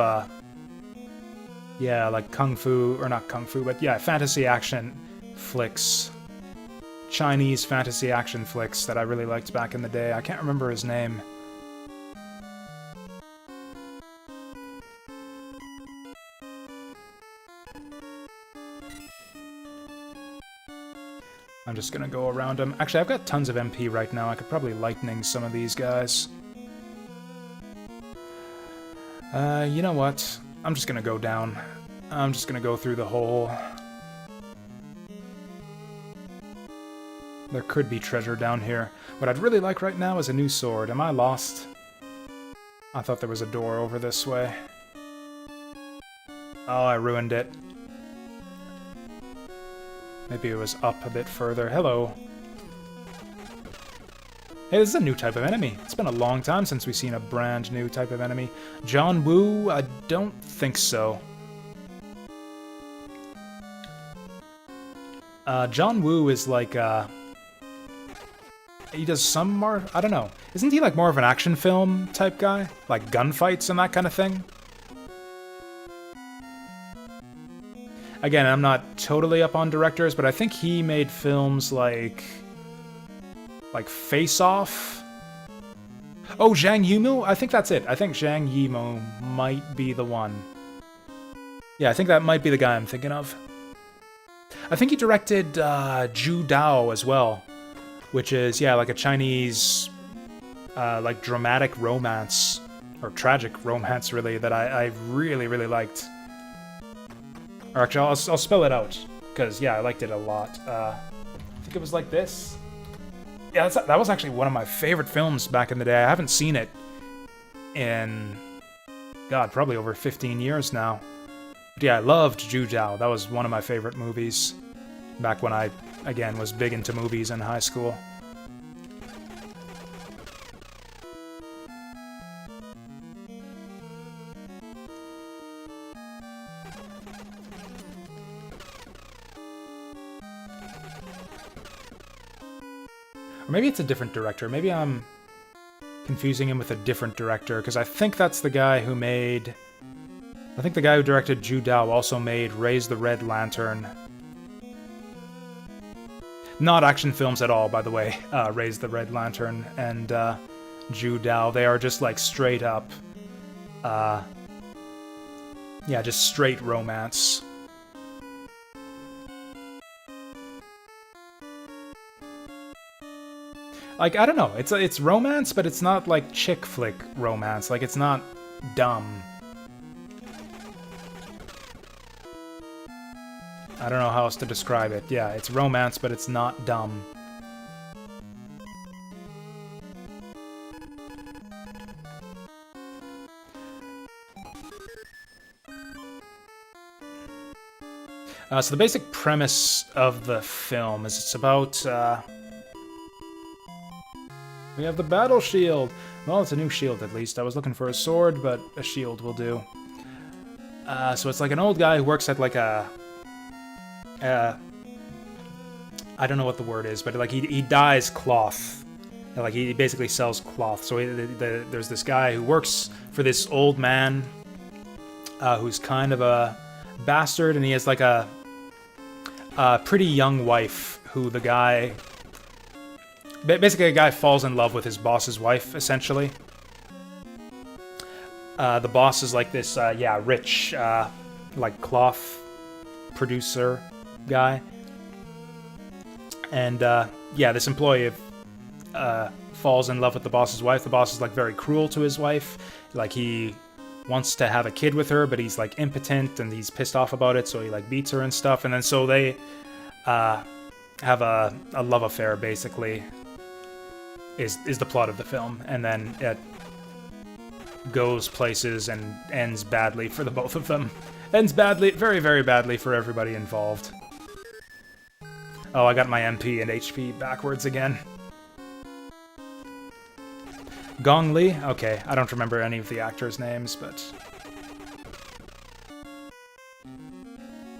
yeah, like kung fu, or not kung fu, but yeah, fantasy action flicks. Chinese fantasy action flicks that I really liked back in the day. I can't remember his name. I'm just gonna go around him. Actually, I've got tons of MP right now. I could probably lightning some of these guys. You know what? I'm just gonna go down. I'm just gonna go through the hole. There could be treasure down here. What I'd really like right now is a new sword. Am I lost? I thought there was a door over this way. Oh, I ruined it. Maybe it was up a bit further. Hello. Hey, this is a new type of enemy. It's been a long time since we've seen a brand new type of enemy. John Woo? I don't think so. John Woo is like, he does some more... I don't know. Isn't he like more of an action film type guy? Like gunfights and that kind of thing? Again, I'm not totally up on directors, but I think he made films like Face Off. Oh, Zhang Yimou? I think that's it. I think Zhang Yimou might be the one. Yeah, I think that might be the guy I'm thinking of. I think he directed Zhu Dao as well, which is, yeah, like a Chinese, like dramatic romance, or tragic romance, really, that I really, really liked. Or actually, I'll spell it out, because, yeah, I liked it a lot. I think it was like this. Yeah, that was actually one of my favorite films back in the day. I haven't seen it in, God, probably over 15 years now. But yeah, I loved Zhu Dao. That was one of my favorite movies back when I, again, was big into movies in high school. Or maybe it's a different director. Maybe I'm confusing him with a different director, because I think that's the guy who made... I think the guy who directed Zhu Dao also made Raise the Red Lantern. Not action films at all, by the way. Raise the Red Lantern and Zhu Dao. They are just like straight up... yeah, just straight romance. Like, I don't know, it's romance, but it's not like chick flick romance. Like, it's not dumb. I don't know how else to describe it. Yeah, it's romance, but it's not dumb. So the basic premise of the film is it's about... we have the battle shield! Well, it's a new shield at least. I was looking for a sword, but a shield will do. So it's like an old guy who works at like a... I don't know what the word is, but like he dyes cloth. Like he basically sells cloth. So there's this guy who works for this old man who's kind of a bastard, and he has like a pretty young wife who the guy... Basically, a guy falls in love with his boss's wife, essentially. The boss is like this, rich, like cloth producer guy. And, this employee falls in love with the boss's wife. The boss is, like, very cruel to his wife. Like, he wants to have a kid with her, but he's, like, impotent, and he's pissed off about it, so he, like, beats her and stuff. And then so they have a love affair, basically, is the plot of the film. And then it goes places and ends badly for the both of them. Ends badly, very, very badly for everybody involved. Oh, I got my MP and HP backwards again. Gong Li? Okay, I don't remember any of the actors' names, but...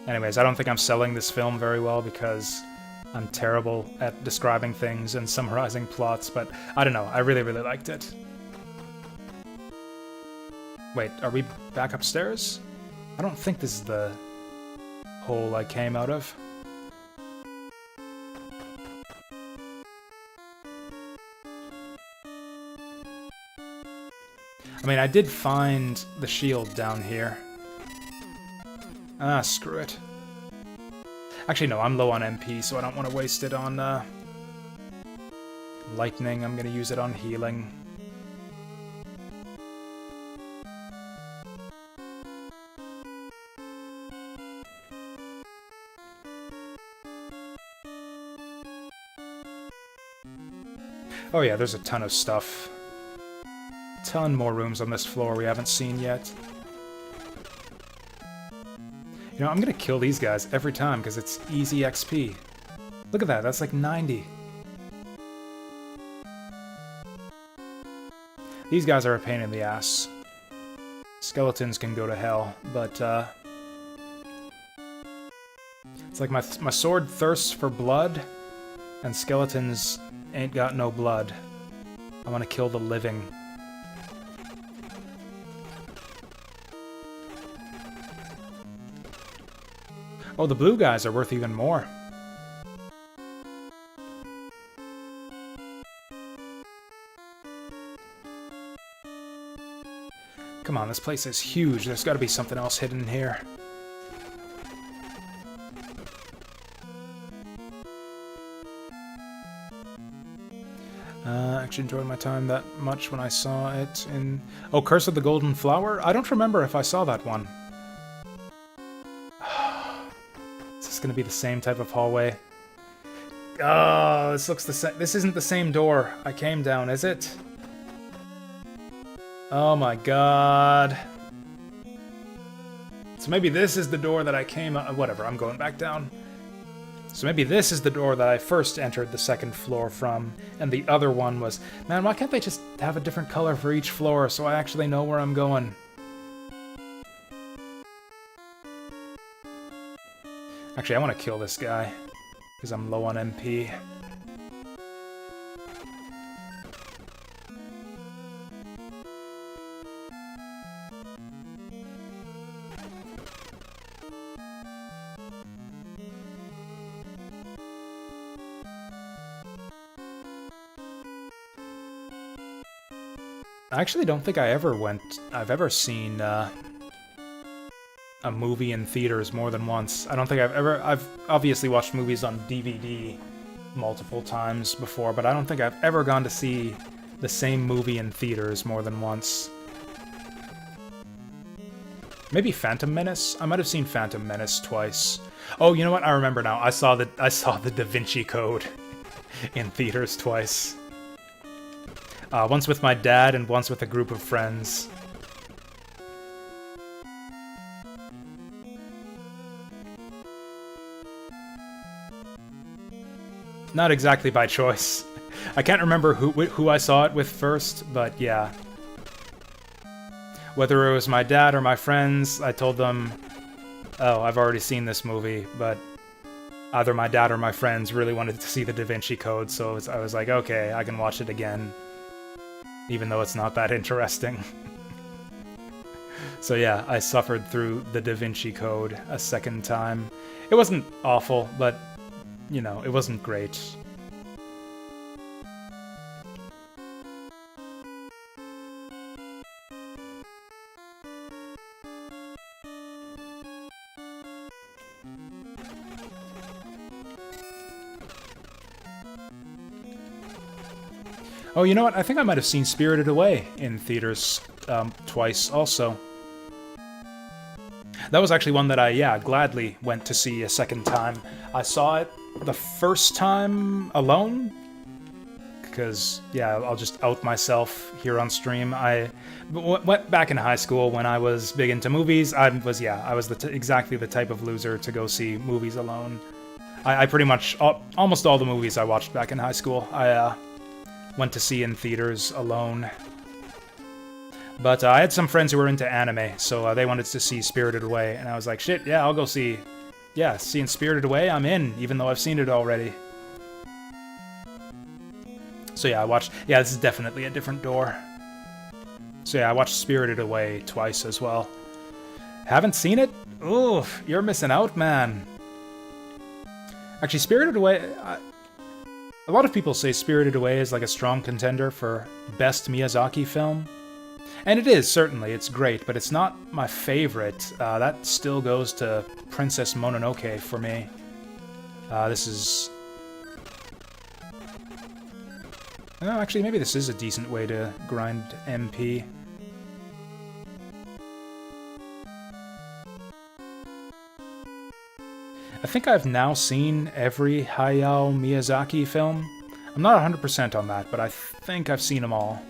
Anyways, I don't think I'm selling this film very well because I'm terrible at describing things and summarizing plots, but I don't know, I really, really liked it. Wait, are we back upstairs? I don't think this is the hole I came out of. I mean, I did find the shield down here. Ah, screw it. Actually, no, I'm low on MP, so I don't want to waste it on lightning. I'm going to use it on healing. Oh yeah, there's a ton of stuff. Ton more rooms on this floor we haven't seen yet. You know, I'm gonna kill these guys every time because it's easy XP. Look at that, that's like 90. These guys are a pain in the ass. Skeletons can go to hell, but it's like my sword thirsts for blood, and skeletons ain't got no blood. I want to kill the living. Oh, the blue guys are worth even more. Come on, this place is huge. There's got to be something else hidden here. Actually enjoyed my time that much when I saw it in... Oh, Curse of the Golden Flower? I don't remember if I saw that one. Is this gonna be the same type of hallway? Oh, this looks the same. This isn't the same door I came down, is it? Oh my god. So maybe this is the door that I came out... Whatever, I'm going back down. So maybe this is the door that I first entered the second floor from, and the other one was... Man, why can't they just have a different color for each floor so I actually know where I'm going? Actually, I want to kill this guy, because I'm low on MP. I actually don't think I've ever seen a movie in theaters more than once. I don't think I've obviously watched movies on DVD multiple times before, but I don't think I've ever gone to see the same movie in theaters more than once. Maybe Phantom Menace? I might have seen Phantom Menace twice. Oh, you know what? I remember now. I saw the Da Vinci Code in theaters twice. Once with my dad and once with a group of friends. Not exactly by choice. I can't remember who I saw it with first, but yeah. Whether it was my dad or my friends, I told them, oh, I've already seen this movie, but either my dad or my friends really wanted to see the Da Vinci Code, so I was like, okay, I can watch it again, even though it's not that interesting. So yeah, I suffered through the Da Vinci Code a second time. It wasn't awful, but, you know, it wasn't great. Oh, you know what? I think I might have seen Spirited Away in theaters twice also. That was actually one that I, yeah, gladly went to see a second time. I saw it the first time alone, because, yeah, I'll just out myself here on stream. I went back in high school when I was big into movies. I was exactly the type of loser to go see movies alone. I pretty much, almost all the movies I watched back in high school, I went to see in theaters alone. But I had some friends who were into anime, so they wanted to see Spirited Away, and I was like, shit, yeah, I'll go see... Yeah, seeing Spirited Away, I'm in, even though I've seen it already. So yeah, I watched... Yeah, this is definitely a different door. So yeah, I watched Spirited Away twice as well. Haven't seen it? Ooh, you're missing out, man. Actually, Spirited Away... A lot of people say Spirited Away is like a strong contender for best Miyazaki film. And it is, certainly. It's great, but it's not my favorite. That still goes to Princess Mononoke for me. This is... Oh, actually, maybe this is a decent way to grind MP. I think I've now seen every Hayao Miyazaki film. I'm not 100% on that, but I think I've seen them all.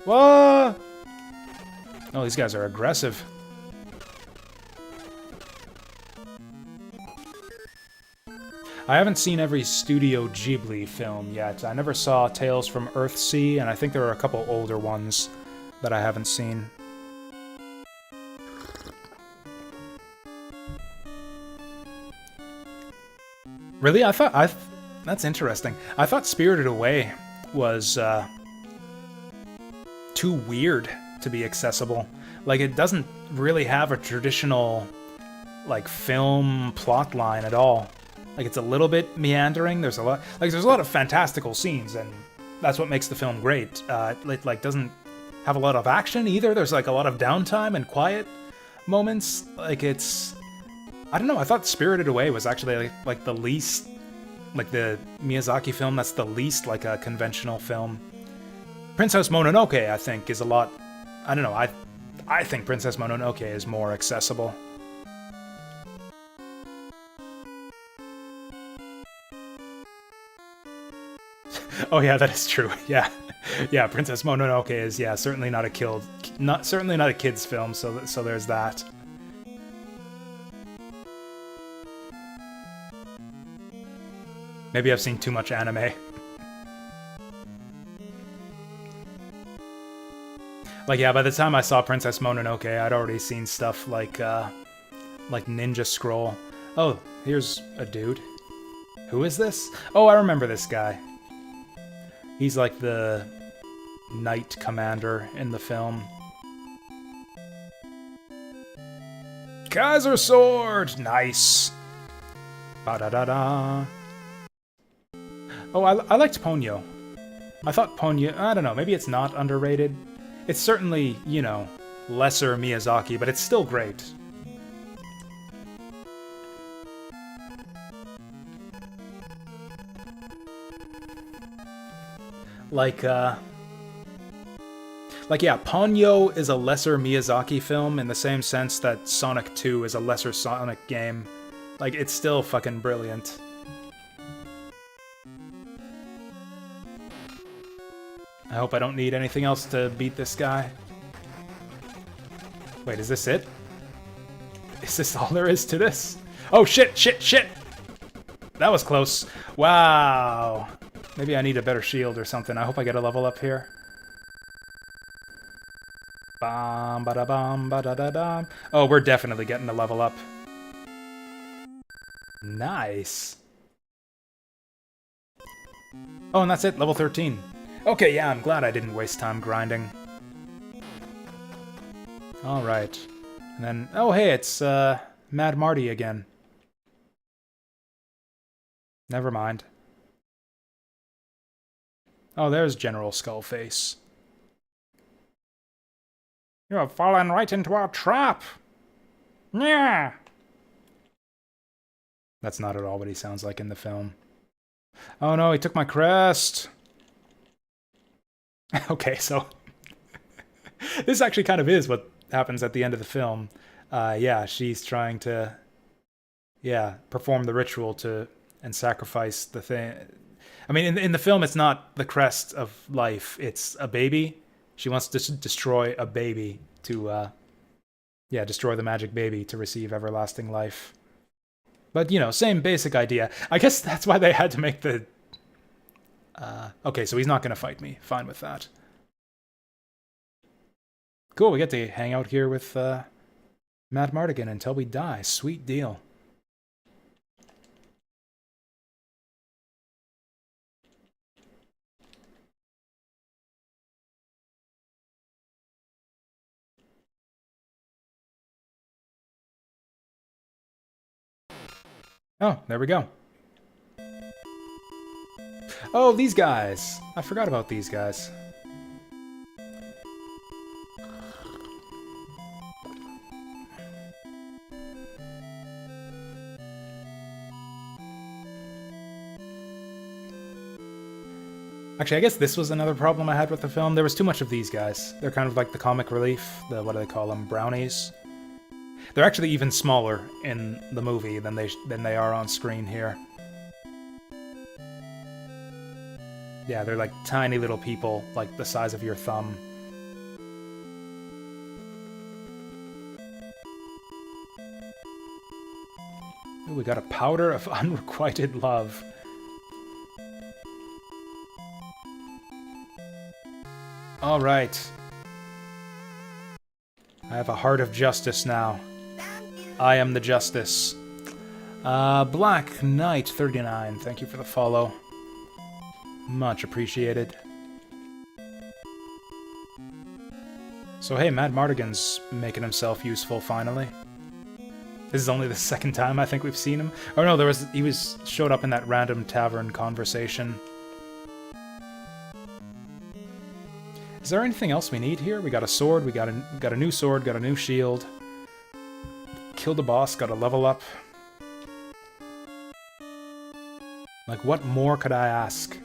Whoa! Oh, these guys are aggressive. I haven't seen every Studio Ghibli film yet. I never saw Tales from Earthsea, and I think there are a couple older ones that I haven't seen. Really? That's interesting. I thought Spirited Away was too weird to be accessible. Like, it doesn't really have a traditional, like, film plot line at all. Like, it's a little bit meandering. There's a lot of fantastical scenes, and that's what makes the film great. It, like, doesn't have a lot of action either. There's, like, a lot of downtime and quiet moments. Like, it's... I don't know, I thought Spirited Away was actually, like the least... Like, the Miyazaki film that's the least like a conventional film. Princess Mononoke, I think, is a lot... I don't know, I think Princess Mononoke is more accessible. Oh yeah, that is true. Yeah, yeah. Princess Mononoke is certainly not a kids film. So there's that. Maybe I've seen too much anime. Like, yeah, by the time I saw Princess Mononoke, I'd already seen stuff like Ninja Scroll. Oh, here's a dude. Who is this? Oh, I remember this guy. He's like the knight commander in the film. Kaiser Sword! Nice! Ba-da-da-da. Oh, I liked Ponyo. I thought Ponyo... I don't know, maybe it's not underrated. It's certainly, you know, lesser Miyazaki, but it's still great. Like, yeah, Ponyo is a lesser Miyazaki film in the same sense that Sonic 2 is a lesser Sonic game. Like, it's still fucking brilliant. I hope I don't need anything else to beat this guy. Wait, is this it? Is this all there is to this? Oh, shit, shit, shit! That was close. Wow. Maybe I need a better shield or something. I hope I get a level up here. Bam, ba da bam, ba da da dam. Oh, we're definitely getting a level up. Nice. Oh, and that's it, level 13. Okay, yeah, I'm glad I didn't waste time grinding. Alright. And then, oh hey, it's Mad Marty again. Never mind. Oh, there's General Skullface. You have fallen right into our trap! Yeah! That's not at all what he sounds like in the film. Oh no, he took my crest! Okay, so... this actually kind of is what happens at the end of the film. Yeah, she's trying to... yeah, perform the ritual to... and sacrifice the thing. I mean, in the film, it's not the crest of life. It's a baby. She wants to destroy a baby to, yeah, destroy the magic baby to receive everlasting life. But, you know, same basic idea. I guess that's why they had to make the... okay, so he's not going to fight me. Fine with that. Cool, we get to hang out here with Matt Mardigan until we die. Sweet deal. Oh, there we go. Oh, these guys! I forgot about these guys. Actually, I guess this was another problem I had with the film. There was too much of these guys. They're kind of like the comic relief, the, what do they call them, brownies. They're actually even smaller in the movie than they are on screen here. Yeah, they're like tiny little people, like the size of your thumb. Ooh, we got a powder of unrequited love. All right. I have a heart of justice now. I am the justice. Black Knight 39, thank you for the follow. Much appreciated. So hey, Mad Mardigan's making himself useful finally. This is only the second time I think we've seen him. Oh no, he showed up in that random tavern conversation. Is there anything else we need here? We got a sword, we got a new sword, got a new shield. Killed a boss, got a level up. Like, what more could I ask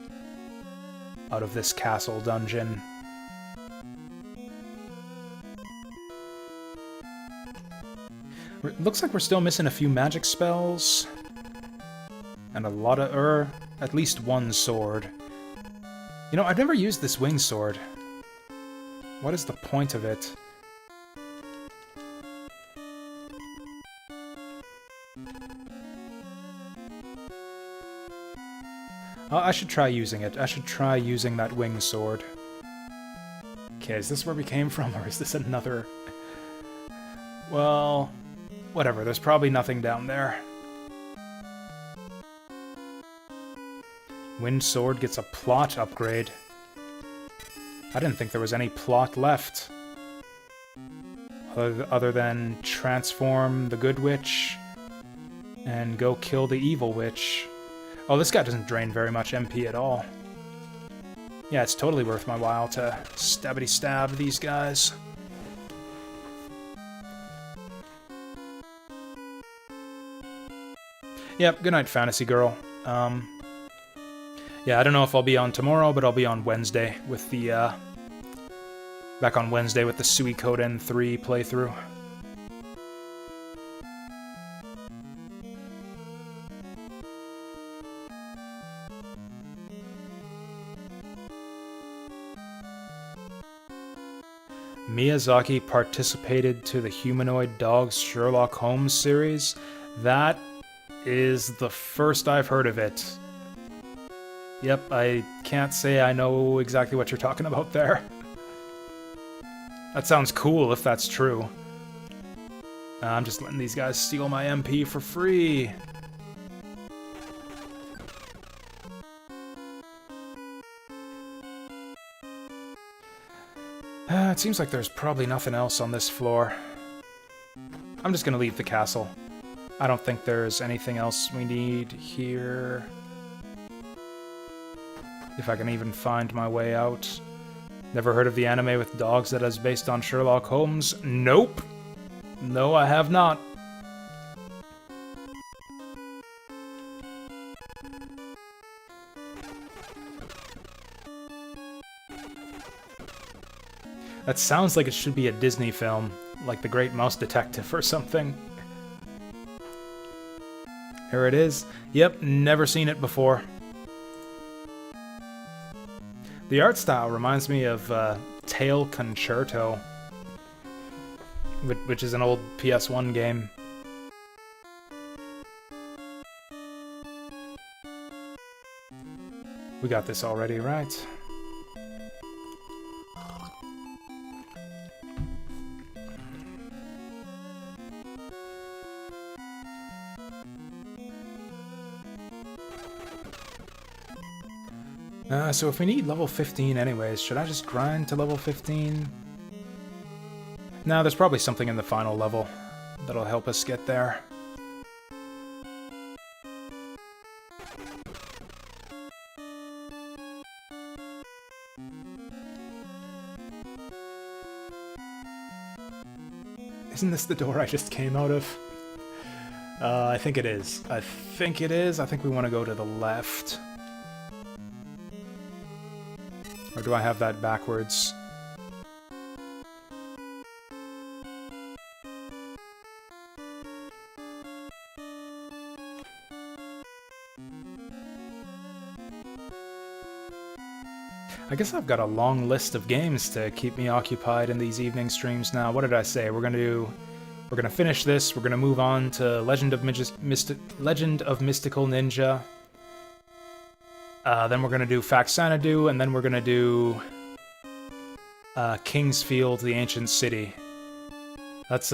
out of this castle dungeon? Looks like we're still missing a few magic spells. And a lot of, at least one sword. You know, I've never used this winged sword. What is the point of it? I should try using it. I should try using that winged sword. Okay, is this where we came from, or is this another... Well... whatever, there's probably nothing down there. Wind sword gets a plot upgrade. I didn't think there was any plot left. Other than transform the good witch and go kill the evil witch. Oh, this guy doesn't drain very much MP at all. Yeah, it's totally worth my while to stabbity-stab these guys. Yep, good night, Fantasy Girl. Yeah, I don't know if I'll be on tomorrow, but I'll be on Wednesday with the, back on Wednesday with the Suikoden 3 playthrough. Miyazaki participated to the Humanoid Dogs Sherlock Holmes series. That is the first I've heard of it. Yep, I can't say I know exactly what you're talking about there. That sounds cool if that's true. I'm just letting these guys steal my MP for free. It seems like there's probably nothing else on this floor. I'm just gonna leave the castle. I don't think there's anything else we need here. If I can even find my way out. Never heard of the anime with dogs that is based on Sherlock Holmes? Nope! No, I have not. That sounds like it should be a Disney film, like The Great Mouse Detective or something. Here it is. Yep, never seen it before. The art style reminds me of Tail Concerto, which is an old PS1 game. We got this already, right? So if we need level 15 anyways, should I just grind to level 15? No, there's probably something in the final level that'll help us get there. Isn't this the door I just came out of? I think it is. I think it is. I think we want to go to the left. Or do I have that backwards? I guess I've got a long list of games to keep me occupied in these evening streams now. What did I say? We're gonna finish this. We're gonna move on to Legend of Mystical Ninja. Then we're gonna do Faxanadu, and then we're gonna do Kingsfield, the Ancient City. That's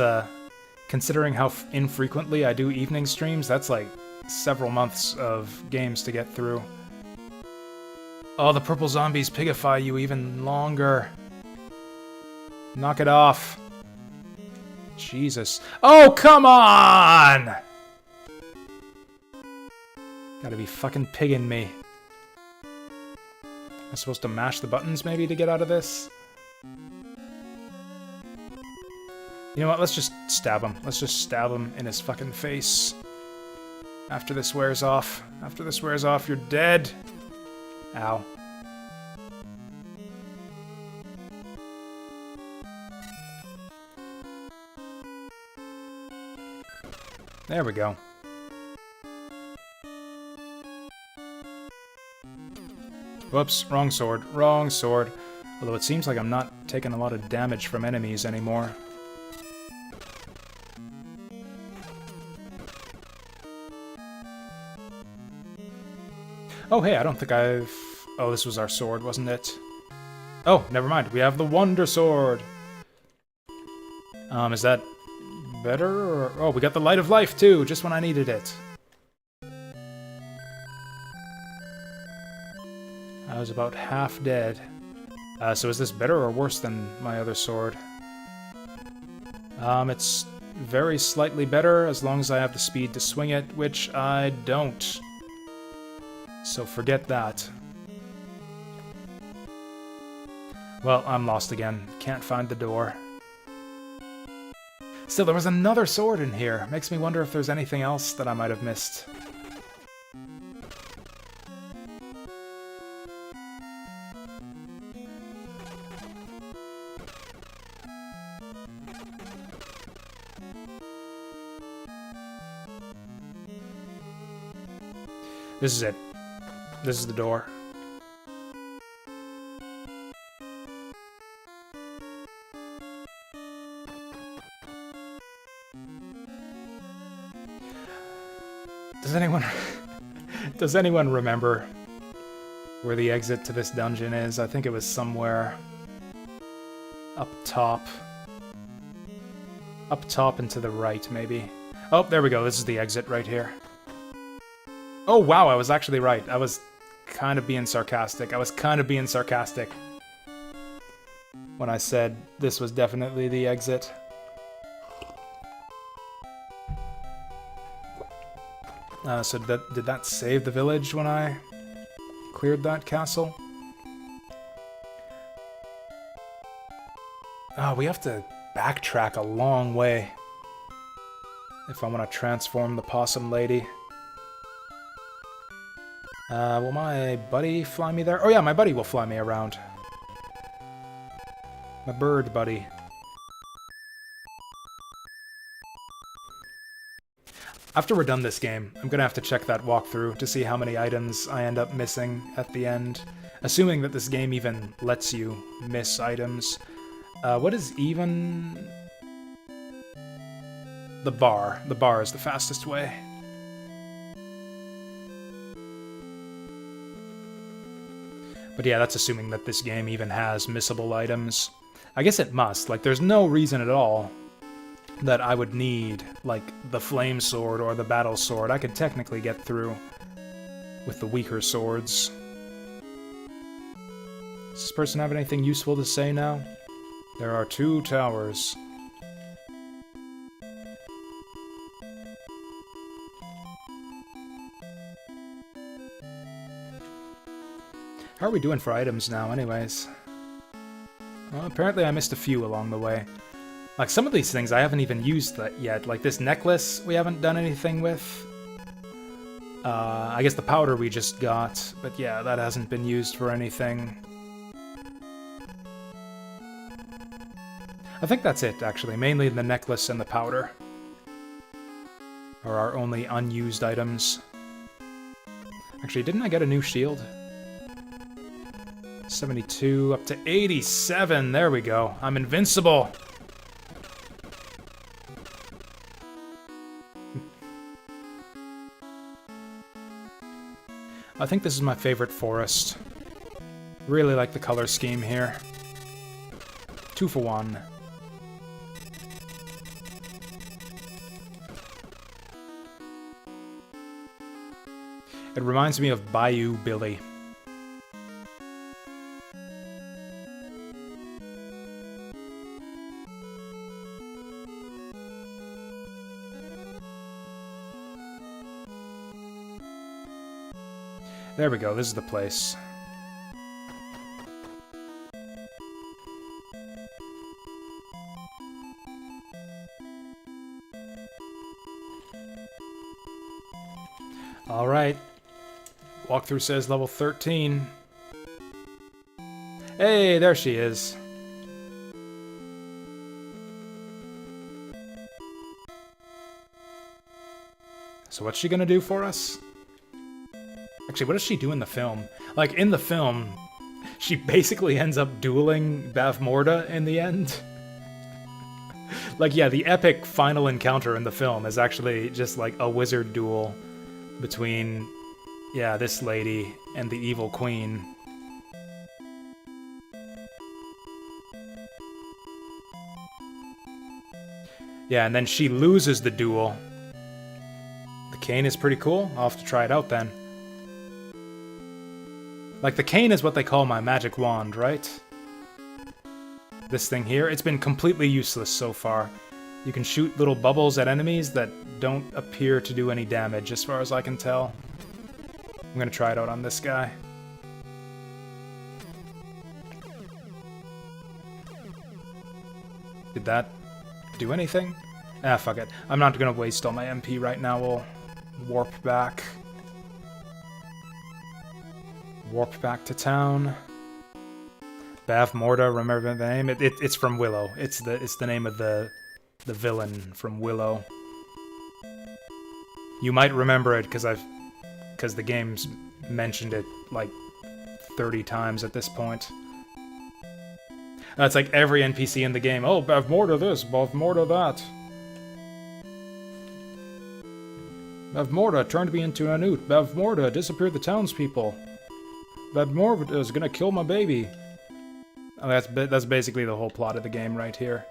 considering how infrequently I do evening streams, that's like several months of games to get through. Oh, the purple zombies pigify you even longer. Knock it off. Jesus. Oh, come on! Gotta be fucking pigging me. Am I supposed to mash the buttons, maybe, to get out of this? You know what, let's just stab him. Let's just stab him in his fucking face. After this wears off. After this wears off, you're dead. Ow. There we go. Whoops, wrong sword, wrong sword. Although it seems like I'm not taking a lot of damage from enemies anymore. Oh, hey, I don't think I've... Oh, this was our sword, wasn't it? Oh, never mind. We have the Wonder Sword. Is that better? Or... Oh, we got the Light of Life, too, just when I needed it. I was about half dead. So is this better or worse than my other sword? It's very slightly better as long as I have the speed to swing it, which I don't. So forget that. Well, I'm lost again. Can't find the door. Still, there was another sword in here. Makes me wonder if there's anything else that I might have missed. This is it. This is the door. Does anyone... Does anyone remember where the exit to this dungeon is? I think it was somewhere up top. Up top and to the right, maybe. Oh, there we go. This is the exit right here. Oh, wow, I was actually right. I was kind of being sarcastic. When I said this was definitely the exit. So did that save the village when I cleared that castle? Oh, we have to backtrack a long way if I want to transform the possum lady. Will my buddy fly me there? Oh yeah, my buddy will fly me around. My bird buddy. After we're done this game, I'm gonna have to check that walkthrough to see how many items I end up missing at the end. Assuming that this game even lets you miss items. What is even... The bar. The bar is the fastest way. But yeah, that's assuming that this game even has missable items. I guess it must. Like, there's no reason at all that I would need, like, the flame sword or the battle sword. I could technically get through with the weaker swords. Does this person have anything useful to say now? There are 2 towers. How are we doing for items now, anyways? Well, apparently I missed a few along the way. Like, some of these things I haven't even used that yet. Like, this necklace we haven't done anything with. I guess the powder we just got. But yeah, that hasn't been used for anything. I think that's it, actually. Mainly the necklace and the powder are our only unused items. Actually, didn't I get a new shield? 72 up to 87. There we go. I'm invincible. I think this is my favorite forest. Really like the color scheme here. 2 for 1. It reminds me of Bayou Billy. There we go, this is the place. Alright. Walkthrough says level 13. Hey, there she is. So what's she gonna do for us? Actually, what does she do in the film? Like, in the film, she basically ends up dueling Bavmorda in the end. Like, yeah, the epic final encounter in the film is actually just like a wizard duel between, yeah, this lady and the evil queen. Yeah, and then she loses the duel. The cane is pretty cool. I'll have to try it out then. Like, the cane is what they call my magic wand, right? This thing here, it's been completely useless so far. You can shoot little bubbles at enemies that don't appear to do any damage, as far as I can tell. I'm gonna try it out on this guy. Did that do anything? Ah, fuck it. I'm not gonna waste all my MP right now. We'll warp back. Warp back to town. Bavmorda, remember the name? It's from Willow. It's the name of the villain from Willow. You might remember it because the game's mentioned it like 30 times at this point. It's like every NPC in the game. Oh, Bavmorda this, Bavmorda that. Bavmorda turned me into a newt. Bavmorda disappeared the townspeople. Bavmorda is gonna kill my baby. Oh, that's basically the whole plot of the game right here.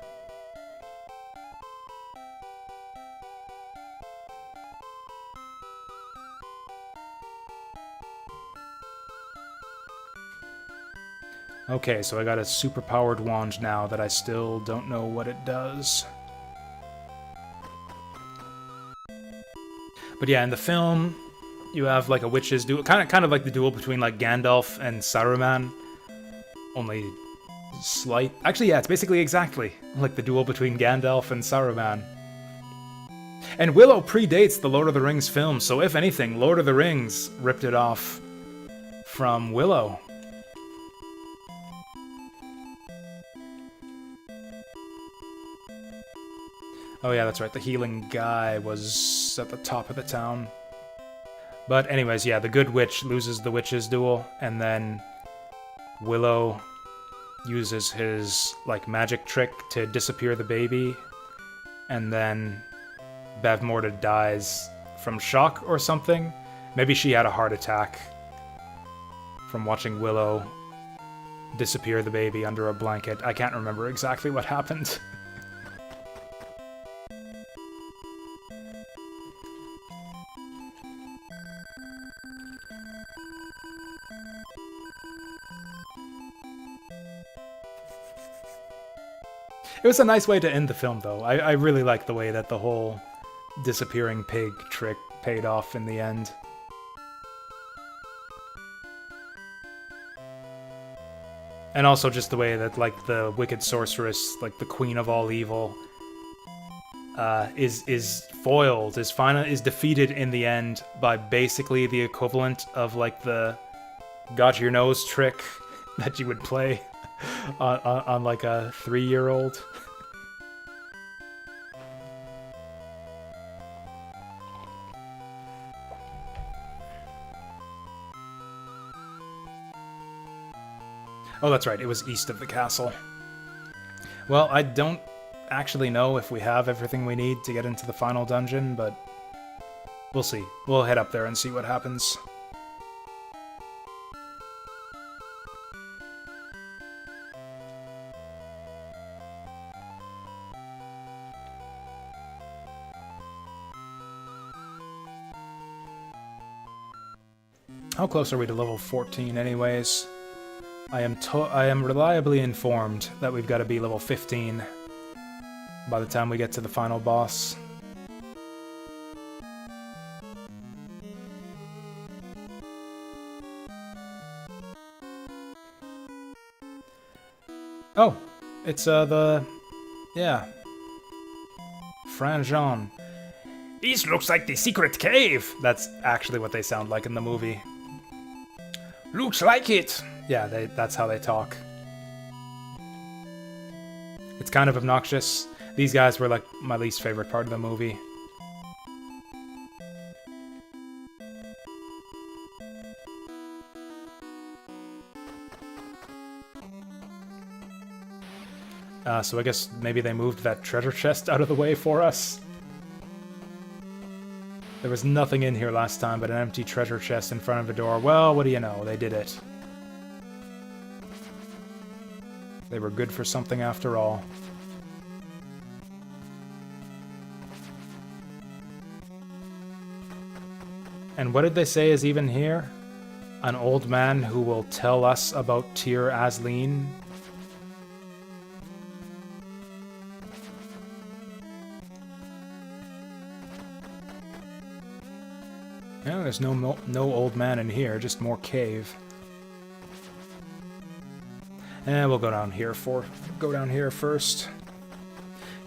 Okay, so I got a super-powered wand now that I still don't know what it does. But yeah, in the film, you have like a witch's duel, kind of like the duel between like Gandalf and Saruman, only slight. Actually, yeah, it's basically exactly like the duel between Gandalf and Saruman. And Willow predates the Lord of the Rings film, so if anything, Lord of the Rings ripped it off from Willow. Oh yeah, that's right, the healing guy was at the top of the town. But anyways, yeah, the good witch loses the witch's duel, and then Willow uses his, like, magic trick to disappear the baby, and then Bavmorda dies from shock or something. Maybe she had a heart attack from watching Willow disappear the baby under a blanket. I can't remember exactly what happened. It was a nice way to end the film, though. I really like the way that the whole disappearing pig trick paid off in the end. And also just the way that, like, the wicked sorceress, like the queen of all evil, is foiled, is defeated in the end by basically the equivalent of, like, the got your nose trick that you would play on like a 3-year-old. Oh, that's right, it was east of the castle. Well, I don't actually know if we have everything we need to get into the final dungeon, but we'll see. We'll head up there and see what happens. How close are we to level 14 anyways? I am reliably informed that we've got to be level 15 by the time we get to the final boss. Oh, it's yeah, Franjean. This looks like the secret cave! That's actually what they sound like in the movie. Looks like it! Yeah, that's how they talk. It's kind of obnoxious. These guys were like my least favorite part of the movie. So I guess maybe they moved that treasure chest out of the way for us. There was nothing in here last time but an empty treasure chest in front of a door. Well, what do you know? They did it. They were good for something after all. And what did they say is even here? An old man who will tell us about Tyr Asleen? Yeah, there's no old man in here, just more cave. And we'll go down here first.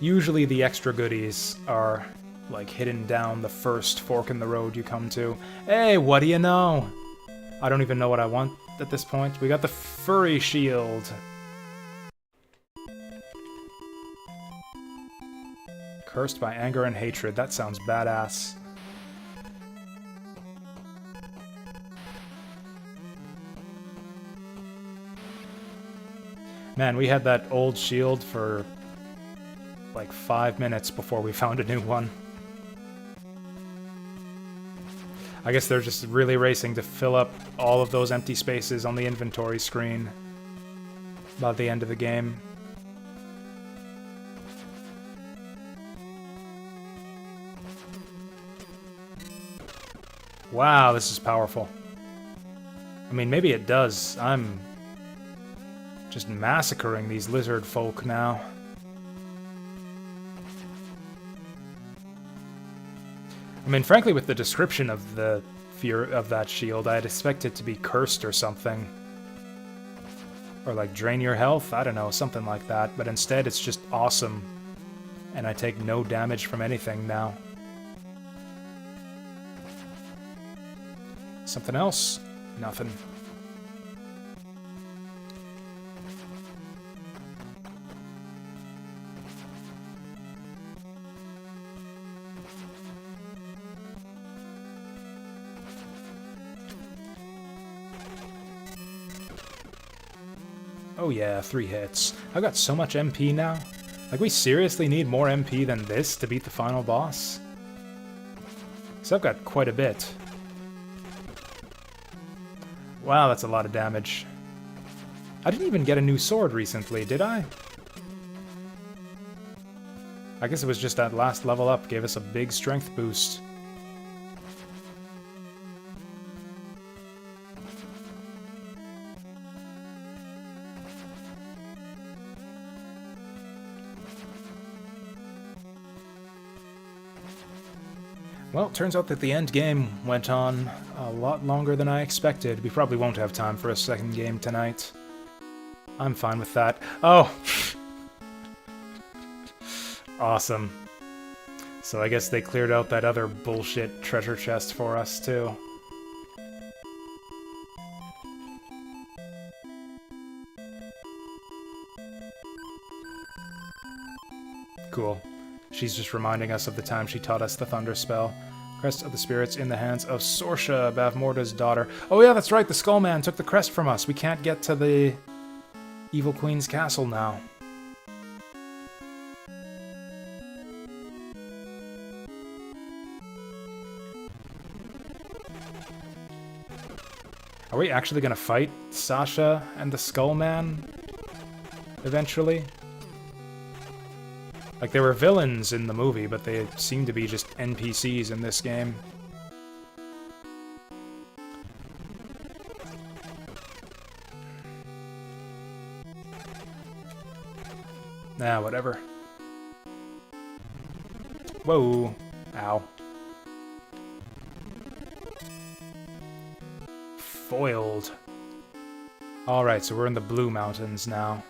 Usually the extra goodies are like hidden down the first fork in the road you come to. Hey, what do you know? I don't even know what I want at this point. We got the furry shield. Cursed by anger and hatred. That sounds badass. Man, we had that old shield for like 5 minutes before we found a new one. I guess they're just really racing to fill up all of those empty spaces on the inventory screen by the end of the game. Wow, this is powerful. I mean, maybe it does. I'm just massacring these lizard folk now. I mean, frankly, with the description of the fear of that shield, I'd expect it to be cursed or something. Or like drain your health, I don't know, something like that. But instead, it's just awesome. And I take no damage from anything now. Something else? Nothing. Oh yeah, 3 hits. I've got so much MP now. Like, we seriously need more MP than this to beat the final boss? So I've got quite a bit. Wow, that's a lot of damage. I didn't even get a new sword recently, did I? I guess it was just that last level up gave us a big strength boost. Well, turns out that the end game went on a lot longer than I expected. We probably won't have time for a second game tonight. I'm fine with that. Oh! Awesome. So I guess they cleared out that other bullshit treasure chest for us, too. Cool. She's just reminding us of the time she taught us the Thunder Spell. Crest of the Spirits in the hands of Sorsha, Bavmorda's daughter. Oh yeah, that's right, the Skullman took the crest from us. We can't get to the Evil Queen's castle now. Are we actually gonna fight Sasha and the Skullman eventually? Like, they were villains in the movie, but they seem to be just NPCs in this game. Nah, whatever. Whoa. Ow. Foiled. Alright, so we're in the Blue Mountains now.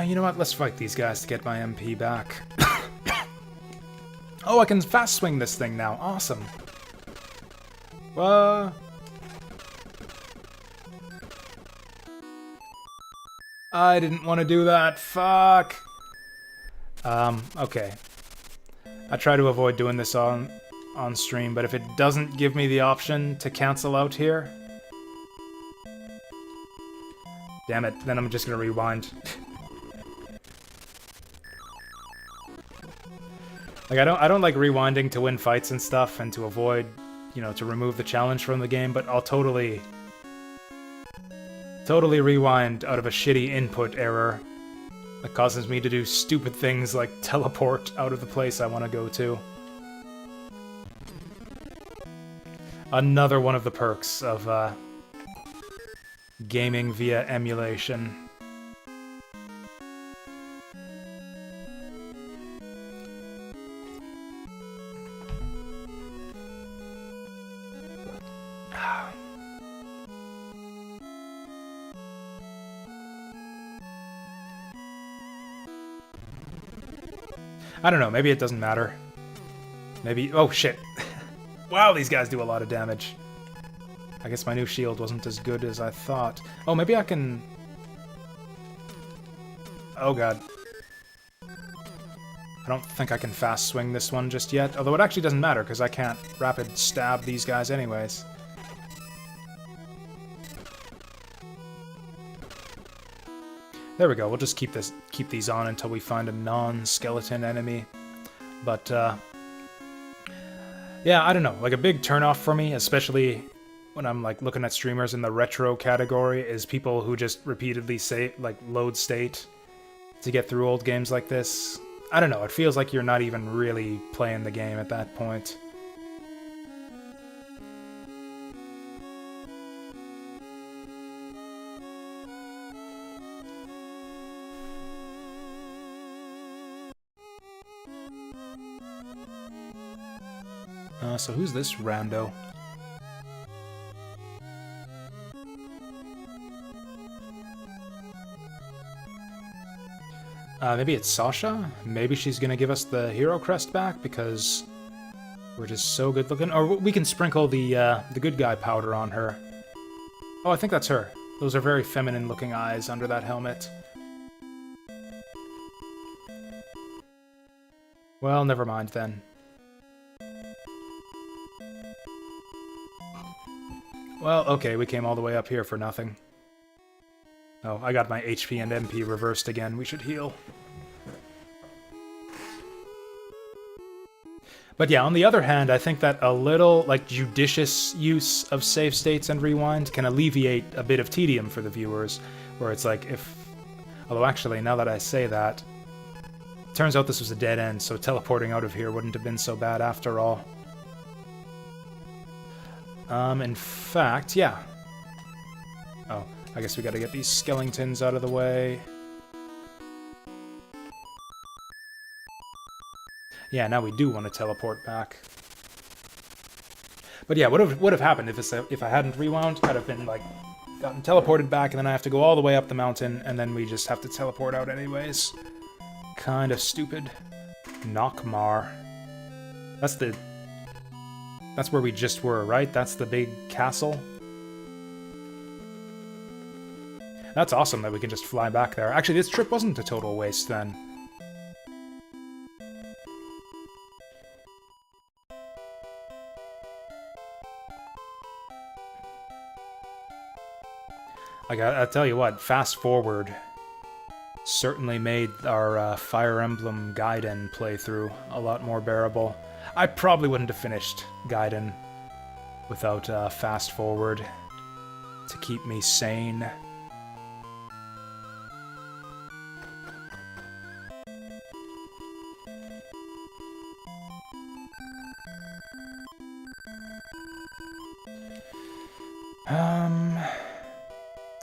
You know what? Let's fight these guys to get my MP back. Oh, I can fast swing this thing now. Awesome. I didn't want to do that. Fuck. Okay. I try to avoid doing this on stream, but if it doesn't give me the option to cancel out here... Damn it, then I'm just gonna rewind. Like, I don't like rewinding to win fights and stuff and to avoid, you know, to remove the challenge from the game, but I'll totally rewind out of a shitty input error that causes me to do stupid things like teleport out of the place I want to go to. Another one of the perks of gaming via emulation. I don't know, maybe it doesn't matter. Maybe... Oh, shit. Wow, these guys do a lot of damage. I guess my new shield wasn't as good as I thought. Oh, maybe I can... Oh, God. I don't think I can fast swing this one just yet, although it actually doesn't matter because I can't rapid stab these guys anyways. There we go, we'll just keep these on until we find a non-skeleton enemy. But, yeah, I don't know, like a big turnoff for me, especially when I'm like looking at streamers in the retro category, is people who just repeatedly say, like, load state to get through old games like this. I don't know, it feels like you're not even really playing the game at that point. So who's this rando? Maybe it's Sasha? Maybe she's gonna give us the hero crest back because we're just so good looking. Or we can sprinkle the good guy powder on her. Oh, I think that's her. Those are very feminine looking eyes under that helmet. Well, never mind then. Well, okay, we came all the way up here for nothing. Oh, I got my HP and MP reversed again. We should heal. But yeah, on the other hand, I think that a little, like, judicious use of save states and rewind can alleviate a bit of tedium for the viewers, where it's like, if... Although actually, now that I say that, turns out this was a dead end, so teleporting out of here wouldn't have been so bad after all. In fact, yeah. Oh, I guess we gotta get these skeletons out of the way. Yeah, now we do want to teleport back. But yeah, what would have happened if I hadn't rewound? I'd have been, like, gotten teleported back, and then I have to go all the way up the mountain, and then we just have to teleport out anyways. Kind of stupid. Nockmar. That's where we just were, right? That's the big castle. That's awesome that we can just fly back there. Actually, this trip wasn't a total waste then. I tell you what, fast forward certainly made our Fire Emblem Gaiden playthrough a lot more bearable. I probably wouldn't have finished Gaiden without fast forward to keep me sane.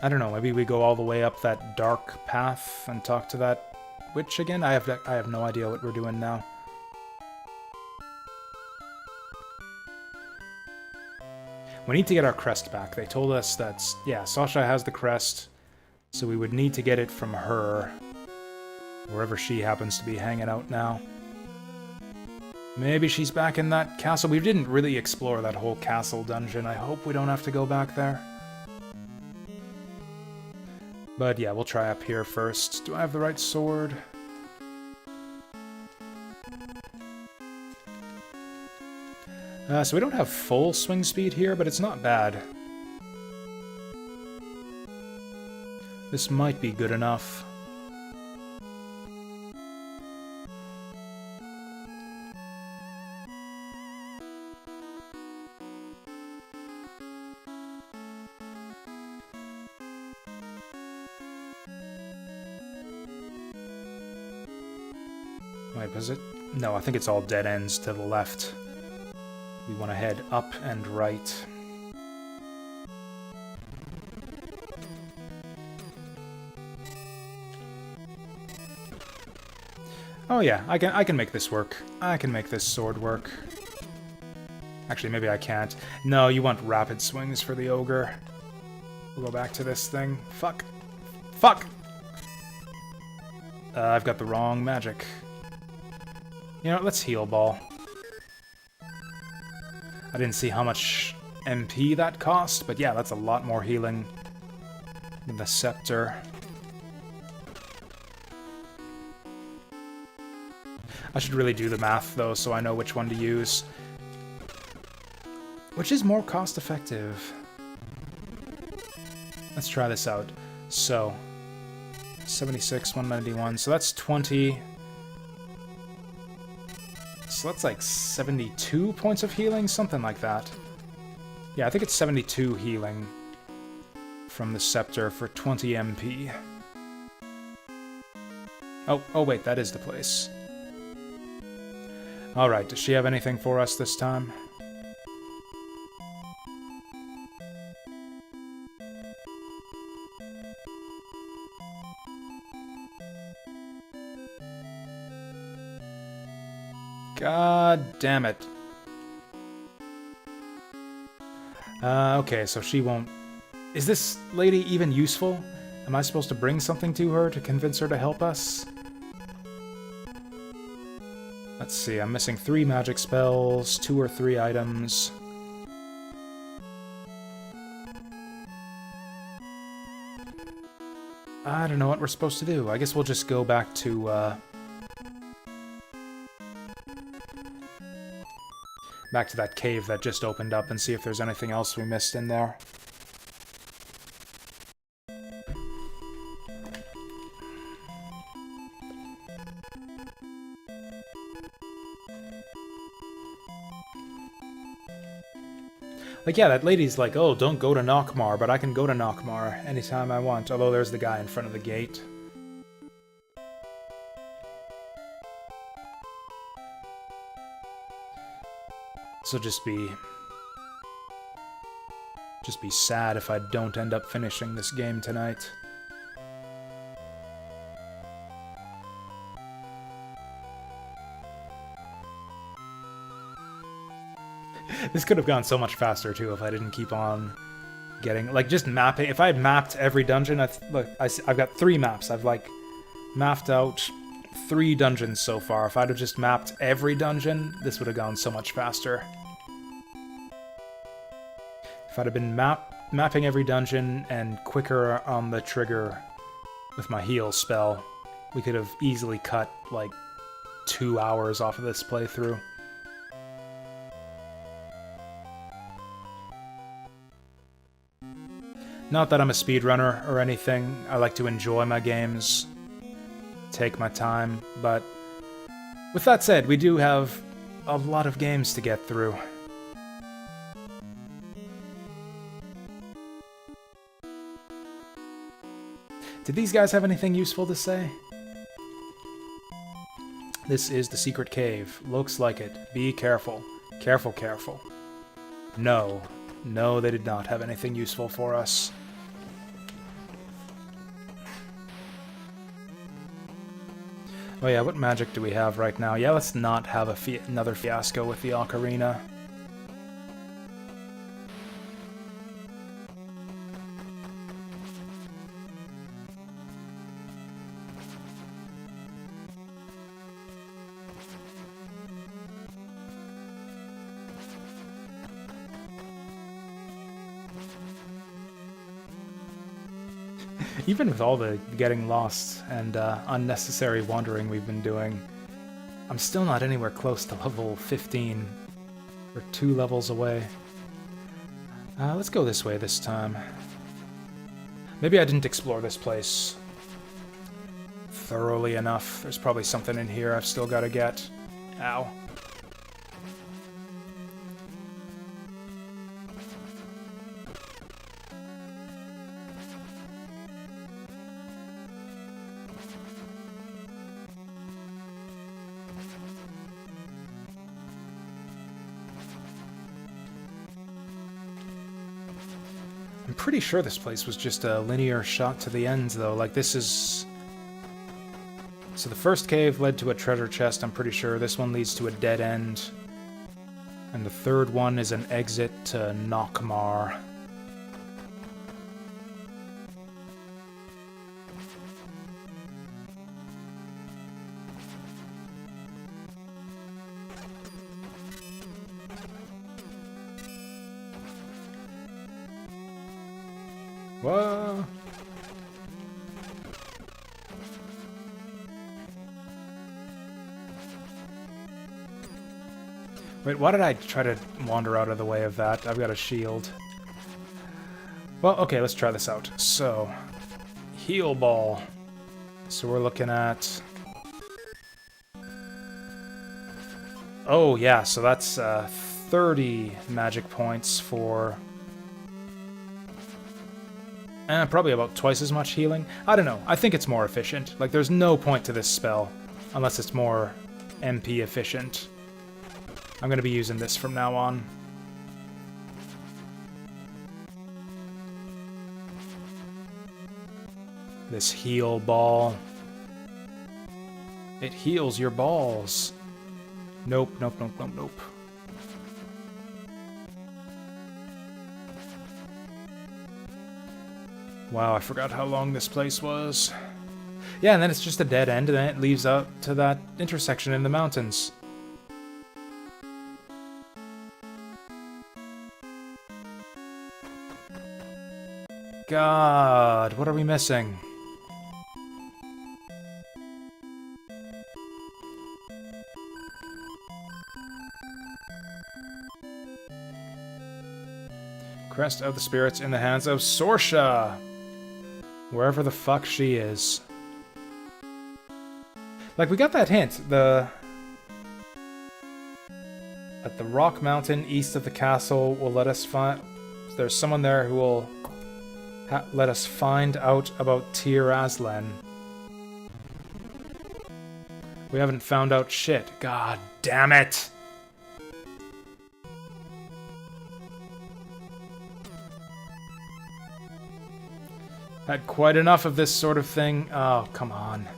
I don't know, maybe we go all the way up that dark path and talk to that witch again? I have no idea what we're doing now. We need to get our crest back. They told us that, yeah, Sasha has the crest, so we would need to get it from her, wherever she happens to be hanging out now. Maybe she's back in that castle. We didn't really explore that whole castle dungeon. I hope we don't have to go back there. But yeah, we'll try up here first. Do I have the right sword? So we don't have full swing speed here, but it's not bad. This might be good enough. Wait, was it? No, I think it's all dead ends to the left. We want to head up and right. Oh yeah, I can make this work. I can make this sword work. Actually, maybe I can't. No, you want rapid swings for the ogre. We'll go back to this thing. Fuck. Fuck! I've got the wrong magic. You know, let's heal ball. I didn't see how much MP that cost, but yeah, that's a lot more healing than the scepter. I should really do the math, though, so I know which one to use. Which is more cost-effective? Let's try this out. So, 76, 191, so that's 20. So that's like 72 points of healing, something like that. Yeah, I think it's 72 healing from the scepter for 20 MP. Oh wait, that is the place. Alright, does she have anything for us this time? God damn it. Okay, so she won't... Is this lady even useful? Am I supposed to bring something to her to convince her to help us? Let's see, I'm missing 3 magic spells, 2 or 3 items. I don't know what we're supposed to do. I guess we'll just go back to, back to that cave that just opened up and see if there's anything else we missed in there. Like, yeah, that lady's like, oh, don't go to Nockmar, but I can go to Nockmar anytime I want, although there's the guy in front of the gate. So just be sad if I don't end up finishing this game tonight. This could have gone so much faster, too, if I didn't keep on getting... Like, just mapping... If I had mapped every dungeon... Look, I've got 3 maps. I've, like, mapped out 3 dungeons so far. If I'd have just mapped every dungeon, this would have gone so much faster. If I'd have been mapping every dungeon and quicker on the trigger with my heal spell, we could have easily cut, like, 2 hours off of this playthrough. Not that I'm a speedrunner or anything, I like to enjoy my games, take my time, but with that said, we do have a lot of games to get through. Did these guys have anything useful to say? This is the secret cave. Looks like it. Be careful. Careful, careful. No. No, they did not have anything useful for us. Oh yeah, what magic do we have right now? Yeah, let's not have another fiasco with the ocarina. Even with all the getting lost and unnecessary wandering we've been doing, I'm still not anywhere close to level 15. We're 2 levels away. Let's go this way this time. Maybe I didn't explore this place thoroughly enough. There's probably something in here I've still got to get. Ow. I'm pretty sure this place was just a linear shot to the end, though. Like, this is... So the first cave led to a treasure chest, I'm pretty sure. This one leads to a dead end. And the third one is an exit to Nockmar. Whoa! Wait, why did I try to wander out of the way of that? I've got a shield. Well, okay, let's try this out. So, heal ball. So we're looking at... Oh, yeah, so that's 30 magic points for... probably about twice as much healing. I don't know. I think it's more efficient. Like, there's no point to this spell unless it's more MP efficient. I'm going to be using this from now on. This heal ball. It heals your balls. Nope, nope, nope, nope, nope. Wow, I forgot how long this place was. Yeah, and then it's just a dead end, and then it leads up to that intersection in the mountains. God, what are we missing? Crest of the spirits in the hands of Sorsha! Wherever the fuck she is. Like, we got that hint. At the rock mountain east of the castle will let us find... There's someone there who will let us find out about Tir Aslan. We haven't found out shit. God damn it! Had quite enough of this sort of thing. Oh, come on.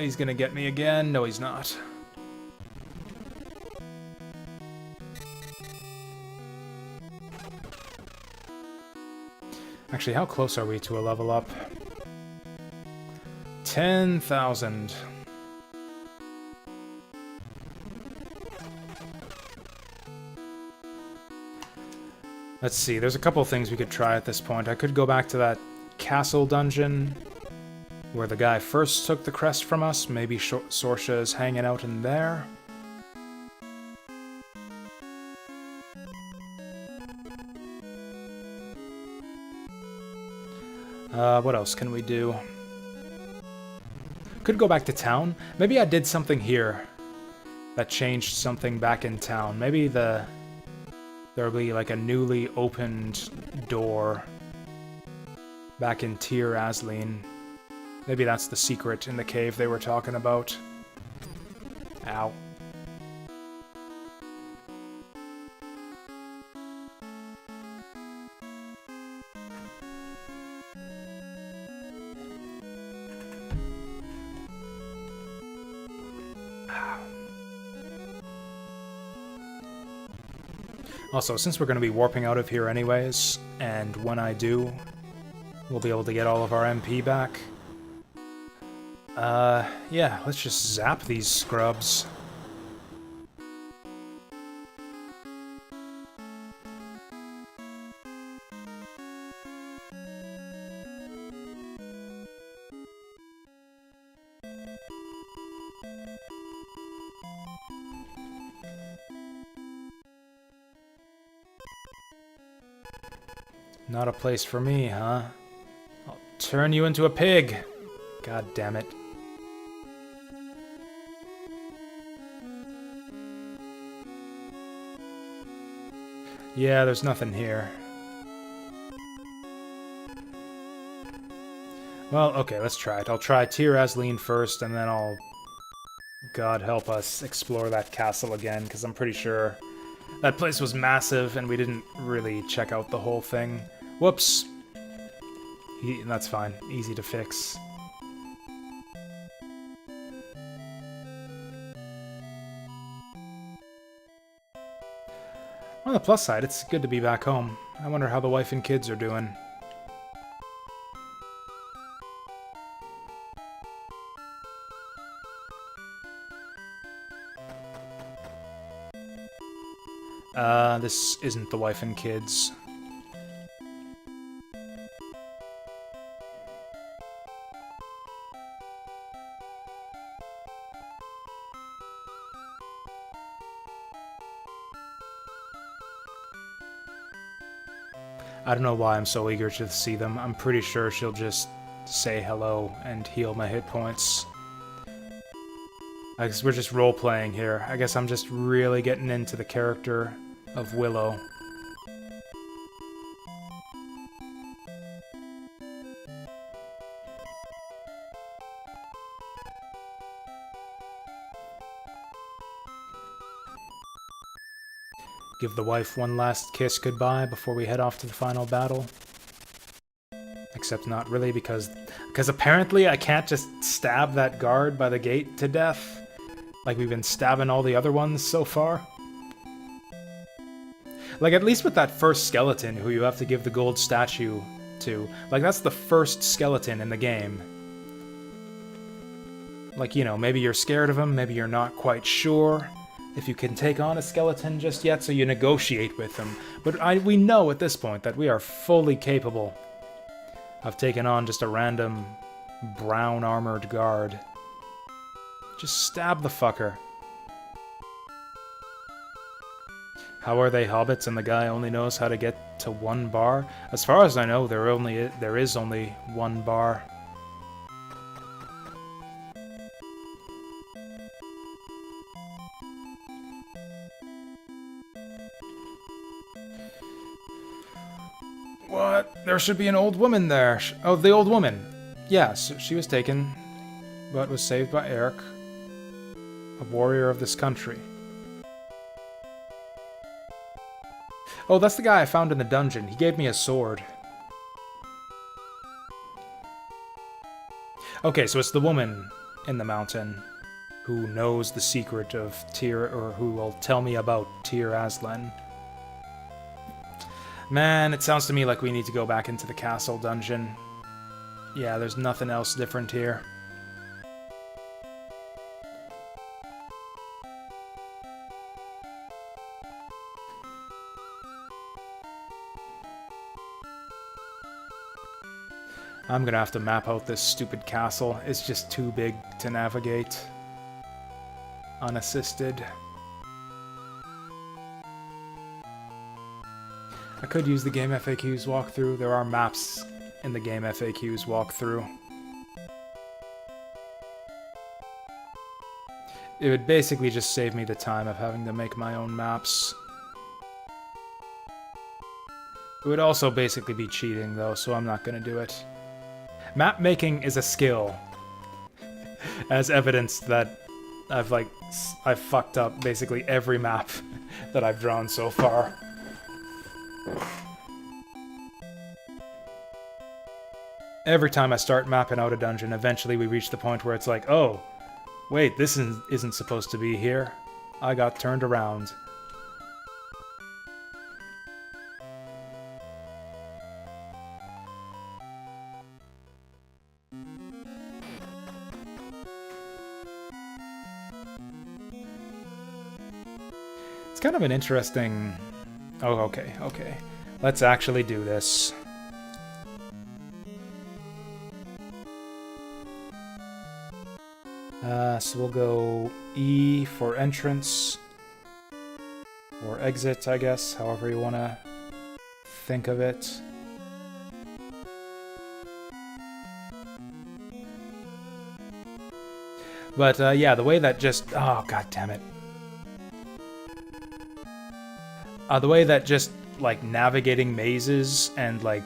He's gonna get me again. No, he's not. Actually, how close are we to a level up? 10,000. Let's see, there's a couple of things we could try at this point. I could go back to that castle dungeon where the guy first took the crest from us. Maybe Sorsha is hanging out in there. What else can we do? Could go back to town. Maybe I did something here that changed something back in town. Maybe there'll be like a newly opened door back in Tir Aslan. Maybe that's the secret in the cave they were talking about. Ow. Also, since we're going to be warping out of here anyways, and when I do, we'll be able to get all of our MP back. Yeah, let's just zap these scrubs. Not a place for me, huh? I'll turn you into a pig! God damn it. Yeah, there's nothing here. Well, okay, let's try it. I'll try Tir Aslan first, and then I'll... God help us explore that castle again, because I'm pretty sure that place was massive, and we didn't really check out the whole thing. Whoops. That's fine. Easy to fix. On the plus side, it's good to be back home. I wonder how the wife and kids are doing. This isn't the wife and kids. I don't know why I'm so eager to see them. I'm pretty sure she'll just say hello and heal my hit points. I guess we're just role-playing here. I guess I'm just really getting into the character of Willow. Give the wife one last kiss goodbye before we head off to the final battle. Except not really, because apparently I can't just stab that guard by the gate to death, like we've been stabbing all the other ones so far. Like, at least with that first skeleton who you have to give the gold statue to, like, that's the first skeleton in the game. Like, you know, maybe you're scared of him, maybe you're not quite sure if you can take on a skeleton just yet, so you negotiate with him. But we know at this point that we are fully capable of taking on just a random brown armored guard. Just stab the fucker. How are they hobbits and the guy only knows how to get to one bar? As far as I know, there is only one bar. What? There should be an old woman there. Oh, the old woman. Yes, she was taken, but was saved by Eric, a warrior of this country. Oh, that's the guy I found in the dungeon. He gave me a sword. Okay, so it's the woman in the mountain who knows the secret of Tyr, or who will tell me about Tyr Aslan. Man, it sounds to me like we need to go back into the castle dungeon. Yeah, there's nothing else different here. I'm gonna have to map out this stupid castle. It's just too big to navigate unassisted. I could use the Game FAQs walkthrough. There are maps in the Game FAQs walkthrough. It would basically just save me the time of having to make my own maps. It would also basically be cheating, though, so I'm not gonna do it. Map making is a skill, as evidenced that I've fucked up basically every map that I've drawn so far. Every time I start mapping out a dungeon, eventually we reach the point where it's like, oh, wait, this isn't supposed to be here. I got turned around. It's kind of an interesting... Oh, okay. Let's actually do this. So we'll go E for entrance, or exit, I guess, however you want to think of it. But yeah, the way that just... Oh, god damn it. The way that just, like, navigating mazes and, like...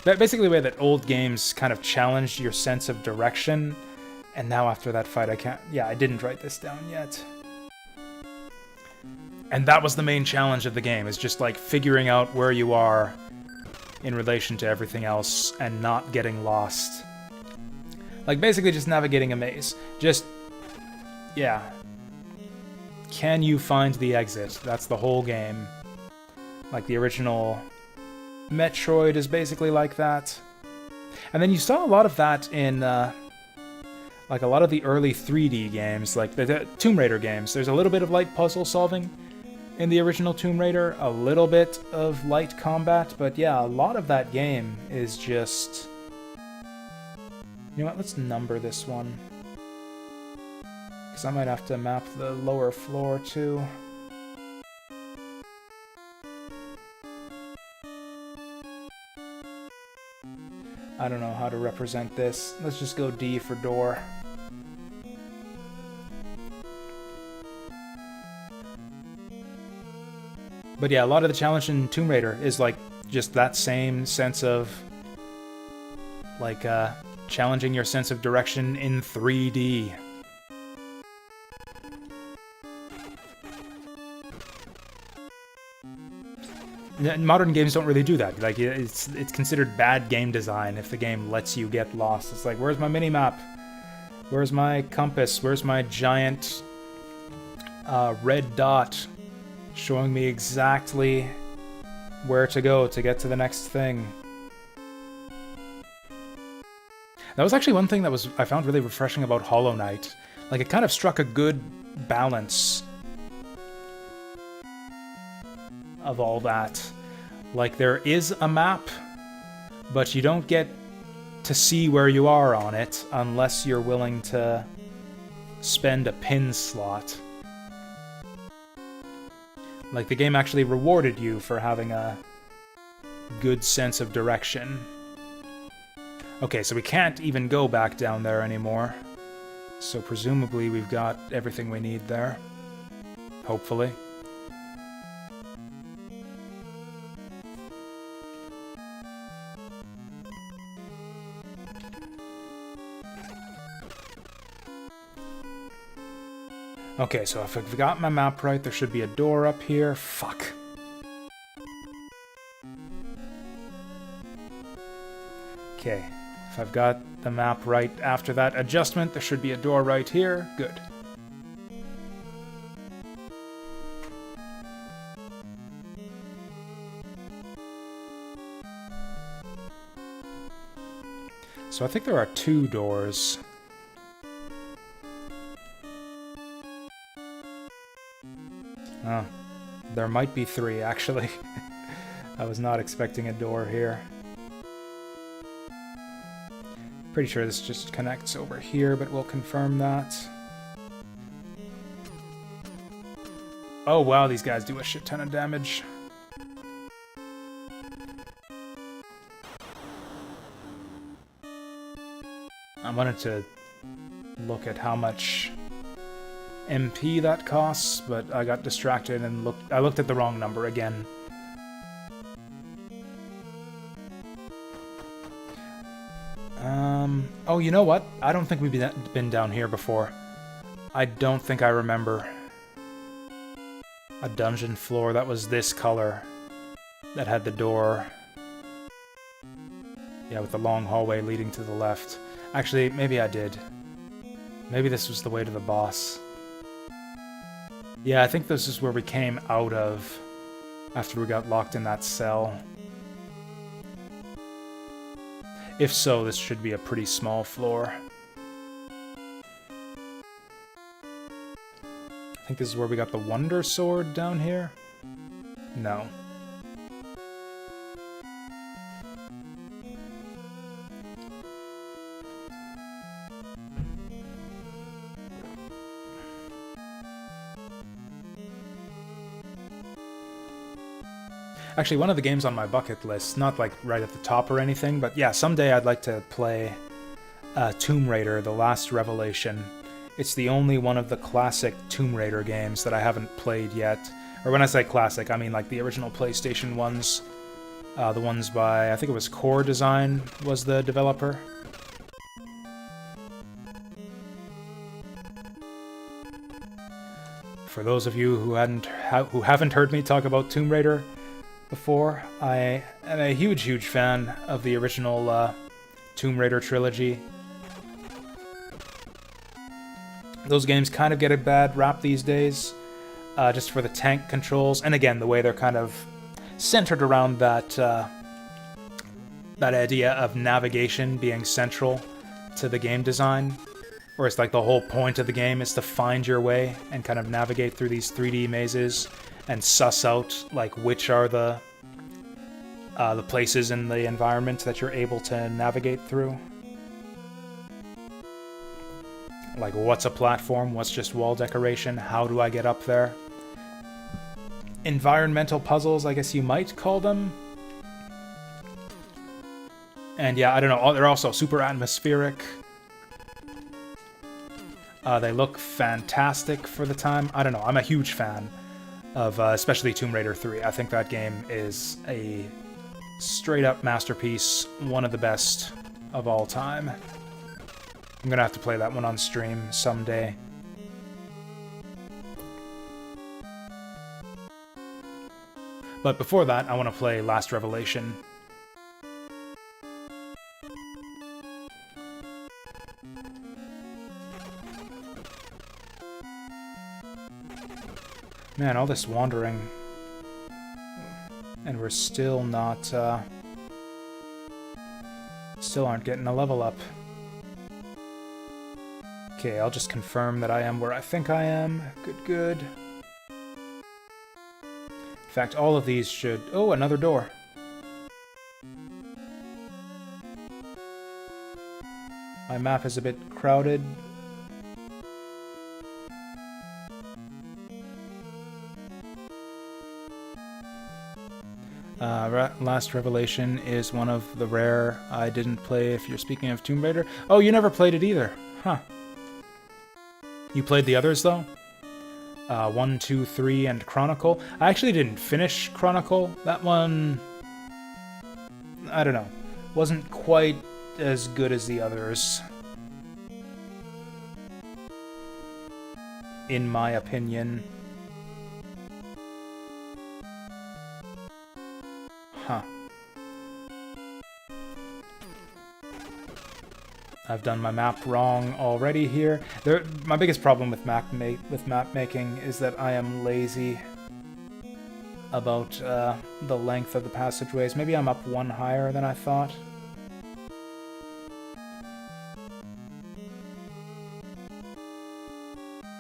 Basically the way that old games kind of challenged your sense of direction. And now after that fight, I can't... Yeah, I didn't write this down yet. And that was the main challenge of the game, is just, like, figuring out where you are in relation to everything else and not getting lost. Like, basically just navigating a maze. Just... Yeah. Can you find the exit? That's the whole game. Like, the original Metroid is basically like that. And then you saw a lot of that in... like a lot of the early 3D games, like the Tomb Raider games. There's a little bit of light puzzle solving in the original Tomb Raider, a little bit of light combat, but yeah, a lot of that game is just... You know what, let's number this one. Because I might have to map the lower floor too. I don't know how to represent this. Let's just go D for door. But yeah, a lot of the challenge in Tomb Raider is like just that same sense of like challenging your sense of direction in 3D. Modern games don't really do that. Like it's considered bad game design if the game lets you get lost. It's like, where's my mini-map? Where's my compass? Where's my giant red dot showing me exactly where to go to get to the next thing? That was actually one thing that I found really refreshing about Hollow Knight. Like, it kind of struck a good balance of all that. Like, there is a map, but you don't get to see where you are on it unless you're willing to spend a pin slot. Like, the game actually rewarded you for having a good sense of direction. Okay, so we can't even go back down there anymore. So presumably we've got everything we need there. Hopefully. Okay, so if I've got my map right, there should be a door up here. Fuck. Okay, if I've got the map right after that adjustment, there should be a door right here. Good. So I think there are 2 doors. Oh, there might be 3, actually. I was not expecting a door here. Pretty sure this just connects over here, but we'll confirm that. Oh wow, these guys do a shit ton of damage. I wanted to look at how much MP that costs, but I got distracted and I looked at the wrong number again. Oh, you know what? I don't think we've been down here before. I don't think I remember a dungeon floor that was this color, that had the door. Yeah, with the long hallway leading to the left. Actually, maybe I did. Maybe this was the way to the boss. Yeah, I think this is where we came out of after we got locked in that cell. If so, this should be a pretty small floor. I think this is where we got the Wonder Sword down here? No. Actually, one of the games on my bucket list, not like right at the top or anything, but yeah, someday I'd like to play Tomb Raider, The Last Revelation. It's the only one of the classic Tomb Raider games that I haven't played yet. Or when I say classic, I mean like the original PlayStation ones. The ones by, I think it was Core Design was the developer. For those of you who haven't heard me talk about Tomb Raider before, I am a huge fan of the original Tomb Raider trilogy. Those games kind of get a bad rap these days, just for the tank controls, and again, the way they're kind of centered around that that idea of navigation being central to the game design, where it's like the whole point of the game is to find your way and kind of navigate through these 3D mazes and suss out like which are the places in the environment that you're able to navigate through. Like, what's a platform? What's just wall decoration? How do I get up there? Environmental puzzles, I guess you might call them. And yeah, I don't know, they're also super atmospheric. They look fantastic for the time. I don't know, I'm a huge fan of especially Tomb Raider 3. I think that game is a straight-up masterpiece, one of the best of all time. I'm gonna have to play that one on stream someday. But before that, I want to play Last Revelation. Man, all this wandering. And we're still not, still aren't getting a level up. Okay, I'll just confirm that I am where I think I am. Good, good. In fact, all of these should... Oh, another door. My map is a bit crowded. Last Revelation is one of the rare I didn't play if you're speaking of Tomb Raider. Oh, you never played it either. Huh. You played the others, though? 1, 2, 3, and Chronicle. I actually didn't finish Chronicle. That one... I don't know. Wasn't quite as good as the others. In my opinion. Huh. I've done my map wrong already here. My biggest problem with map making is that I am lazy about the length of the passageways. Maybe I'm up one higher than I thought.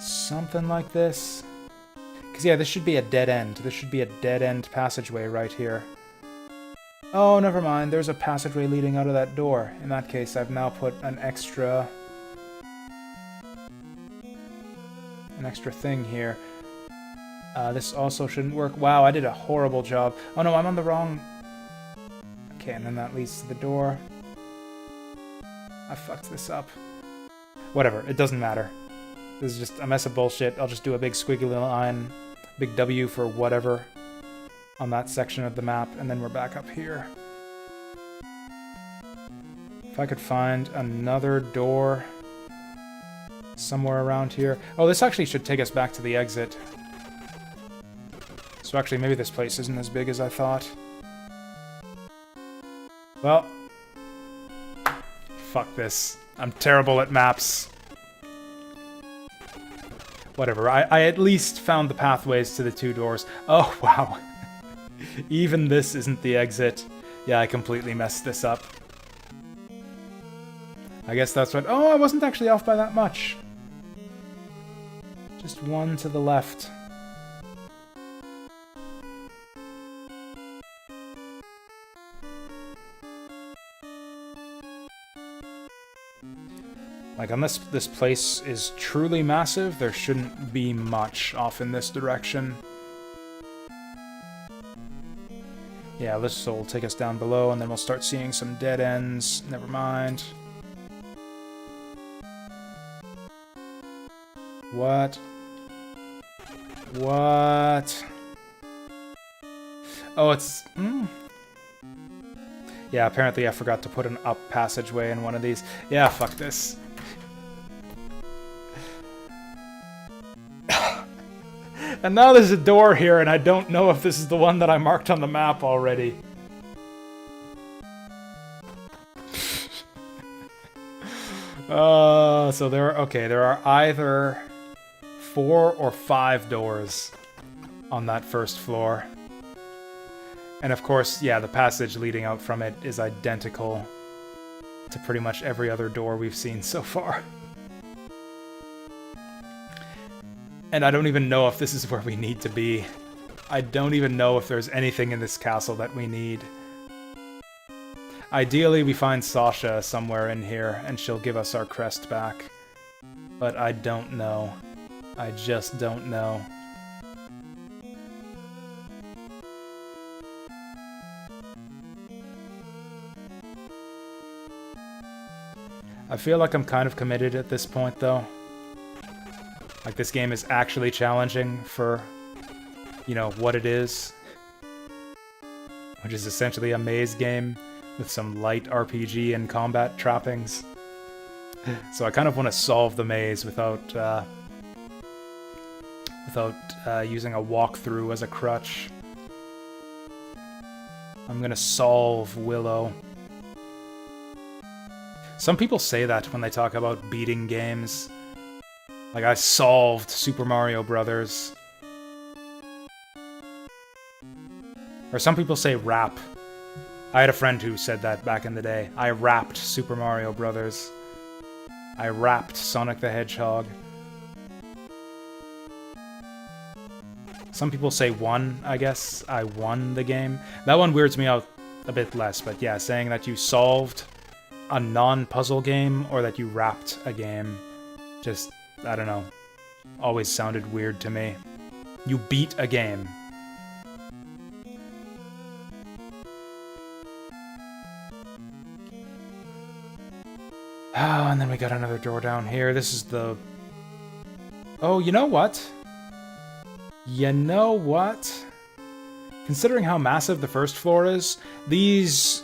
Something like this. Because yeah, this should be a dead end. This should be a dead end passageway right here. Oh, never mind. There's a passageway leading out of that door. In that case, I've now put an extra thing here. This also shouldn't work. Wow, I did a horrible job. Oh no, I'm on the wrong... Okay, and then that leads to the door. I fucked this up. Whatever, it doesn't matter. This is just a mess of bullshit. I'll just do a big squiggly line, big W for whatever, on that section of the map, and then we're back up here. If I could find another door somewhere around here. Oh, this actually should take us back to the exit. So actually, maybe this place isn't as big as I thought. Well, fuck this. I'm terrible at maps. Whatever, I at least found the pathways to the two doors. Oh, wow. Even this isn't the exit. Yeah, I completely messed this up. I guess that's what... Oh, I wasn't actually off by that much. Just one to the left. Like, unless this place is truly massive, there shouldn't be much off in this direction. Yeah, this will take us down below, and then we'll start seeing some dead ends. Never mind. What? What? Oh, it's... Yeah, apparently I forgot to put an up passageway in one of these. Yeah, fuck this. And now there's a door here, and I don't know if this is the one that I marked on the map already. So there are either 4 or 5 doors on that first floor. And of course, yeah, the passage leading out from it is identical to pretty much every other door we've seen so far. And I don't even know if this is where we need to be. I don't even know if there's anything in this castle that we need. Ideally, we find Sasha somewhere in here, and she'll give us our crest back. But I don't know. I just don't know. I feel like I'm kind of committed at this point, though. Like, this game is actually challenging for, you know, what it is. Which is essentially a maze game with some light RPG and combat trappings. So I kind of want to solve the maze without using a walkthrough as a crutch. I'm gonna solve Willow. Some people say that when they talk about beating games. Like, I solved Super Mario Brothers. Or some people say rap. I had a friend who said that back in the day. I rapped Super Mario Brothers. I rapped Sonic the Hedgehog. Some people say won, I guess. I won the game. That one weirds me out a bit less, but yeah, saying that you solved a non-puzzle game or that you rapped a game, just, I don't know, always sounded weird to me. You beat a game. Oh, and then we got another door down here. This is the... Oh, you know what? You know what? Considering how massive the first floor is, these...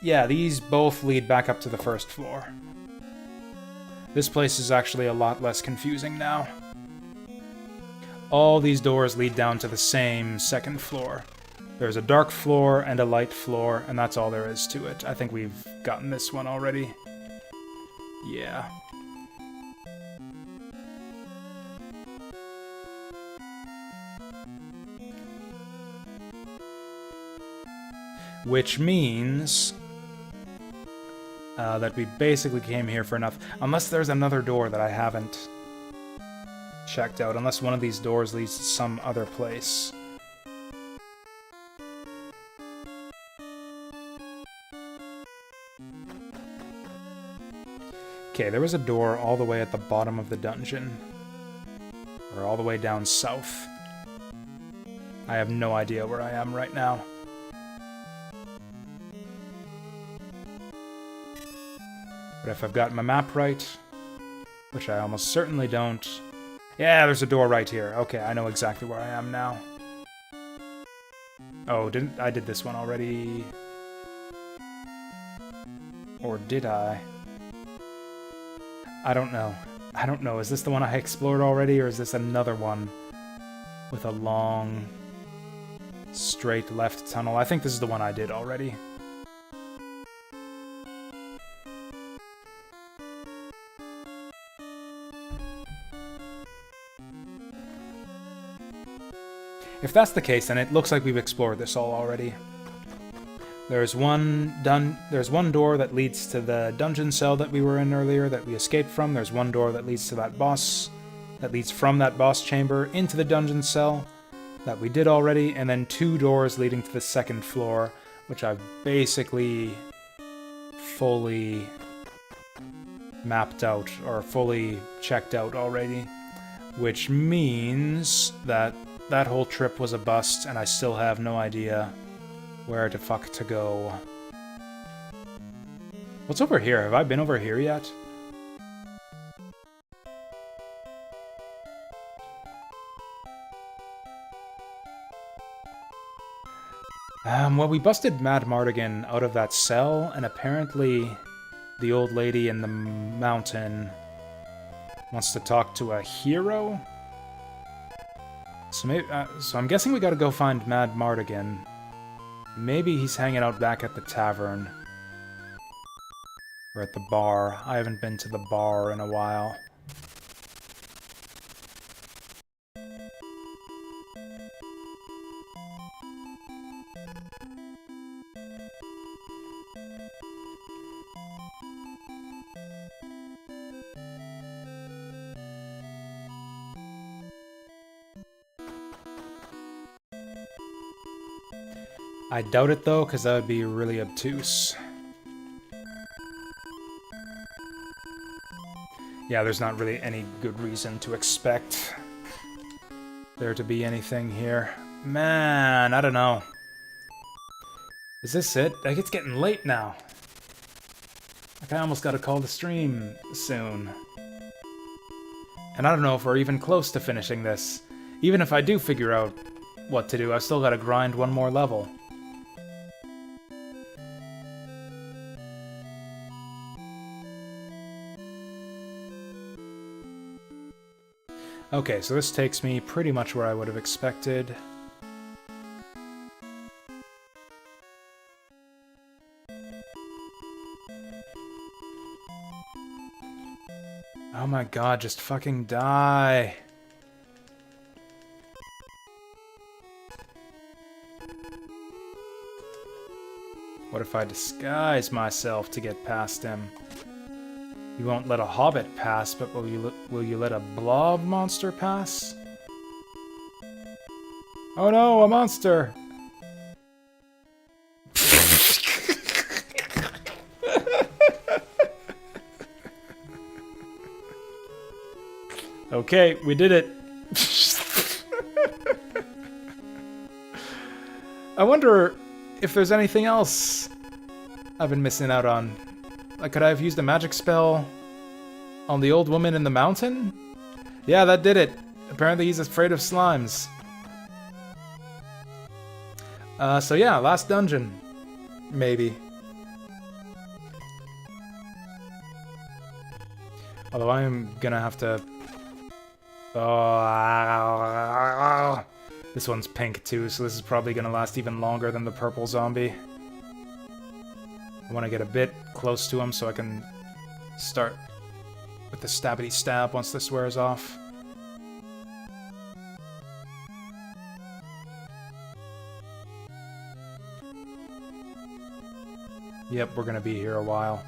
Yeah, these both lead back up to the first floor. This place is actually a lot less confusing now. All these doors lead down to the same second floor. There's a dark floor and a light floor, and that's all there is to it. I think we've gotten this one already. Yeah. Which means that we basically came here for enough. Unless there's another door that I haven't checked out. Unless one of these doors leads to some other place. Okay, there was a door all the way at the bottom of the dungeon. Or all the way down south. I have no idea where I am right now. But if I've got my map right, which I almost certainly don't... Yeah, there's a door right here. Okay, I know exactly where I am now. Oh, I did this one already? Or did I? I don't know. I don't know. Is this the one I explored already, or is this another one with a long, straight left tunnel? I think this is the one I did already. If that's the case, then it looks like we've explored this all already. There's one door that leads to the dungeon cell that we were in earlier that we escaped from. There's one door that leads to that boss, that leads from that boss chamber into the dungeon cell that we did already, and then 2 doors leading to the second floor, which I've basically fully mapped out, or fully checked out already. Which means that that whole trip was a bust, and I still have no idea where the fuck to go. What's over here? Have I been over here yet? Well, we busted Mad Mardigan out of that cell, and apparently the old lady in the mountain wants to talk to a hero? So maybe, so I'm guessing we gotta go find Mad Mardigan. Maybe he's hanging out back at the tavern. Or at the bar. I haven't been to the bar in a while. I doubt it though, because that would be really obtuse. Yeah, there's not really any good reason to expect there to be anything here. Man, I don't know. Is this it? Like, it's getting late now. I Like, I almost gotta call the stream soon. And I don't know if we're even close to finishing this. Even if I do figure out what to do, I've still gotta grind one more level. Okay, so this takes me pretty much where I would have expected. Oh my god, just fucking die. What if I disguise myself to get past him? You won't let a hobbit pass, but will you let a blob monster pass? Oh no, a monster! Okay, we did it. I wonder if there's anything else I've been missing out on. Like, could I have used a magic spell on the old woman in the mountain? Yeah, that did it. Apparently he's afraid of slimes. So yeah, last dungeon. Maybe. Although I am gonna have to... Oh, this one's pink too, so this is probably gonna last even longer than the purple zombie. I want to get a bit close to him so I can start with the stabbity stab once this wears off. Yep, we're gonna be here a while.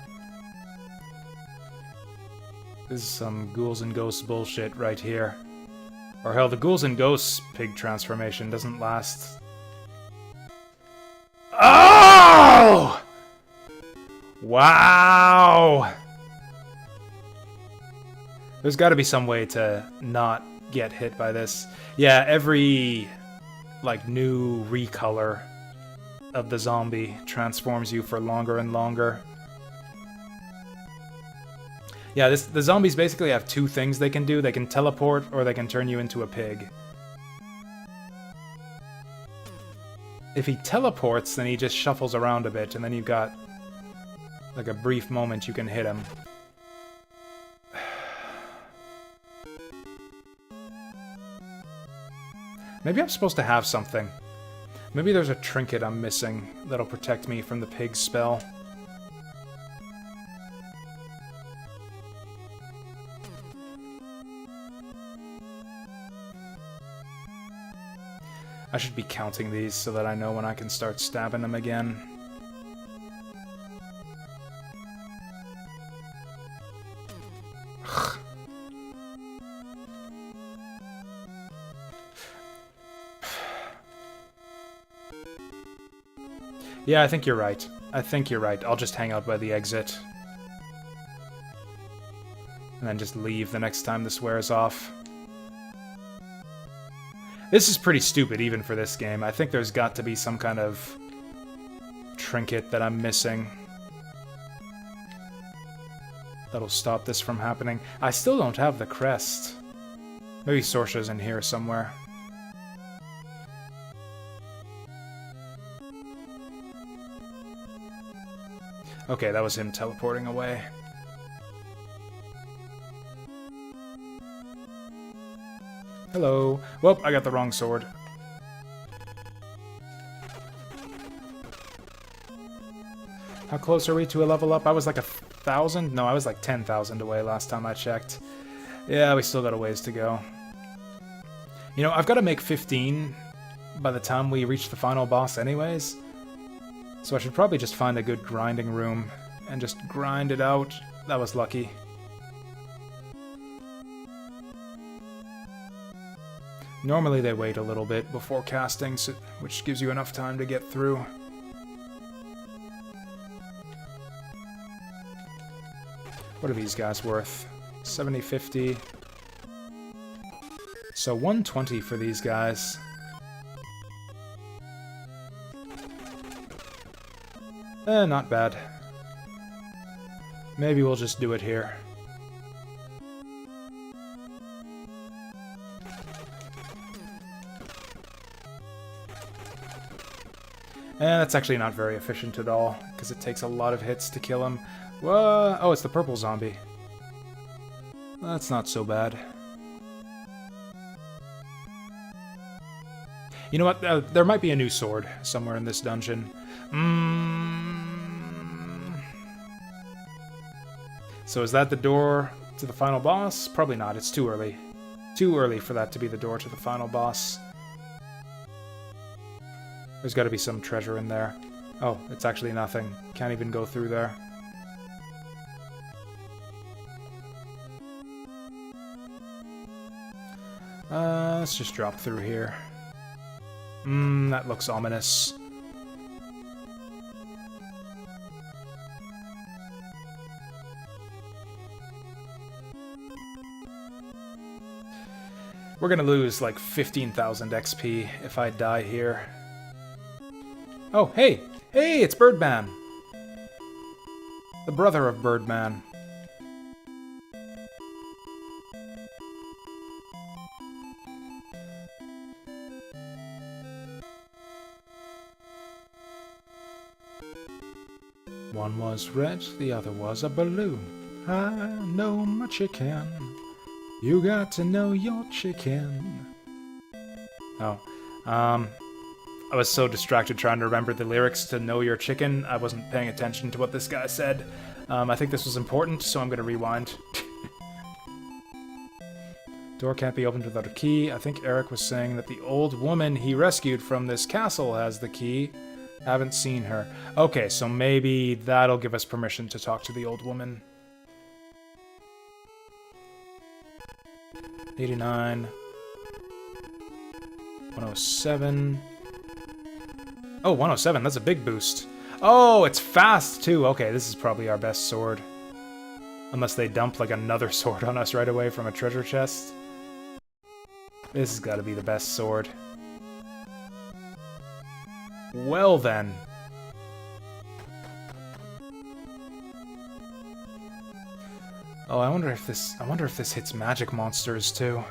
This is some ghouls and ghosts bullshit right here. Or hell, the ghouls and ghosts pig transformation doesn't last. Oh! Wow! There's got to be some way to not get hit by this. Yeah, every like new recolor of the zombie transforms you for longer and longer. Yeah, the zombies basically have two things they can do. They can teleport, or they can turn you into a pig. If he teleports, then he just shuffles around a bit, and then you've got like a brief moment you can hit him. Maybe I'm supposed to have something. Maybe there's a trinket I'm missing that'll protect me from the pig spell. I should be counting these so that I know when I can start stabbing them again. Yeah, I think you're right. I think you're right. I'll just hang out by the exit. And then just leave the next time this wears off. This is pretty stupid, even for this game. I think there's got to be some kind of trinket that I'm missing that'll stop this from happening. I still don't have the crest. Maybe Sorsha's in here somewhere. Okay, that was him teleporting away. Hello. Well, I got the wrong sword. How close are we to a level up? I was like 1,000? No, I was like 10,000 away last time I checked. Yeah, we still got a ways to go. You know, I've got to make 15 by the time we reach the final boss anyways. So I should probably just find a good grinding room and just grind it out. That was lucky. Normally they wait a little bit before casting, so, which gives you enough time to get through. What are these guys worth? 70, 50. So 120 for these guys. Not bad. Maybe we'll just do it here. That's actually not very efficient at all, because it takes a lot of hits to kill him. Whoa! Oh, it's the purple zombie. That's not so bad. You know what? There might be a new sword somewhere in this dungeon. So is that the door to the final boss? Probably not. It's too early. Too early for that to be the door to the final boss. There's got to be some treasure in there. Oh, it's actually nothing. Can't even go through there. Let's just drop through here. That looks ominous. We're gonna lose like 15,000 XP if I die here. Oh, hey! Hey, it's Birdman! The brother of Birdman. One was red, the other was a balloon. I know my chicken. You got to know your chicken. Oh, I was so distracted trying to remember the lyrics to Know Your Chicken, I wasn't paying attention to what this guy said. I think this was important, so I'm gonna rewind. Door can't be opened without a key. I think Eric was saying that the old woman he rescued from this castle has the key. Haven't seen her. Okay, so maybe that'll give us permission to talk to the old woman. 89. 107. Oh, 107, that's a big boost. Oh, it's fast, too. Okay, this is probably our best sword. Unless they dump, like, another sword on us right away from a treasure chest. This has got to be the best sword. Well, then. Oh, I wonder if this hits magic monsters, too.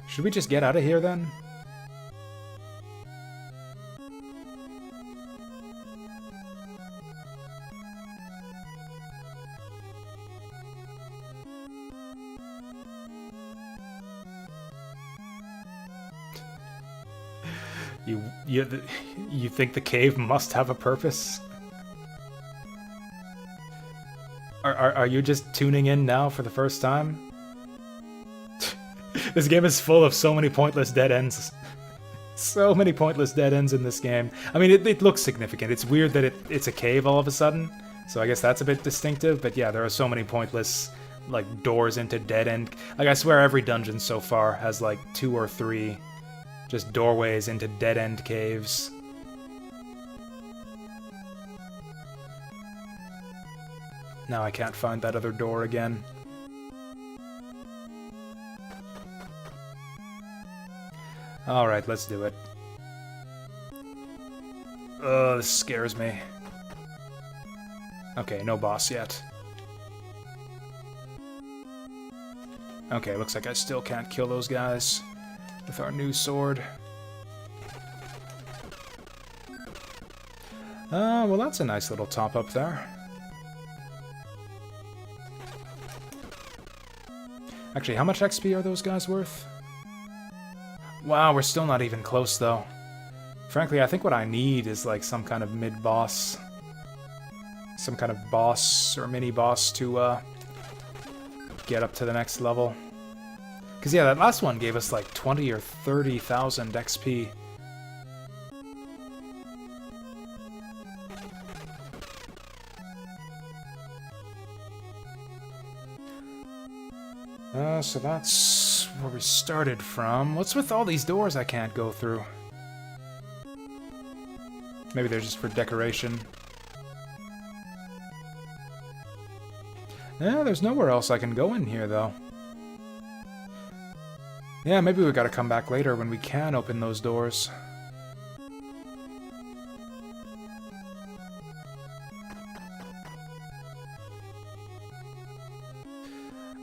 Should we just get out of here, then? You think the cave must have a purpose? Are you just tuning in now for the first time? This game is full of so many pointless dead ends. So many pointless dead ends in this game. I mean, it looks significant. It's weird that it's a cave all of a sudden, so I guess that's a bit distinctive, but yeah, there are so many pointless, like, doors into dead end. Like, I swear every dungeon so far has, like, 2 or 3 just doorways into dead end caves. Now I can't find that other door again. Alright, let's do it. Ugh, this scares me. Okay, no boss yet. Okay, looks like I still can't kill those guys with our new sword. Well, that's a nice little top up there. Actually, how much XP are those guys worth? Wow, we're still not even close, though. Frankly, I think what I need is, like, some kind of mid-boss. Some kind of boss or mini-boss to, get up to the next level. Because, yeah, that last one gave us, like, 20 or 30,000 XP. So that's where we started from. What's with all these doors I can't go through? Maybe they're just for decoration. Yeah, there's nowhere else I can go in here, though. Yeah, maybe we gotta come back later when we can open those doors.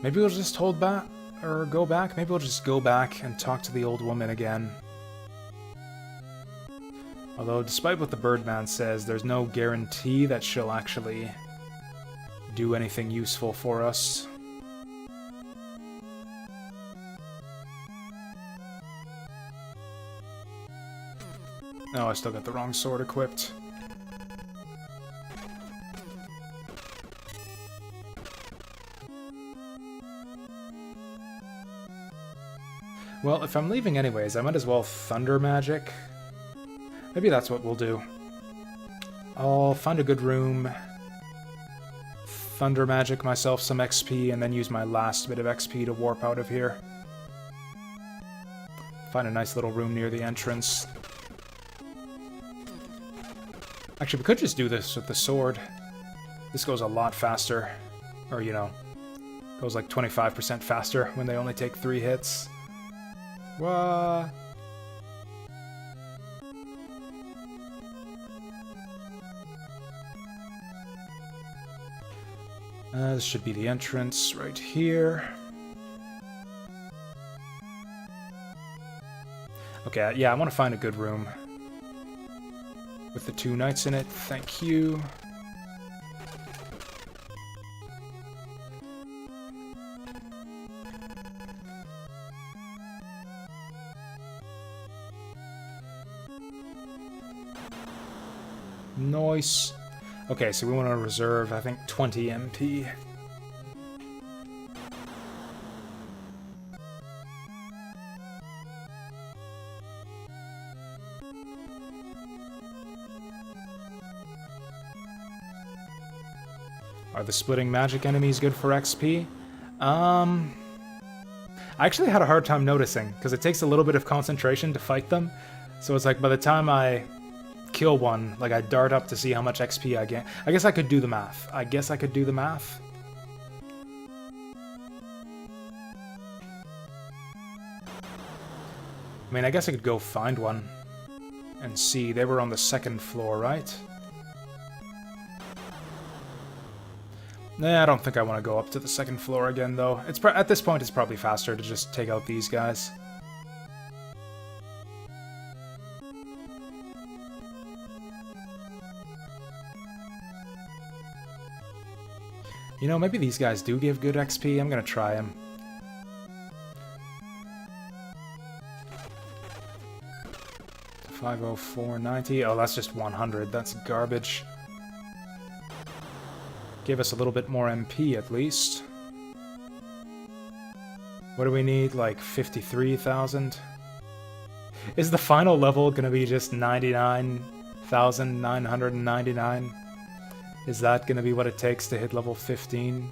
Maybe we'll just hold back, or go back. Maybe we'll just go back and talk to the old woman again. Although, despite what the Birdman says, there's no guarantee that she'll actually do anything useful for us. Oh, I still got the wrong sword equipped. Well, if I'm leaving anyways, I might as well Thunder Magic. Maybe that's what we'll do. I'll find a good room, Thunder Magic myself some XP, and then use my last bit of XP to warp out of here. Find a nice little room near the entrance. Actually, we could just do this with the sword. This goes a lot faster. Or, you know, goes like 25% faster when they only take 3 hits. What? This should be the entrance right here. Okay, yeah, I want to find a good room with the 2 knights in it. Thank you. Nice. Okay, so we want to reserve, I think, 20 MP. Are the splitting magic enemies good for XP? I actually had a hard time noticing, because it takes a little bit of concentration to fight them. So it's like, by the time I kill one, like I dart up to see how much XP I get. I guess I could do the math. I mean, I guess I could go find one and see. They were on the 2nd floor, right? Nah, I don't think I want to go up to the 2nd floor again, though. At this point, it's probably faster to just take out these guys. You know, maybe these guys do give good XP. I'm gonna try them. $504.90. Oh, that's just 100. That's garbage. Give us a little bit more MP at least. What do we need? Like 53,000? Is the final level gonna be just 99,999? Is that gonna be what it takes to hit level 15?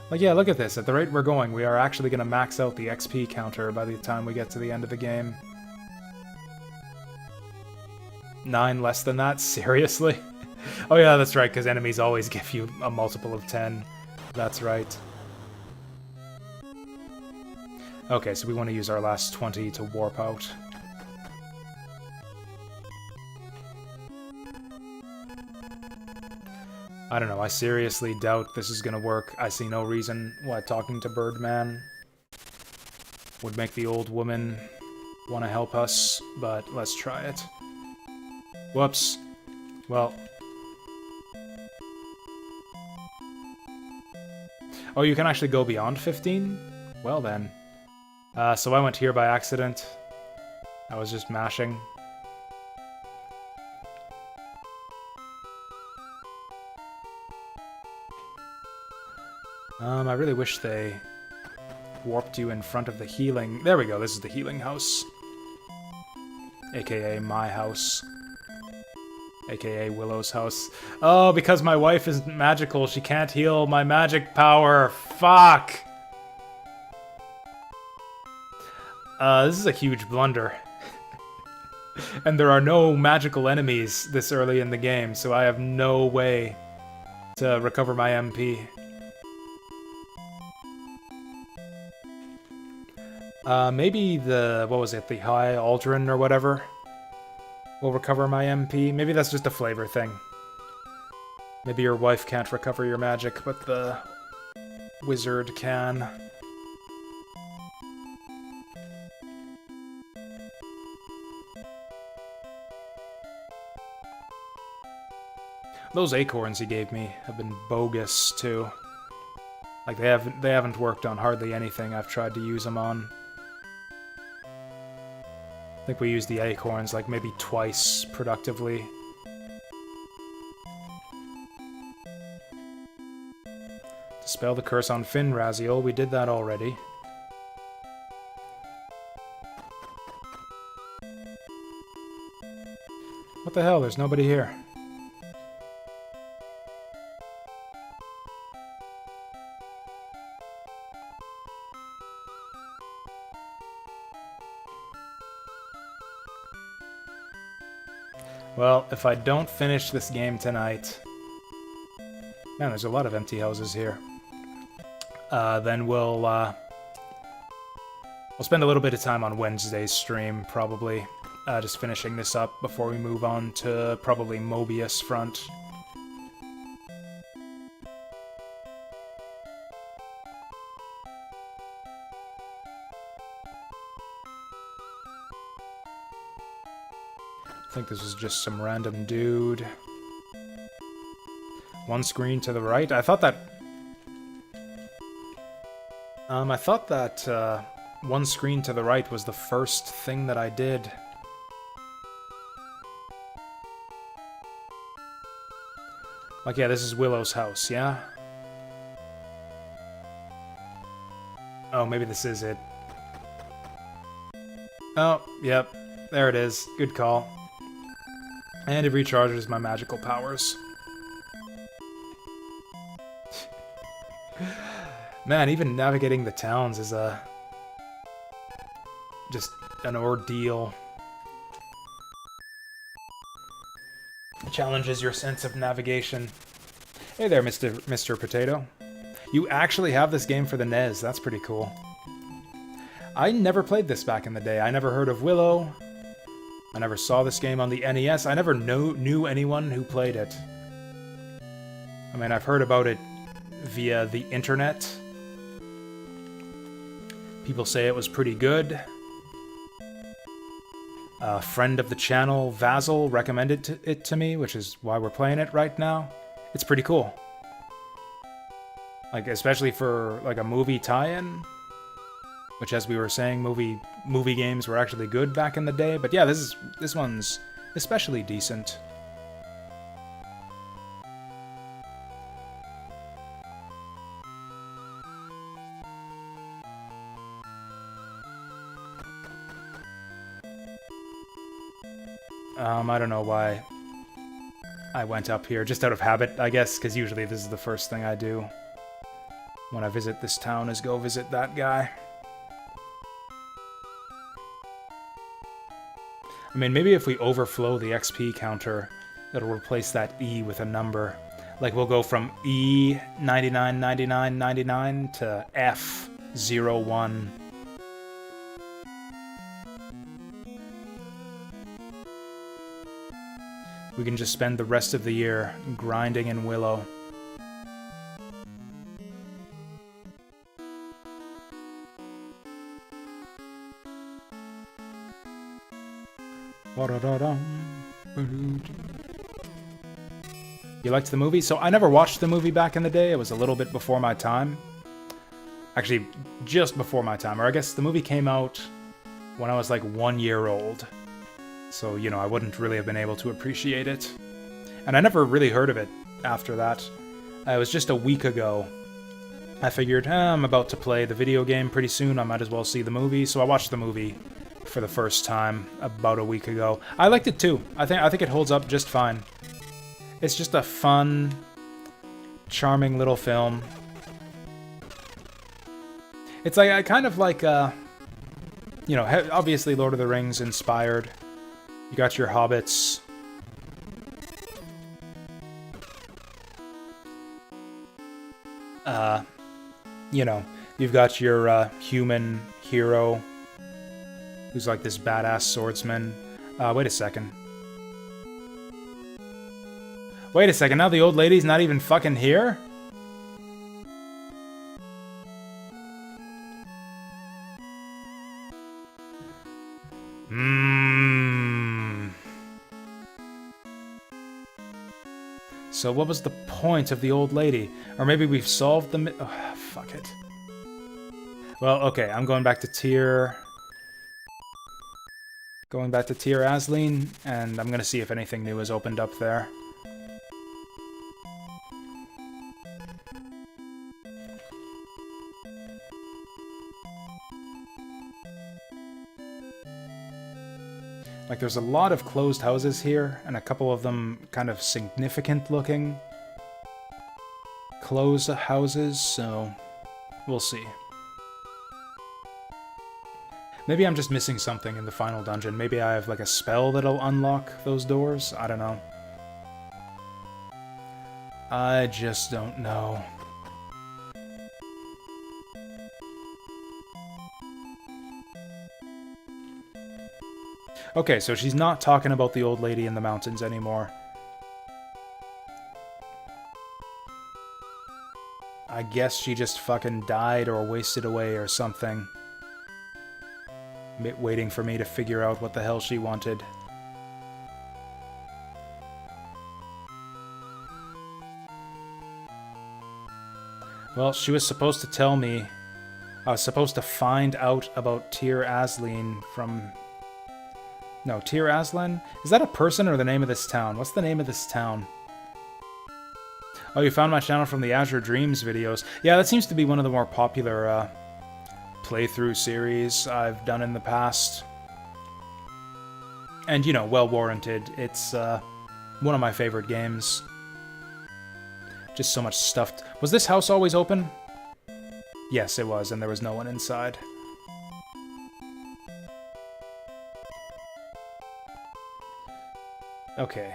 Like, yeah, look at this. At the rate we're going, we are actually gonna max out the XP counter by the time we get to the end of the game. 9 less than that? Seriously? Oh yeah, that's right, because enemies always give you a multiple of 10. That's right. Okay, so we want to use our last 20 to warp out. I don't know, I seriously doubt this is gonna work. I see no reason why talking to Birdman would make the old woman want to help us, but let's try it. Whoops. Well. Oh, you can actually go beyond 15? Well then. So I went here by accident. I was just mashing. I really wish they warped you in front of the healing... There we go, this is the healing house. AKA my house. AKA Willow's house. Oh, because my wife is magical, she can't heal my magic power. Fuck! This is a huge blunder. And there are no magical enemies this early in the game, so I have no way to recover my MP. Maybe the, what was it, the High Aldrin or whatever will recover my MP. Maybe that's just a flavor thing. Maybe your wife can't recover your magic, but the wizard can. Those acorns he gave me have been bogus, too. Like, they haven't worked on hardly anything I've tried to use them on. I think we used the acorns, like, maybe twice productively. Dispel the curse on Finraziel, we did that already. What the hell, there's nobody here. Well, if I don't finish this game tonight... Man, there's a lot of empty houses here. Then we'll spend a little bit of time on Wednesday's stream, probably. Just finishing this up before we move on to probably Mobius Front. I think this was just some random dude. One screen to the right. I thought that one screen to the right was the first thing that I did. Like, yeah, this is Willow's house, yeah? Oh, maybe this is it. Oh, yep. There it is. Good call. And it recharges my magical powers. Man, even navigating the towns is just an ordeal. It challenges your sense of navigation. Hey there, Mr. Potato. You actually have this game for the NES. That's pretty cool. I never played this back in the day. I never heard of Willow. I never saw this game on the NES. I never knew anyone who played it. I mean, I've heard about it via the internet. People say it was pretty good. A friend of the channel, Vasil, recommended it to me, which is why we're playing it right now. It's pretty cool. Like, especially for, like, a movie tie-in. Which, as we were saying, movie games were actually good back in the day. But yeah, this one's especially decent. I don't know why I went up here. Just out of habit, I guess, because usually this is the first thing I do when I visit this town, is go visit that guy. I mean, maybe if we overflow the XP counter, it'll replace that E with a number. Like, we'll go from E 999999 to F 01. We can just spend the rest of the year grinding in Willow. You liked the movie? So I never watched the movie back in the day. It was a little bit before my time. Actually, just before my time. Or I guess the movie came out when I was like 1 year old. So, you know, I wouldn't really have been able to appreciate it. And I never really heard of it after that. It was just a week ago. I figured, I'm about to play the video game pretty soon. I might as well see the movie. So I watched the movie for the first time about a week ago. I liked it too. I think it holds up just fine. It's just a fun, charming little film. It's like, I kind of like, you know, obviously Lord of the Rings inspired. You got your hobbits. You know, you've got your human hero who's like this badass swordsman. Wait a second. Wait a second, now the old lady's not even fucking here? So what was the point of the old lady? Or maybe we've solved the oh, fuck it. Well, okay, I'm going back to tier... Going back to tier Asleen, and I'm gonna see if anything new has opened up there. Like, there's a lot of closed houses here, and a couple of them kind of significant-looking closed houses, so we'll see. Maybe I'm just missing something in the final dungeon. Maybe I have, like, a spell that'll unlock those doors? I don't know. I just don't know. Okay, so she's not talking about the old lady in the mountains anymore. I guess she just fucking died or wasted away or something. Waiting for me to figure out what the hell she wanted. Well, she was supposed to tell me... I was supposed to find out about Tir Asleen from... No, Tir Aslan? Is that a person or the name of this town? What's the name of this town? Oh, you found my channel from the Azure Dreams videos. Yeah, that seems to be one of the more popular playthrough series I've done in the past. And, you know, well warranted. It's one of my favorite games. Just so much stuff. Was this house always open? Yes, it was, and there was no one inside. Okay.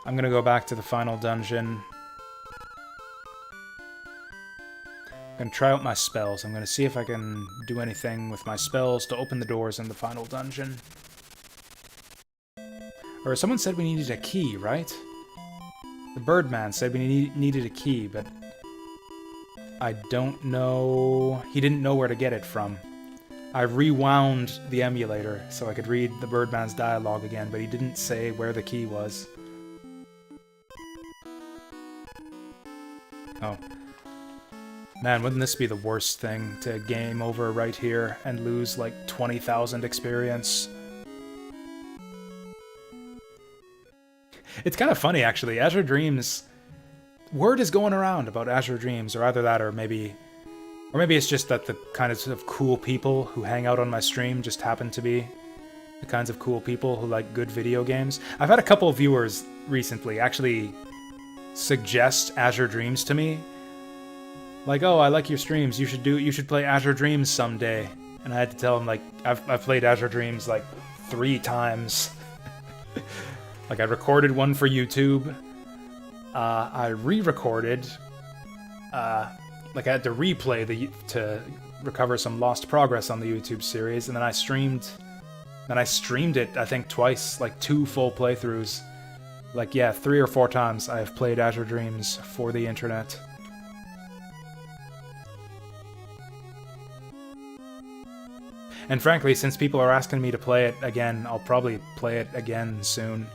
I'm gonna go back to the final dungeon. I'm gonna try out my spells. I'm gonna see if I can do anything with my spells to open the doors in the final dungeon. Or someone said we needed a key, right? The Birdman said we needed a key, but I don't know... He didn't know where to get it from. I rewound the emulator so I could read the Birdman's dialogue again, but he didn't say where the key was. Oh. Man, wouldn't this be the worst thing to game over right here and lose like 20,000 experience? It's kind of funny, actually. Azure Dreams... Word is going around about Azure Dreams, or either that or maybe it's just that the kind of cool people who hang out on my stream just happen to be the kinds of cool people who like good video games. I've had a couple of viewers recently actually suggest Azure Dreams to me. Like, oh, I like your streams. You should play Azure Dreams someday. And I had to tell them, like, I've played Azure Dreams like 3 times. Like, I recorded one for YouTube. I re-recorded. Like, I had to replay to recover some lost progress on the YouTube series, and then I streamed it, I think, twice, like 2 full playthroughs. Like, yeah, 3 or 4 times I have played Azure Dreams for the internet. And frankly, since people are asking me to play it again, I'll probably play it again soon.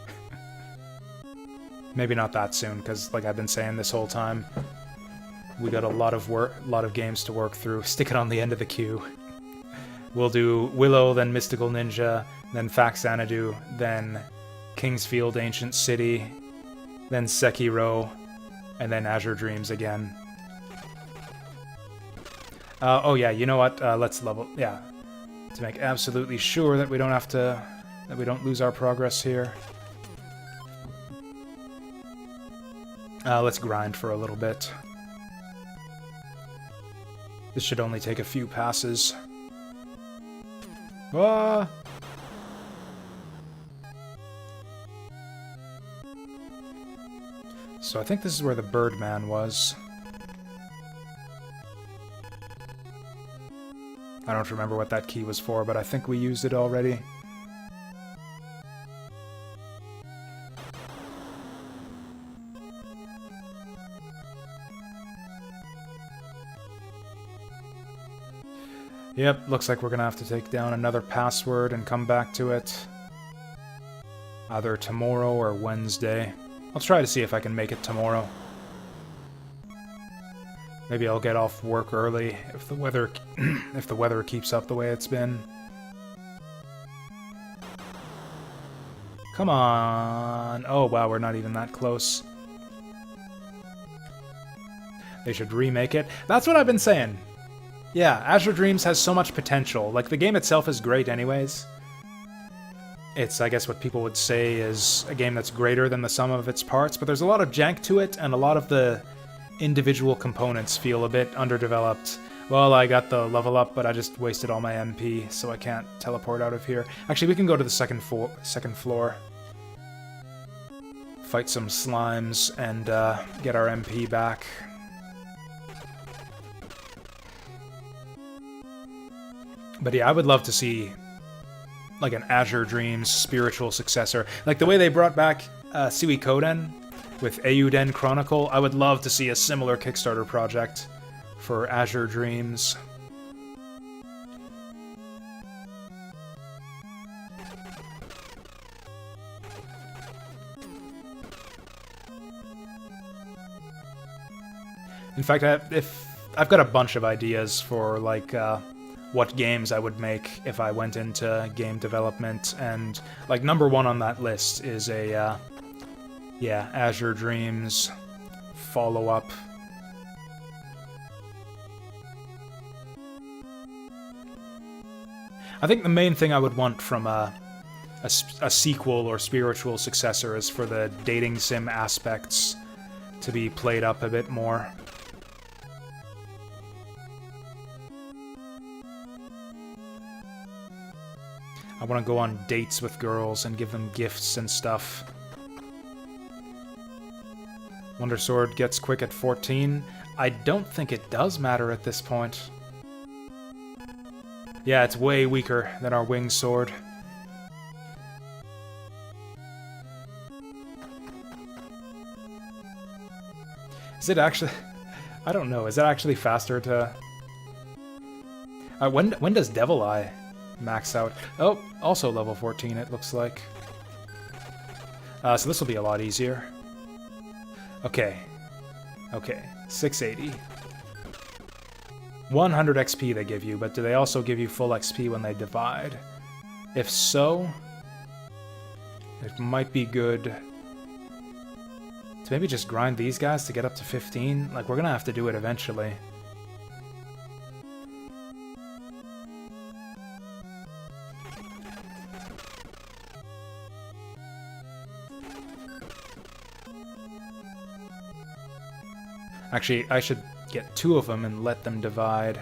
Maybe not that soon, because, like I've been saying this whole time, we got a lot of games to work through. Stick it on the end of the queue. We'll do Willow, then Mystical Ninja, then Faxanadu, then Kingsfield Ancient City, then Sekiro, and then Azure Dreams again. Oh yeah, you know what? Let's level... Yeah. To make absolutely sure that we don't have to... that we don't lose our progress here. Let's grind for a little bit. This should only take a few passes. Ah! So I think this is where the Birdman was. I don't remember what that key was for, but I think we used it already. Yep, looks like we're gonna have to take down another password and come back to it. Either tomorrow or Wednesday. I'll try to see if I can make it tomorrow. Maybe I'll get off work early if the weather if the weather keeps up the way it's been. Come on. Oh wow, we're not even that close. They should remake it. That's what I've been saying. Yeah, Azure Dreams has so much potential. Like, the game itself is great anyways. It's, I guess, what people would say is a game that's greater than the sum of its parts, but there's a lot of jank to it, and a lot of the individual components feel a bit underdeveloped. Well, I got the level up, but I just wasted all my MP, so I can't teleport out of here. Actually, we can go to the second floor. Fight some slimes and get our MP back. But yeah, I would love to see like an Azure Dreams spiritual successor. Like the way they brought back Suikoden with Eiyuden Chronicle, I would love to see a similar Kickstarter project for Azure Dreams. In fact, I've got a bunch of ideas for like what games I would make if I went into game development, and like number one on that list is a yeah, Azure Dreams follow-up. I think the main thing I would want from a sequel or spiritual successor is for the dating sim aspects to be played up a bit more. I want to go on dates with girls and give them gifts and stuff. Wonder Sword gets quick at 14. I don't think it does matter at this point. Yeah, it's way weaker than our Winged Sword. Is it actually... I don't know. Is it actually faster to... when does Devil Eye max out? Oh, also level 14 it looks like. So this will be a lot easier. Okay. Okay. 680. 100 XP they give you, but do they also give you full XP when they divide? If so, it might be good to maybe just grind these guys to get up to 15. Like, we're gonna have to do it eventually. Actually, I should get 2 of them and let them divide.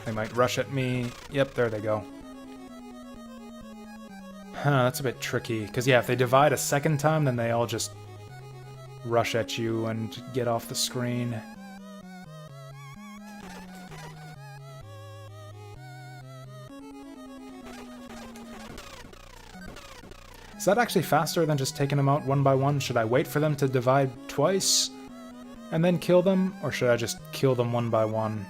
They might rush at me. Yep, there they go. Huh, that's a bit tricky. Because, yeah, if they divide a second time, then they all just rush at you and get off the screen. Is that actually faster than just taking them out one by one? Should I wait for them to divide twice and then kill them? Or should I just kill them one by one?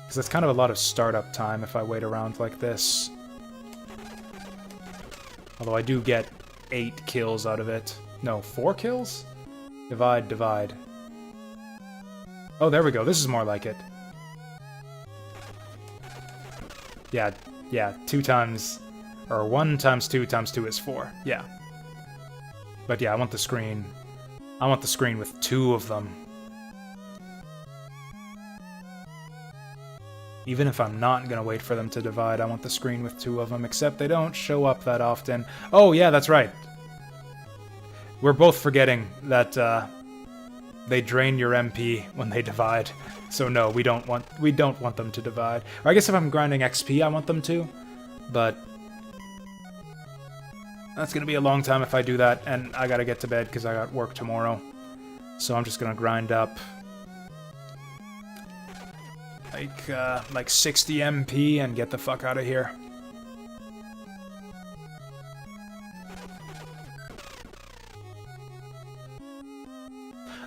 Because it's kind of a lot of startup time if I wait around like this. Although I do get 8 kills out of it. No, 4 kills? Divide, divide. Oh, there we go. This is more like it. Yeah, 2 times... Or 1 times 2 times 2 is 4. Yeah. But yeah, I want the screen. I want the screen with 2 of them. Even if I'm not gonna wait for them to divide, I want the screen with 2 of them, except they don't show up that often. Oh yeah, that's right. We're both forgetting that they drain your MP when they divide. So no, we don't want them to divide. Or I guess if I'm grinding XP, I want them to. But that's gonna be a long time if I do that, and I gotta get to bed because I got work tomorrow. So I'm just gonna grind up like 60 MP and get the fuck out of here.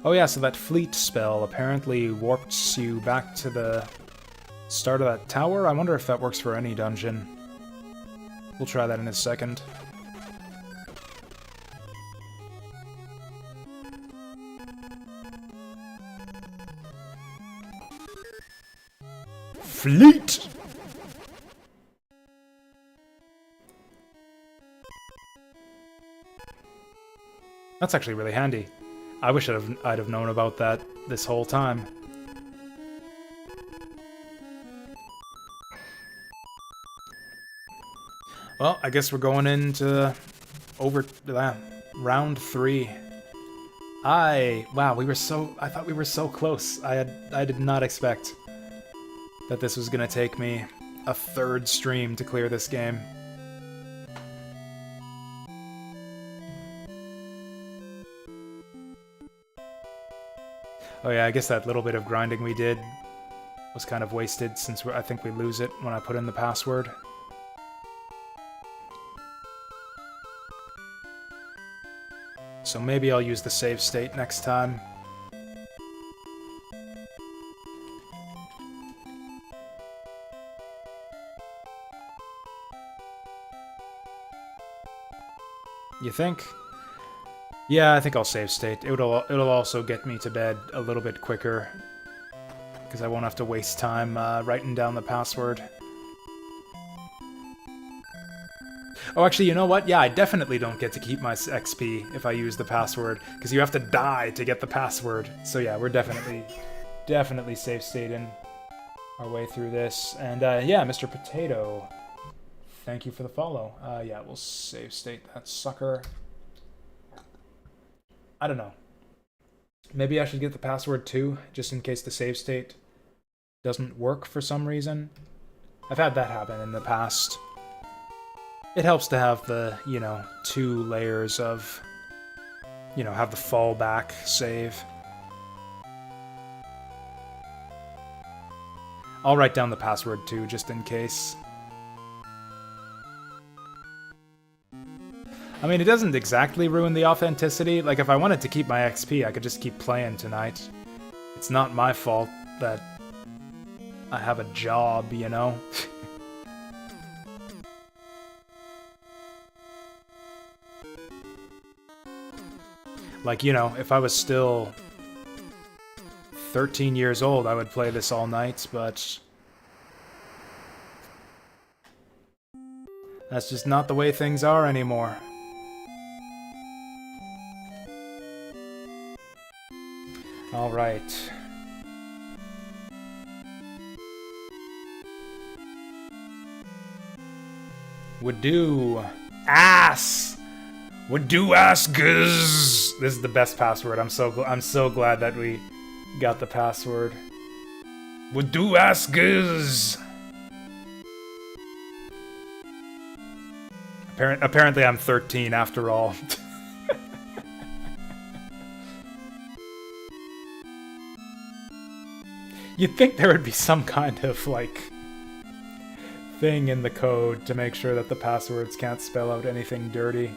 Oh yeah, so that fleet spell apparently warps you back to the start of that tower. I wonder if that works for any dungeon. We'll try that in a second. Fleet! That's actually really handy. I wish I'd have known about that this whole time. Well, I guess we're going into round 3. Wow, I thought we were so close. I did not expect that this was gonna take me a 3rd stream to clear this game. Oh yeah, I guess that little bit of grinding we did was kind of wasted since I think we lose it when I put in the password. So maybe I'll use the save state next time. You think? Yeah, I think I'll save state. It'll also get me to bed a little bit quicker, because I won't have to waste time writing down the password. Oh, actually, you know what? Yeah, I definitely don't get to keep my XP if I use the password, because you have to die to get the password. So yeah, we're definitely save stating our way through this. And yeah, Mr. Potato, thank you for the follow. Yeah, we'll save state that sucker. I don't know. Maybe I should get the password too, just in case the save state doesn't work for some reason. I've had that happen in the past. It helps to have the, 2 layers of, have the fallback save. I'll write down the password too, just in case. I mean, it doesn't exactly ruin the authenticity. Like, if I wanted to keep my XP, I could just keep playing tonight. It's not my fault that I have a job, you know? Like, if I was still 13 years old, I would play this all night, but that's just not the way things are anymore. All right. Would do ass. Would do ass guzz. This is the best password. I'm so glad that we got the password. Would do ass guzz. Apparently I'm 13 after all. You'd think there would be some kind of, thing in the code to make sure that the passwords can't spell out anything dirty.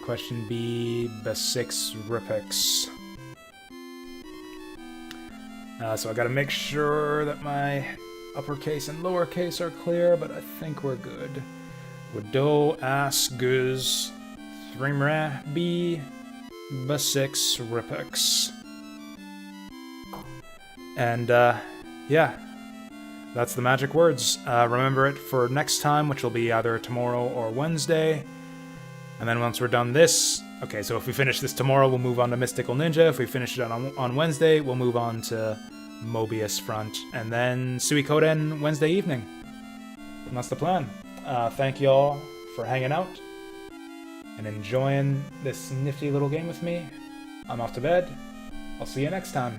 Question B, B6 Ripix. So I gotta make sure that my uppercase and lowercase are clear, but I think we're good. Would ass guz 3 B B6 Ripix. And yeah, that's the magic words. Remember it for next time, which will be either tomorrow or Wednesday. And then once we're done this, okay, so if we finish this tomorrow, we'll move on to Mystical Ninja. If we finish it on Wednesday, we'll move on to Mobius Front. And then Suikoden Wednesday evening. And that's the plan. Thank you all for hanging out and enjoying this nifty little game with me. I'm off to bed. I'll see you next time.